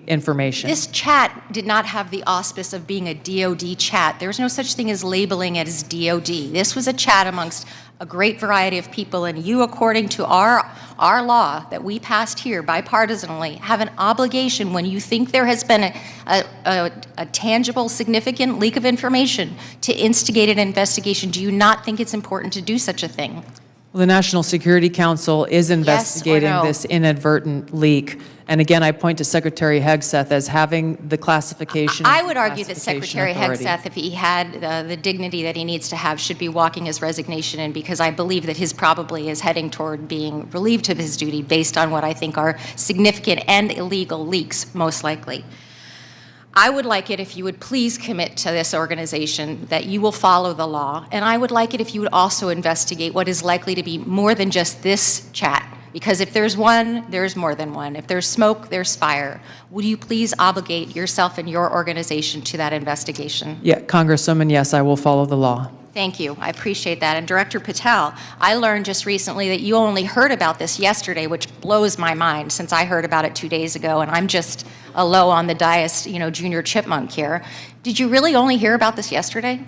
information. This chat did not have the auspice of being a DOD chat. There's no such thing as labeling it as DOD. This was a chat amongst a great variety of people, and you, according to our law that we passed here bipartisanly, have an obligation when you think there has been a tangible, significant leak of information to instigate an investigation. Do you not think it's important to do such a thing? Well, the National Security Council is investigating no? this inadvertent leak. And again, I point to Secretary Hegseth as having the classification. I would argue that classification Secretary authority. Hegseth, if he had the dignity that he needs to have, should be walking his resignation in, because I believe that his probably is heading toward being relieved of his duty based on what I think are significant and illegal leaks, most likely. I would like it if you would please commit to this organization that you will follow the law, and I would like it if you would also investigate what is likely to be more than just this chat, because if there's one, there's more than one. If there's smoke, there's fire. Would you please obligate yourself and your organization to that investigation? Yeah, Congresswoman, yes, I will follow the law. Thank you. I appreciate that. And Director Patel, I learned just recently that you only heard about this yesterday, which blows my mind since I heard about it 2 days ago, and I'm just a low on the dais, junior chipmunk here. Did you really only hear about this yesterday?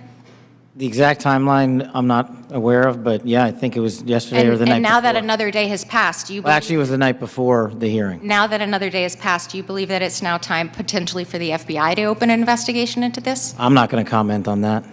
The exact timeline I'm not aware of, but yeah, I think it was yesterday or the night And now before. that another day has passed, do you Well, believe, actually, it was the night before the hearing. now that another day has passed, do you believe that it's now time potentially for the FBI to open an investigation into this? I'm not going to comment on that.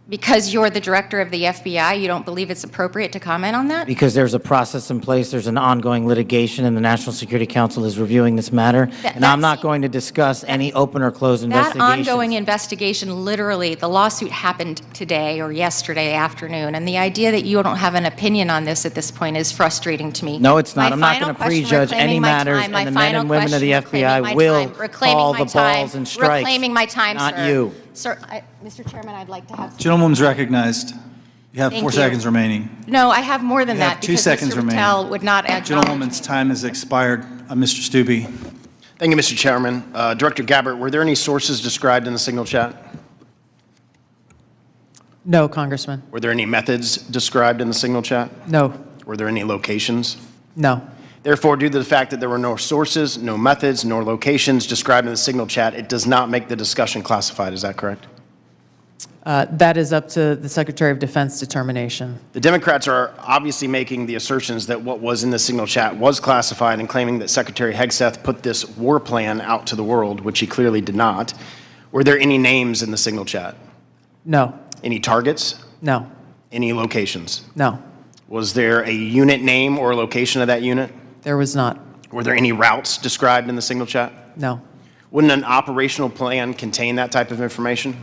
Because you're the director of the FBI, you don't believe it's appropriate to comment on that? Because there's a process in place, there's an ongoing litigation, and the National Security Council is reviewing this matter. And I'm not going to discuss any open or closed That investigations. ongoing investigation, literally, the lawsuit happened today or yesterday afternoon, and the idea that you don't have an opinion on this at this point is frustrating to me. No, it's not. My I'm not final going to question, prejudge any reclaiming my matters, time, my and the men final and women of the question, FBI reclaiming my will time, reclaiming call my the time, balls and strikes. Reclaiming my time, not sir. you. Sir, Mr. Chairman, I'd like to have... Gentlewoman's recognized. You have Thank 4 you. seconds remaining. No, I have more than You have that, 2 because seconds Mr. remaining. Patel would not add... Gentlewoman's time has expired. Mr. Stubbe. Thank you, Mr. Chairman. Director Gabbard, were there any sources described in the signal chat? No, Congressman. Were there any methods described in the signal chat? No. Were there any locations? No. Therefore, due to the fact that there were no sources, no methods, nor locations described in the signal chat, it does not make the discussion classified. Is that correct? That is up to the Secretary of Defense determination. The Democrats are obviously making the assertions that what was in the signal chat was classified and claiming that Secretary Hegseth put this war plan out to the world, which he clearly did not. Were there any names in the signal chat? No. Any targets? No. Any locations? No. Was there a unit name or location of that unit? There was not. Were there any routes described in the signal chat? No. Wouldn't an operational plan contain that type of information?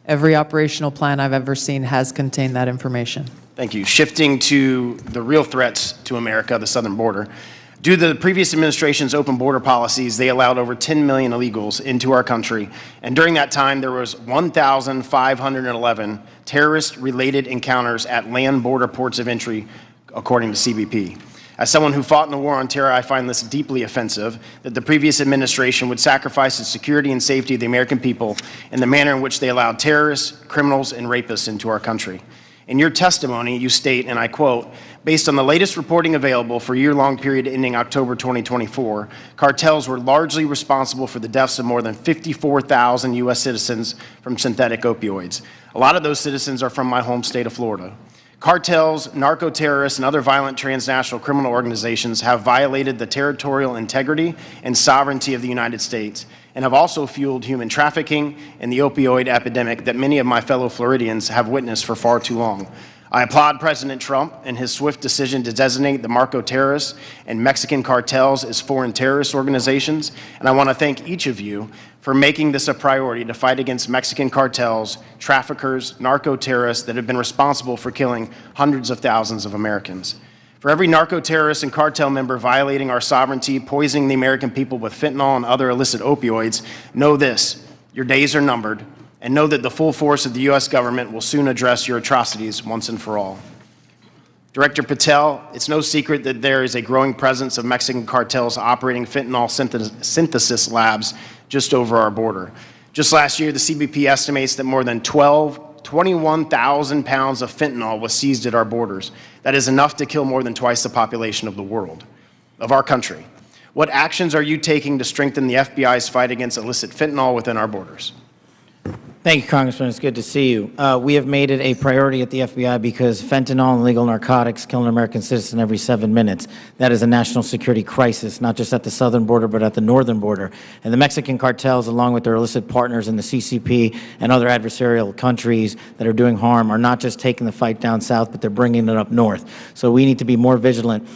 Every operational plan I've ever seen has contained that information. Thank you. Shifting to the real threats to America, the southern border. Due to the previous administration's open border policies, they allowed over 10 million illegals into our country. And during that time, there was 1,511 terrorist-related encounters at land border ports of entry, according to CBP. As someone who fought in the war on terror, I find this deeply offensive that the previous administration would sacrifice the security and safety of the American people in the manner in which they allowed terrorists, criminals, and rapists into our country. In your testimony, you state, and I quote, "Based on the latest reporting available for a year-long period ending October 2024, cartels were largely responsible for the deaths of more than 54,000 U.S. citizens from synthetic opioids. A lot of those citizens are from my home state of Florida. Cartels, narco-terrorists, and other violent transnational criminal organizations have violated the territorial integrity and sovereignty of the United States and have also fueled human trafficking and the opioid epidemic that many of my fellow Floridians have witnessed for far too long. I applaud President Trump and his swift decision to designate the narco terrorists and Mexican cartels as foreign terrorist organizations, and I want to thank each of you for making this a priority to fight against Mexican cartels, traffickers, narco-terrorists that have been responsible for killing hundreds of thousands of Americans. For every narco-terrorist and cartel member violating our sovereignty, poisoning the American people with fentanyl and other illicit opioids, know this: your days are numbered, and know that the full force of the U.S. government will soon address your atrocities once and for all. Director Patel, it's no secret that there is a growing presence of Mexican cartels operating fentanyl synthesis labs just over our border. Just last year, the CBP estimates that more than 21,000 pounds of fentanyl was seized at our borders. That is enough to kill more than twice the population of the world, of our country. What actions are you taking to strengthen the FBI's fight against illicit fentanyl within our borders? Thank you, Congressman. It's good to see you. We have made it a priority at the FBI because fentanyl and illegal narcotics kill an American citizen every 7 minutes. That is a national security crisis, not just at the southern border, but at the northern border. And the Mexican cartels, along with their illicit partners in the CCP and other adversarial countries that are doing harm, are not just taking the fight down south, but they're bringing it up north. So we need to be more vigilant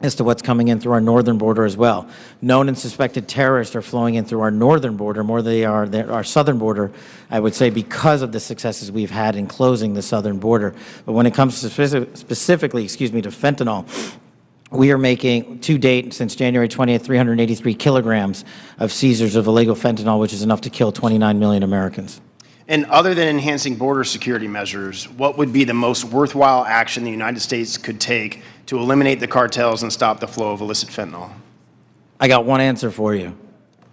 as to what's coming in through our northern border as well. Known and suspected terrorists are flowing in through our northern border more than they are our southern border, I would say, because of the successes we've had in closing the southern border. But when it comes to specifically to fentanyl, we are making, to date, since January 20th, 383 kilograms of seizures of illegal fentanyl, which is enough to kill 29 million Americans. And other than enhancing border security measures, what would be the most worthwhile action the United States could take to eliminate the cartels and stop the flow of illicit fentanyl? I got one answer for you.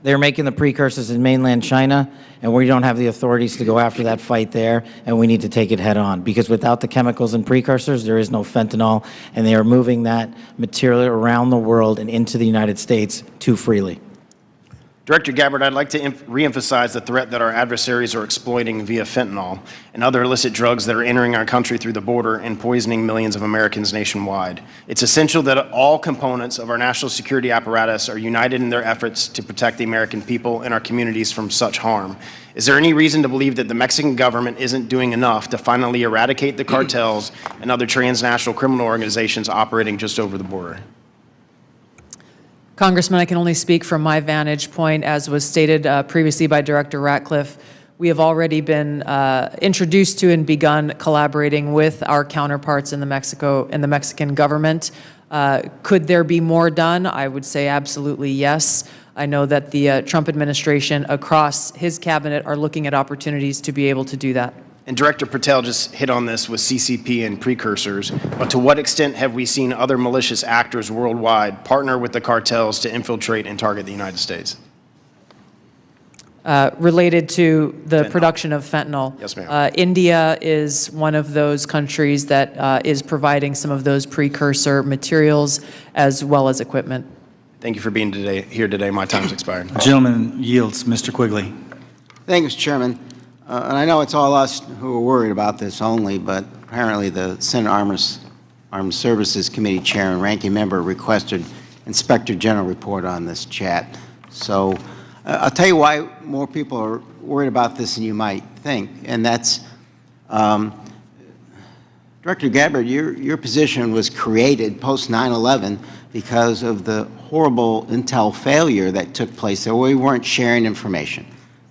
They're making the precursors in mainland China, and we don't have the authorities to go after that fight there, and we need to take it head on, because without the chemicals and precursors, there is no fentanyl, and they are moving that material around the world and into the United States too freely. Director Gabbard, I'd like to reemphasize the threat that our adversaries are exploiting via fentanyl and other illicit drugs that are entering our country through the border and poisoning millions of Americans nationwide. It's essential that all components of our national security apparatus are united in their efforts to protect the American people and our communities from such harm. Is there any reason to believe that the Mexican government isn't doing enough to finally eradicate the cartels and other transnational criminal organizations operating just over the border? Congressman, I can only speak from my vantage point. As was stated previously by Director Ratcliffe, we have already been introduced to and begun collaborating with our counterparts in the Mexican government. Could there be more done? I would say absolutely yes. I know that the Trump administration across his cabinet are looking at opportunities to be able to do that. And Director Patel just hit on this with CCP and precursors, but to what extent have we seen other malicious actors worldwide partner with the cartels to infiltrate and target the United States? Related to the production of fentanyl. Yes, ma'am. India is one of those countries that is providing some of those precursor materials as well as equipment. Thank you for being here today. My time's expired. The gentleman yields. Mr. Quigley. Thank you, Mr. Chairman. And I know it's all us who are worried about this only, but apparently the Senate Armed Services Committee Chair and Ranking Member requested Inspector General report on this chat. So I'll tell you why more people are worried about this than you might think, and that's Director Gabbard, your position was created post 9/11 because of the horrible intel failure that took place there where we weren't sharing information.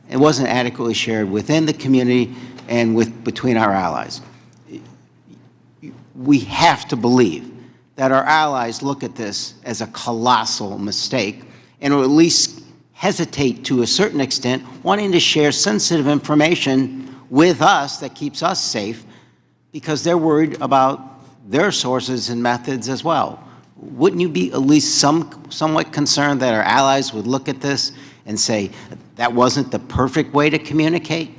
It wasn't adequately shared within the community and between our allies. We have to believe that our allies look at this as a colossal mistake and will at least hesitate to a certain extent, wanting to share sensitive information with us that keeps us safe because they're worried about their sources and methods as well. Wouldn't you be at least somewhat concerned that our allies would look at this and say, that wasn't the perfect way to communicate?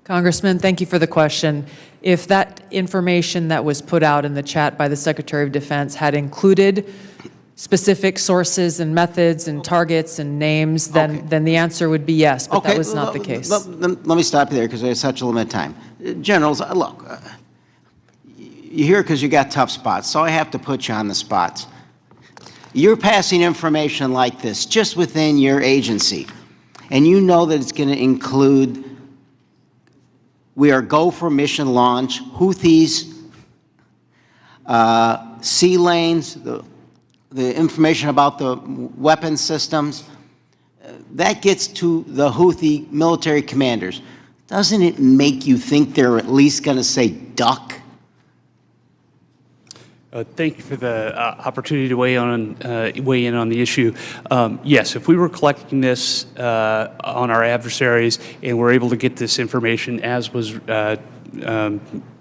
Congressman, thank you for the question. If that information that was put out in the chat by the Secretary of Defense had included specific sources and methods and targets and names, then the answer would be yes, but that was not the case. Let me stop you there because there's such a limited time. Generals, look, you're here because you got tough spots, so I have to put you on the spots. You're passing information like this just within your agency, and you know that it's going to include, we are go for mission launch, Houthis, sea lanes, the information about the weapon systems. That gets to the Houthi military commanders. Doesn't it make you think they're at least going to say duck? Thank you for the opportunity to weigh in on the issue. Yes, if we were collecting this on our adversaries and we're able to get this information as was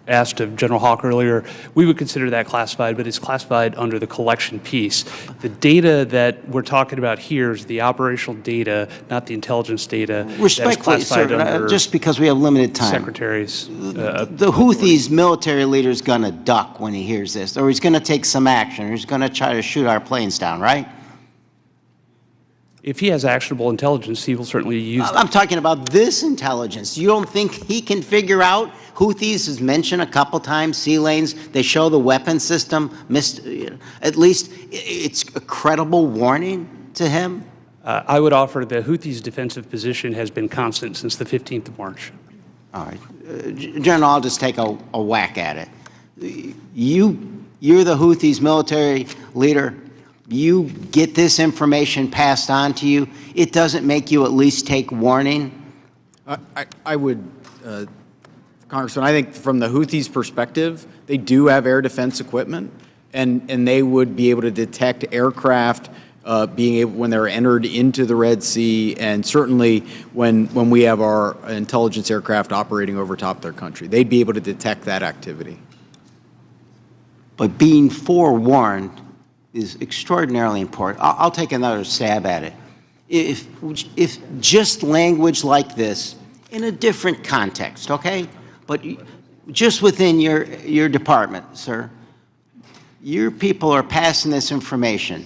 asked of General Hawk earlier, we would consider that classified, but it's classified under the collection piece. The data that we're talking about here is the operational data, not the intelligence data. Respectfully, sir, just because we have limited time. Secretaries. The Houthis military leader is going to duck when he hears this, or he's going to take some action, or he's going to try to shoot our planes down, right? If he has actionable intelligence, he will certainly use that. I'm talking about this intelligence. You don't think he can figure out? Houthis is mentioned a couple times, sea lanes. They show the weapon system. At least it's a credible warning to him. I would offer the Houthis' defensive position has been constant since the 15th of March. All right. General, I'll just take a whack at it. You're the Houthis' military leader. You get this information passed on to you. It doesn't make you at least take warning? I would, Congressman, I think from the Houthis' perspective, they do have air defense equipment, and they would be able to detect aircraft when they're entered into the Red Sea, and certainly when we have our intelligence aircraft operating over top their country. They'd be able to detect that activity. But being forewarned is extraordinarily important. I'll take another stab at it. If just language like this in a different context, okay? But just within your department, sir, your people are passing this information.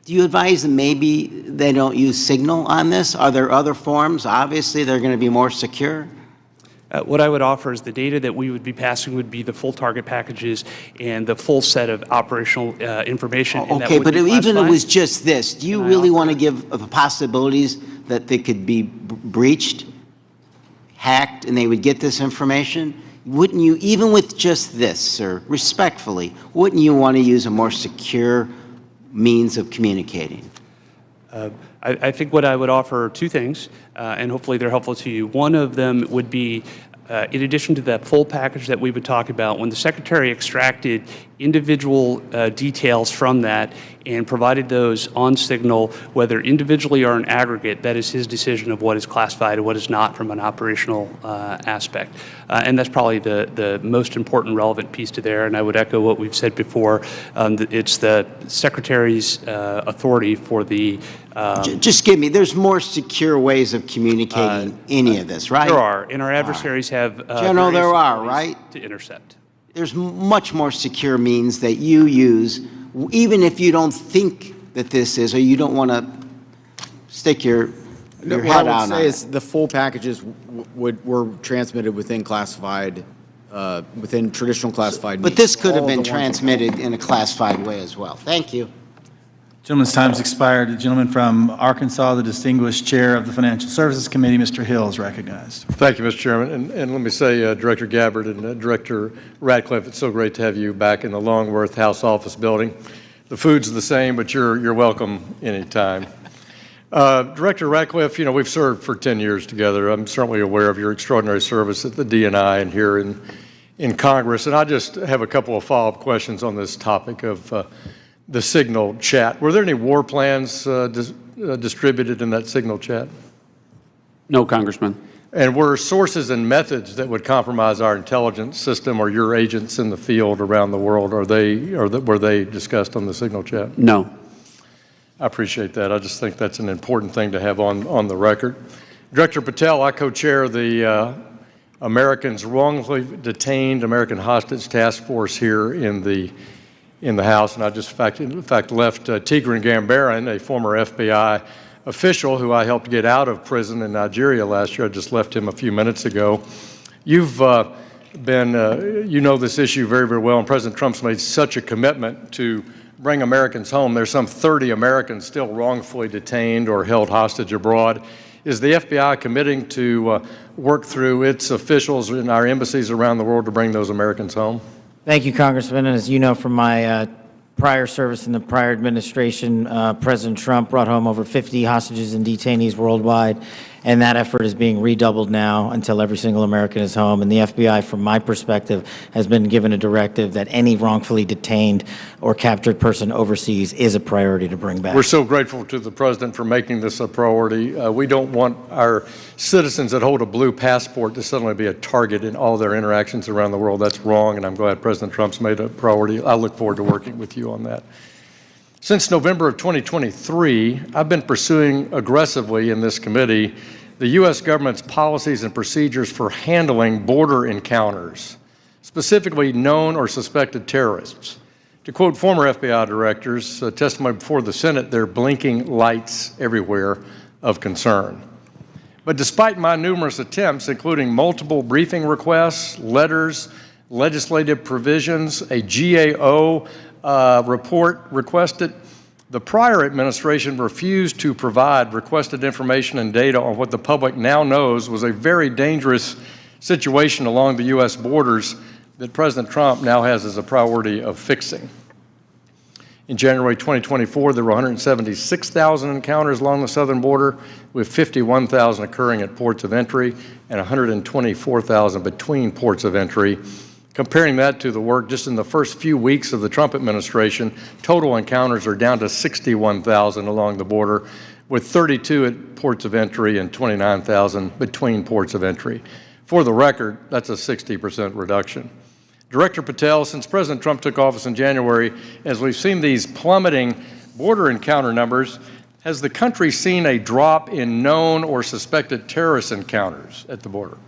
Do you advise them maybe they don't use Signal on this? Are there other forms? Obviously, they're going to be more secure. What I would offer is the data that we would be passing would be the full target packages and the full set of operational information. Okay, but even if it was just this, do you really want to give the possibilities that they could be breached, hacked, and they would get this information? Wouldn't you, even with just this, sir, respectfully, wouldn't you want to use a more secure means of communicating? I think what I would offer are two things, and hopefully they're helpful to you. One of them would be, in addition to that full package that we would talk about, when the Secretary extracted individual details from that and provided those on Signal, whether individually or in aggregate, that is his decision of what is classified and what is not from an operational aspect. And that's probably the most important relevant piece to there, and I would echo what we've said before. It's the Secretary's authority for the just give me, there's more secure ways of communicating any of this, right? There are, and our adversaries have General, there are, right? To intercept. There's much more secure means that you use, even if you don't think that this is, or you don't want to stick your head out on it. What I would say is the full packages were transmitted within classified, within traditional classified means. But this could have been transmitted in a classified way as well. Thank you. Gentleman's time's expired. The gentleman from Arkansas, the distinguished chair of the Financial Services Committee, Mr. Hill, is recognized. Thank you, Mr. Chairman. And let me say, Director Gabbard and Director Radcliffe, it's so great to have you back in the Longworth House Office building. The food's the same, but you're welcome anytime. Director Ratcliffe, you know, we've served for 10 years together. I'm certainly aware of your extraordinary service at the DNI and here in Congress. And I just have a couple of follow-up questions on this topic of the Signal chat. Were there any war plans distributed in that Signal chat? No, Congressman. And were sources and methods that would compromise our intelligence system or your agents in the field around the world, were they discussed on the Signal chat? No. I appreciate that. I just think that's an important thing to have on the record. Director Patel, I co-chair the Americans Wrongfully Detained American Hostage Task Force here in the House, and I just in fact left Tigran Gambaryan, a former FBI official who I helped get out of prison in Nigeria last year. I just left him a few minutes ago. You've you know this issue very, very well, and President Trump's made such a commitment to bring Americans home. There's some 30 Americans still wrongfully detained or held hostage abroad. Is the FBI committing to work through its officials in our embassies around the world to bring those Americans home? Thank you, Congressman. And as you know from my prior service in the prior administration, President Trump brought home over 50 hostages and detainees worldwide, and that effort is being redoubled now until every single American is home. And the FBI, from my perspective, has been given a directive that any wrongfully detained or captured person overseas is a priority to bring back. We're so grateful to the President for making this a priority. We don't want our citizens that hold a blue passport to suddenly be a target in all their interactions around the world. That's wrong, and I'm glad President Trump's made it a priority. I look forward to working with you on that. Since November of 2023, I've been pursuing aggressively in this committee the U.S. government's policies and procedures for handling border encounters, specifically known or suspected terrorists. To quote former FBI directors, testimony before the Senate, they're blinking lights everywhere of concern. But despite my numerous attempts, including multiple briefing requests, letters, legislative provisions, a GAO report requested, the prior administration refused to provide requested information and data on what the public now knows was a very dangerous situation along the U.S. borders that President Trump now has as a priority of fixing. In January 2024, there were 176,000 encounters along the southern border, with 51,000 occurring at ports of entry and 124,000 between ports of entry. Comparing that to the work just in the first few weeks of the Trump administration, total encounters are down to 61,000 along the border, with 32 at ports of entry and 29,000 between ports of entry. For the record, that's a 60% reduction. Director Patel, since President Trump took office in January, as we've seen these plummeting border encounter numbers, has the country seen a drop in known or suspected terrorist encounters at the border?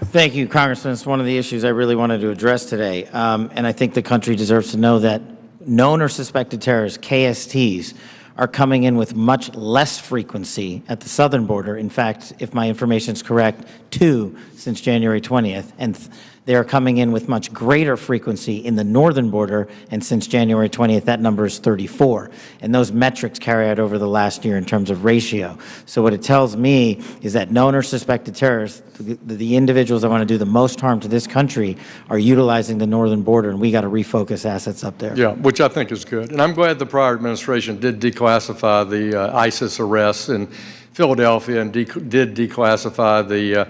Thank you, Congressman. It's one of the issues I really wanted to address today. And I think the country deserves to know that known or suspected terrorists, KSTs, are coming in with much less frequency at the southern border. In fact, if my information is correct, 2 since January 20th. And they are coming in with much greater frequency in the northern border, and since January 20th, that number is 34. And those metrics carry out over the last year in terms of ratio. So what it tells me is that known or suspected terrorists, the individuals that want to do the most harm to this country, are utilizing the northern border, and we got to refocus assets up there. Yeah, which I think is good. And I'm glad the prior administration did declassify the ISIS arrests in Philadelphia and did declassify the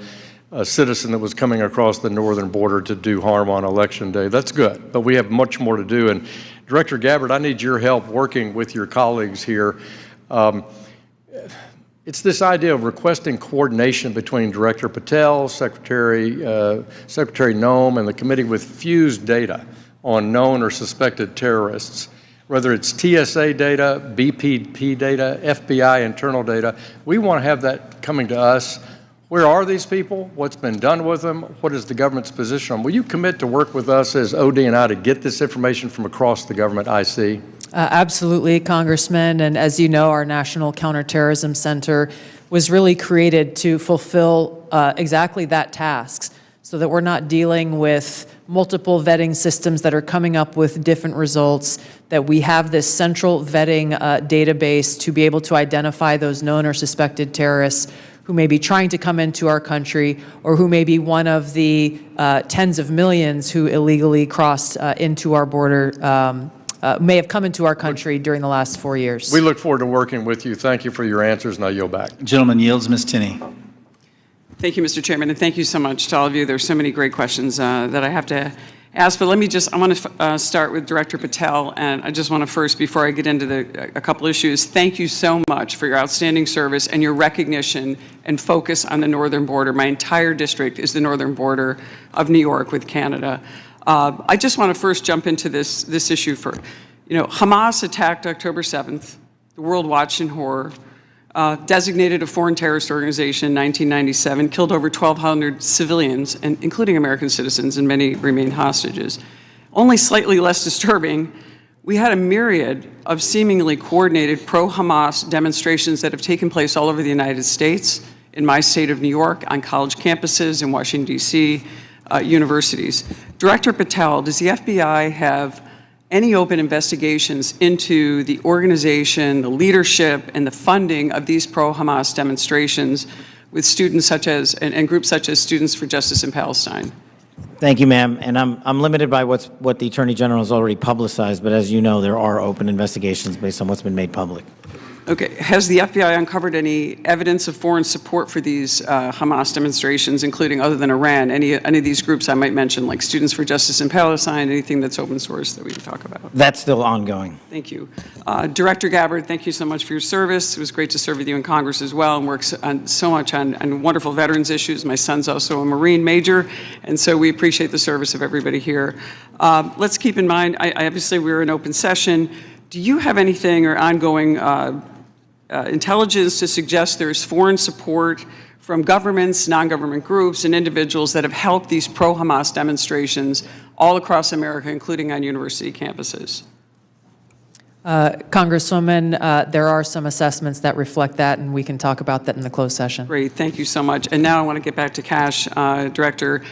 citizen that was coming across the northern border to do harm on Election Day. That's good, but we have much more to do. And Director Gabbard, I need your help working with your colleagues here. It's this idea of requesting coordination between Director Patel, Secretary Noem, and the committee with fused data on known or suspected terrorists. Whether it's TSA data, BPP data, FBI internal data, we want to have that coming to us. Where are these people? What's been done with them? What is the government's position on them? Will you commit to work with us as OD&I to get this information from across the government, IC? Absolutely, Congressman. And as you know, our National Counterterrorism Center was really created to fulfill exactly that task, so that we're not dealing with multiple vetting systems that are coming up with different results, that we have this central vetting database to be able to identify those known or suspected terrorists who may be trying to come into our country, or who may be one of the tens of millions who illegally crossed into our border may have come into our country during the last 4 years. We look forward to working with you. Thank you for your answers, and I yield back. Gentleman yields. Ms. Tinney. Thank you, Mr. Chairman, and thank you so much to all of you. There's so many great questions that I have to ask, but I want to start with Director Patel, and I just want to first, before I get into a couple issues, thank you so much for your outstanding service and your recognition and focus on the northern border. My entire district is the northern border of New York with Canada. I just want to first jump into this issue for, Hamas attacked October 7th. The world watched in horror. Designated a foreign terrorist organization in 1997, killed over 1,200 civilians, and including American citizens, and many remain hostages. Only slightly less disturbing, we had a myriad of seemingly coordinated pro-Hamas demonstrations that have taken place all over the United States, in my state of New York, on college campuses, in Washington, D.C., universities. Director Patel, does the FBI have any open investigations into the organization, the leadership, and the funding of these pro-Hamas demonstrations with students such as, and groups such as Students for Justice in Palestine? Thank you, ma'am. And I'm limited by what the Attorney General has already publicized, but as you know, there are open investigations based on what's been made public. Okay. Has the FBI uncovered any evidence of foreign support for these Hamas demonstrations, including, other than Iran, any of these groups I might mention, like Students for Justice in Palestine, anything that's open source that we can talk about? That's still ongoing. Thank you. Director Gabbard, thank you so much for your service. It was great to serve with you in Congress as well, and work so much on wonderful veterans issues. My son's also a Marine major, and so we appreciate the service of everybody here. Let's keep in mind, obviously we're in open session. Do you have anything or ongoing intelligence to suggest there's foreign support from governments, non-government groups, and individuals that have helped these pro-Hamas demonstrations all across America, including on university campuses? Congresswoman, there are some assessments that reflect that, and we can talk about that in the closed session. Great, thank you so much. And now I want to get back to Cash, Director.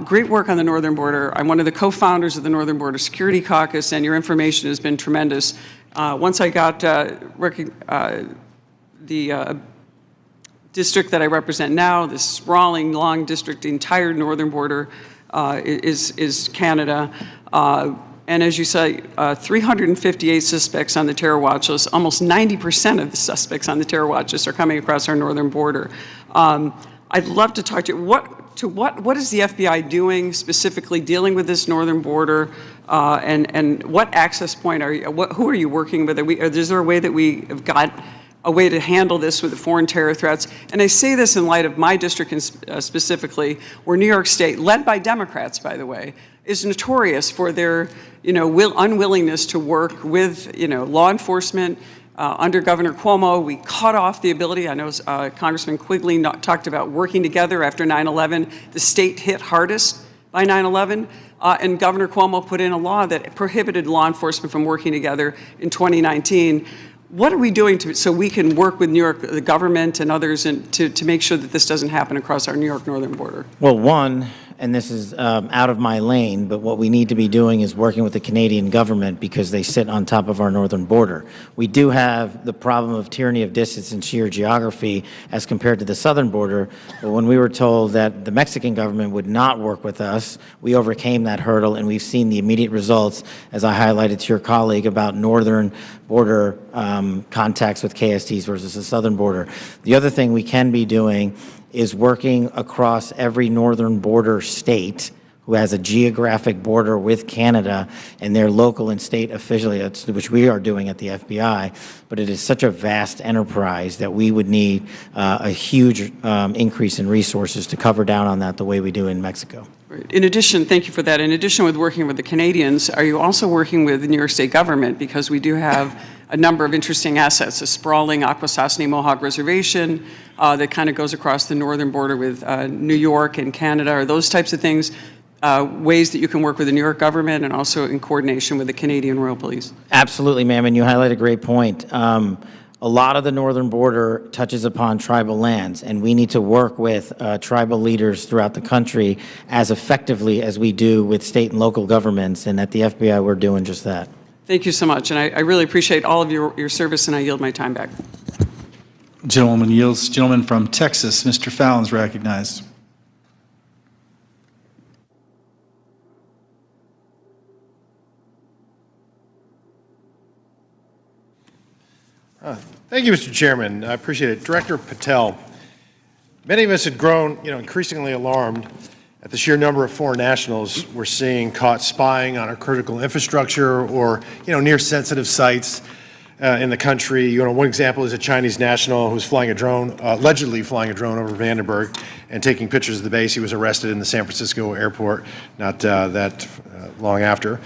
Great work on the northern border. I'm one of the co-founders of the Northern Border Security Caucus, and your information has been tremendous. Once I got the district that I represent now, this sprawling, long district, the entire northern border is Canada. And as you say, 358 suspects on the terror watch list. Almost 90% of the suspects on the terror watch list are coming across our northern border. I'd love to talk to you. What is the FBI doing specifically dealing with this northern border, and what access point are you? Who are you working with? Is there a way that we have got a way to handle this with the foreign terror threats? And I say this in light of my district specifically, where New York State, led by Democrats, by the way, is notorious for their unwillingness to work with law enforcement. Under Governor Cuomo, we cut off the ability. I know Congressman Quigley talked about working together after 9/11. The state hit hardest by 9/11, and Governor Cuomo put in a law that prohibited law enforcement from working together in 2019. What are we doing so we can work with New York, the government and others, to make sure that this doesn't happen across our New York northern border? Well, one, and this is out of my lane, but what we need to be doing is working with the Canadian government because they sit on top of our northern border. We do have the problem of tyranny of distance and sheer geography as compared to the southern border, but when we were told that the Mexican government would not work with us, we overcame that hurdle, and we've seen the immediate results, as I highlighted to your colleague, about northern border contacts with KSTs versus the southern border. The other thing we can be doing is working across every northern border state who has a geographic border with Canada and their local and state affiliates, which we are doing at the FBI. But it is such a vast enterprise that we would need a huge increase in resources to cover down on that the way we do in Mexico. In addition, thank you for that. In addition with working with the Canadians, are you also working with the New York State government? Because we do have a number of interesting assets, a sprawling Akwesasne Mohawk Reservation that kind of goes across the northern border with New York and Canada. Are those types of things ways that you can work with the New York government and also in coordination with the Canadian Royal Police? Absolutely, ma'am, and you highlight a great point. A lot of the northern border touches upon tribal lands, and we need to work with tribal leaders throughout the country as effectively as we do with state and local governments, and at the FBI we're doing just that. Thank you so much, and I really appreciate all of your service, and I yield my time back. Gentleman yields. Gentleman from Texas, Mr. Fallon's recognized. Thank you, Mr. Chairman. I appreciate it. Director Patel, many of us had grown, increasingly alarmed at the sheer number of foreign nationals we're seeing caught spying on our critical infrastructure or, near sensitive sites in the country. One example is a Chinese national who's flying a drone, allegedly flying a drone over Vandenberg and taking pictures of the base. He was arrested in the San Francisco airport not that long after.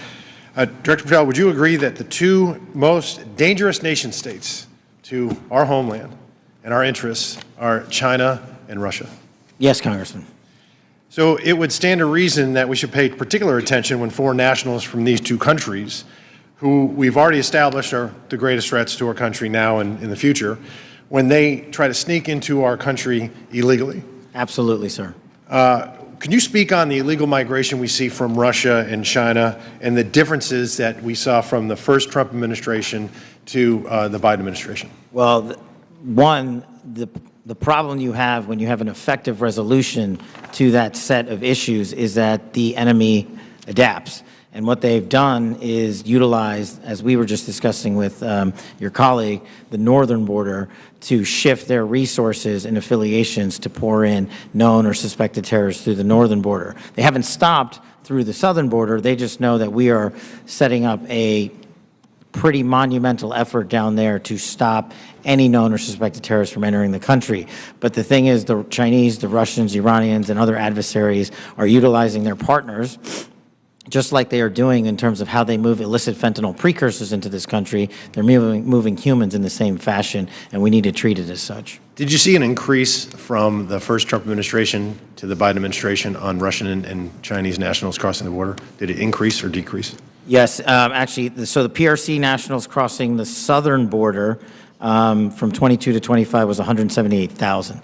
Director Patel, would you agree that the two most dangerous nation states to our homeland and our interests are China and Russia? Yes, Congressman. So it would stand to reason that we should pay particular attention when foreign nationals from these two countries, who we've already established are the greatest threats to our country now and in the future, when they try to sneak into our country illegally. Absolutely, sir. Can you speak on the illegal migration we see from Russia and China and the differences that we saw from the first Trump administration to the Biden administration? Well, one, the problem you have when you have an effective resolution to that set of issues is that the enemy adapts. And what they've done is utilize, as we were just discussing with your colleague, the northern border to shift their resources and affiliations to pour in known or suspected terrorists through the northern border. They haven't stopped through the southern border. They just know that we are setting up a pretty monumental effort down there to stop any known or suspected terrorists from entering the country. But the thing is, the Chinese, the Russians, Iranians, and other adversaries are utilizing their partners, just like they are doing in terms of how they move illicit fentanyl precursors into this country. They're moving humans in the same fashion, and we need to treat it as such. Did you see an increase from the first Trump administration to the Biden administration on Russian and Chinese nationals crossing the border? Did it increase or decrease? Yes, actually, so the PRC nationals crossing the southern border from 22 to 25 was 178,000.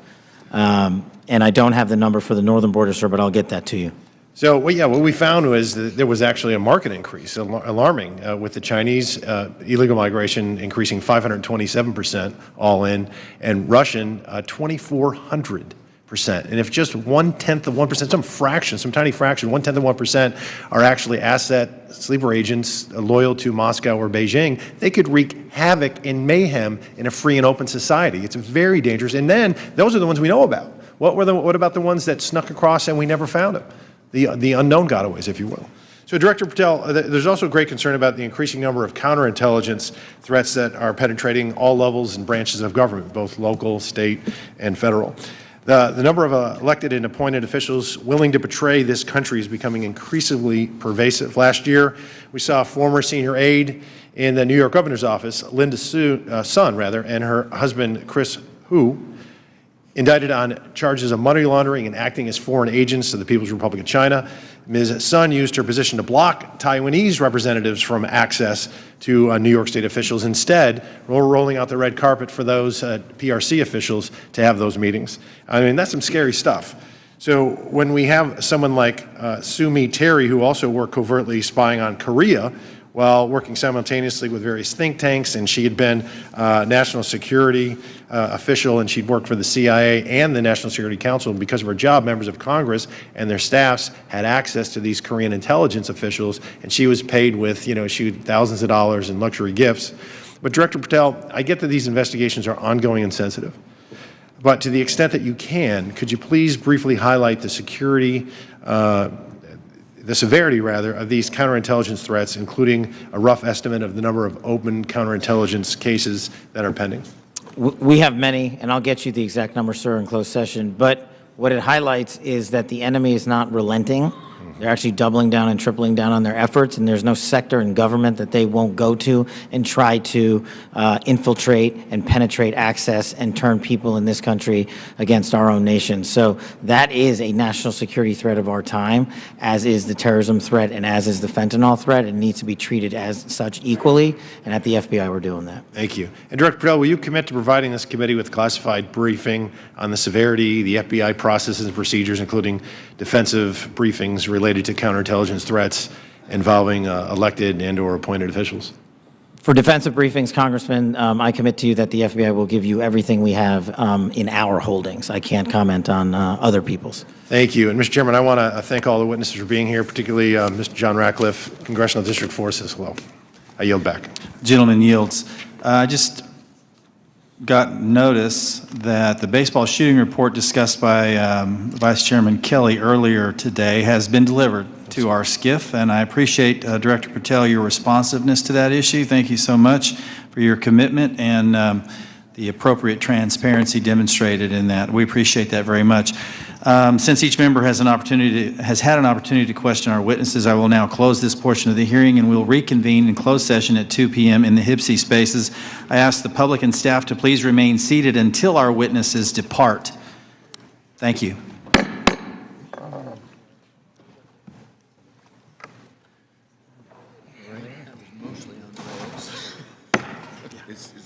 And I don't have the number for the northern border, sir, but I'll get that to you. So, what we found was that there was actually a market increase, alarming, with the Chinese illegal migration increasing 527% all in, and Russian 2,400%. And if just 1/10 of 1%, some tiny fraction, 1/10 of 1% are actually asset sleeper agents loyal to Moscow or Beijing, they could wreak havoc and mayhem in a free and open society. It's very dangerous. And then those are the ones we know about. What about the ones that snuck across and we never found them? The unknown gotaways, if you will. So, Director Patel, there's also great concern about the increasing number of counterintelligence threats that are penetrating all levels and branches of government, both local, state, and federal. The number of elected and appointed officials willing to betray this country is becoming increasingly pervasive. Last year, we saw a former senior aide in the New York governor's office, Linda Sun, and her husband, Chris Hu, indicted on charges of money laundering and acting as foreign agents to the People's Republic of China. Ms. Sun used her position to block Taiwanese representatives from access to New York State officials. Instead, we're rolling out the red carpet for those PRC officials to have those meetings. I mean, that's some scary stuff. So when we have someone like Sue Terry, who also worked covertly spying on Korea, while working simultaneously with various think tanks, and she had been national security official, and she'd worked for the CIA and the National Security Council. And because of her job, members of Congress and their staffs had access to these Korean intelligence officials, and she was paid with, thousands of dollars in luxury gifts. But Director Patel, I get that these investigations are ongoing and sensitive. But to the extent that you can, could you please briefly highlight the severity of these counterintelligence threats, including a rough estimate of the number of open counterintelligence cases that are pending? We have many, and I'll get you the exact number, sir, in closed session. But what it highlights is that the enemy is not relenting. They're actually doubling down and tripling down on their efforts, and there's no sector in government that they won't go to and try to infiltrate and penetrate access and turn people in this country against our own nation. So that is a national security threat of our time, as is the terrorism threat and as is the fentanyl threat. It needs to be treated as such equally, and at the FBI we're doing that. Thank you. And Director Patel, will you commit to providing this committee with classified briefing on the severity, the FBI processes and procedures, including defensive briefings related to counterintelligence threats involving elected and or appointed officials? For defensive briefings, Congressman, I commit to you that the FBI will give you everything we have in our holdings. I can't comment on other people's. Thank you. And Mr. Chairman, I want to thank all the witnesses for being here, particularly Mr. John Ratcliffe, Congressional District 4 as well. I yield back. Gentleman yields. Just got notice that the baseball shooting report discussed by Vice Chairman Kelly earlier today has been delivered to our SCIF, and I appreciate, Director Patel, your responsiveness to that issue. Thank you so much for your commitment and the appropriate transparency demonstrated in that. We appreciate that very much. Since each member has had an opportunity to question our witnesses, I will now close this portion of the hearing, and we'll reconvene in closed session at 2 p.m. in the HIPSI spaces. I ask the public and staff to please remain seated until our witnesses depart. Thank you. It's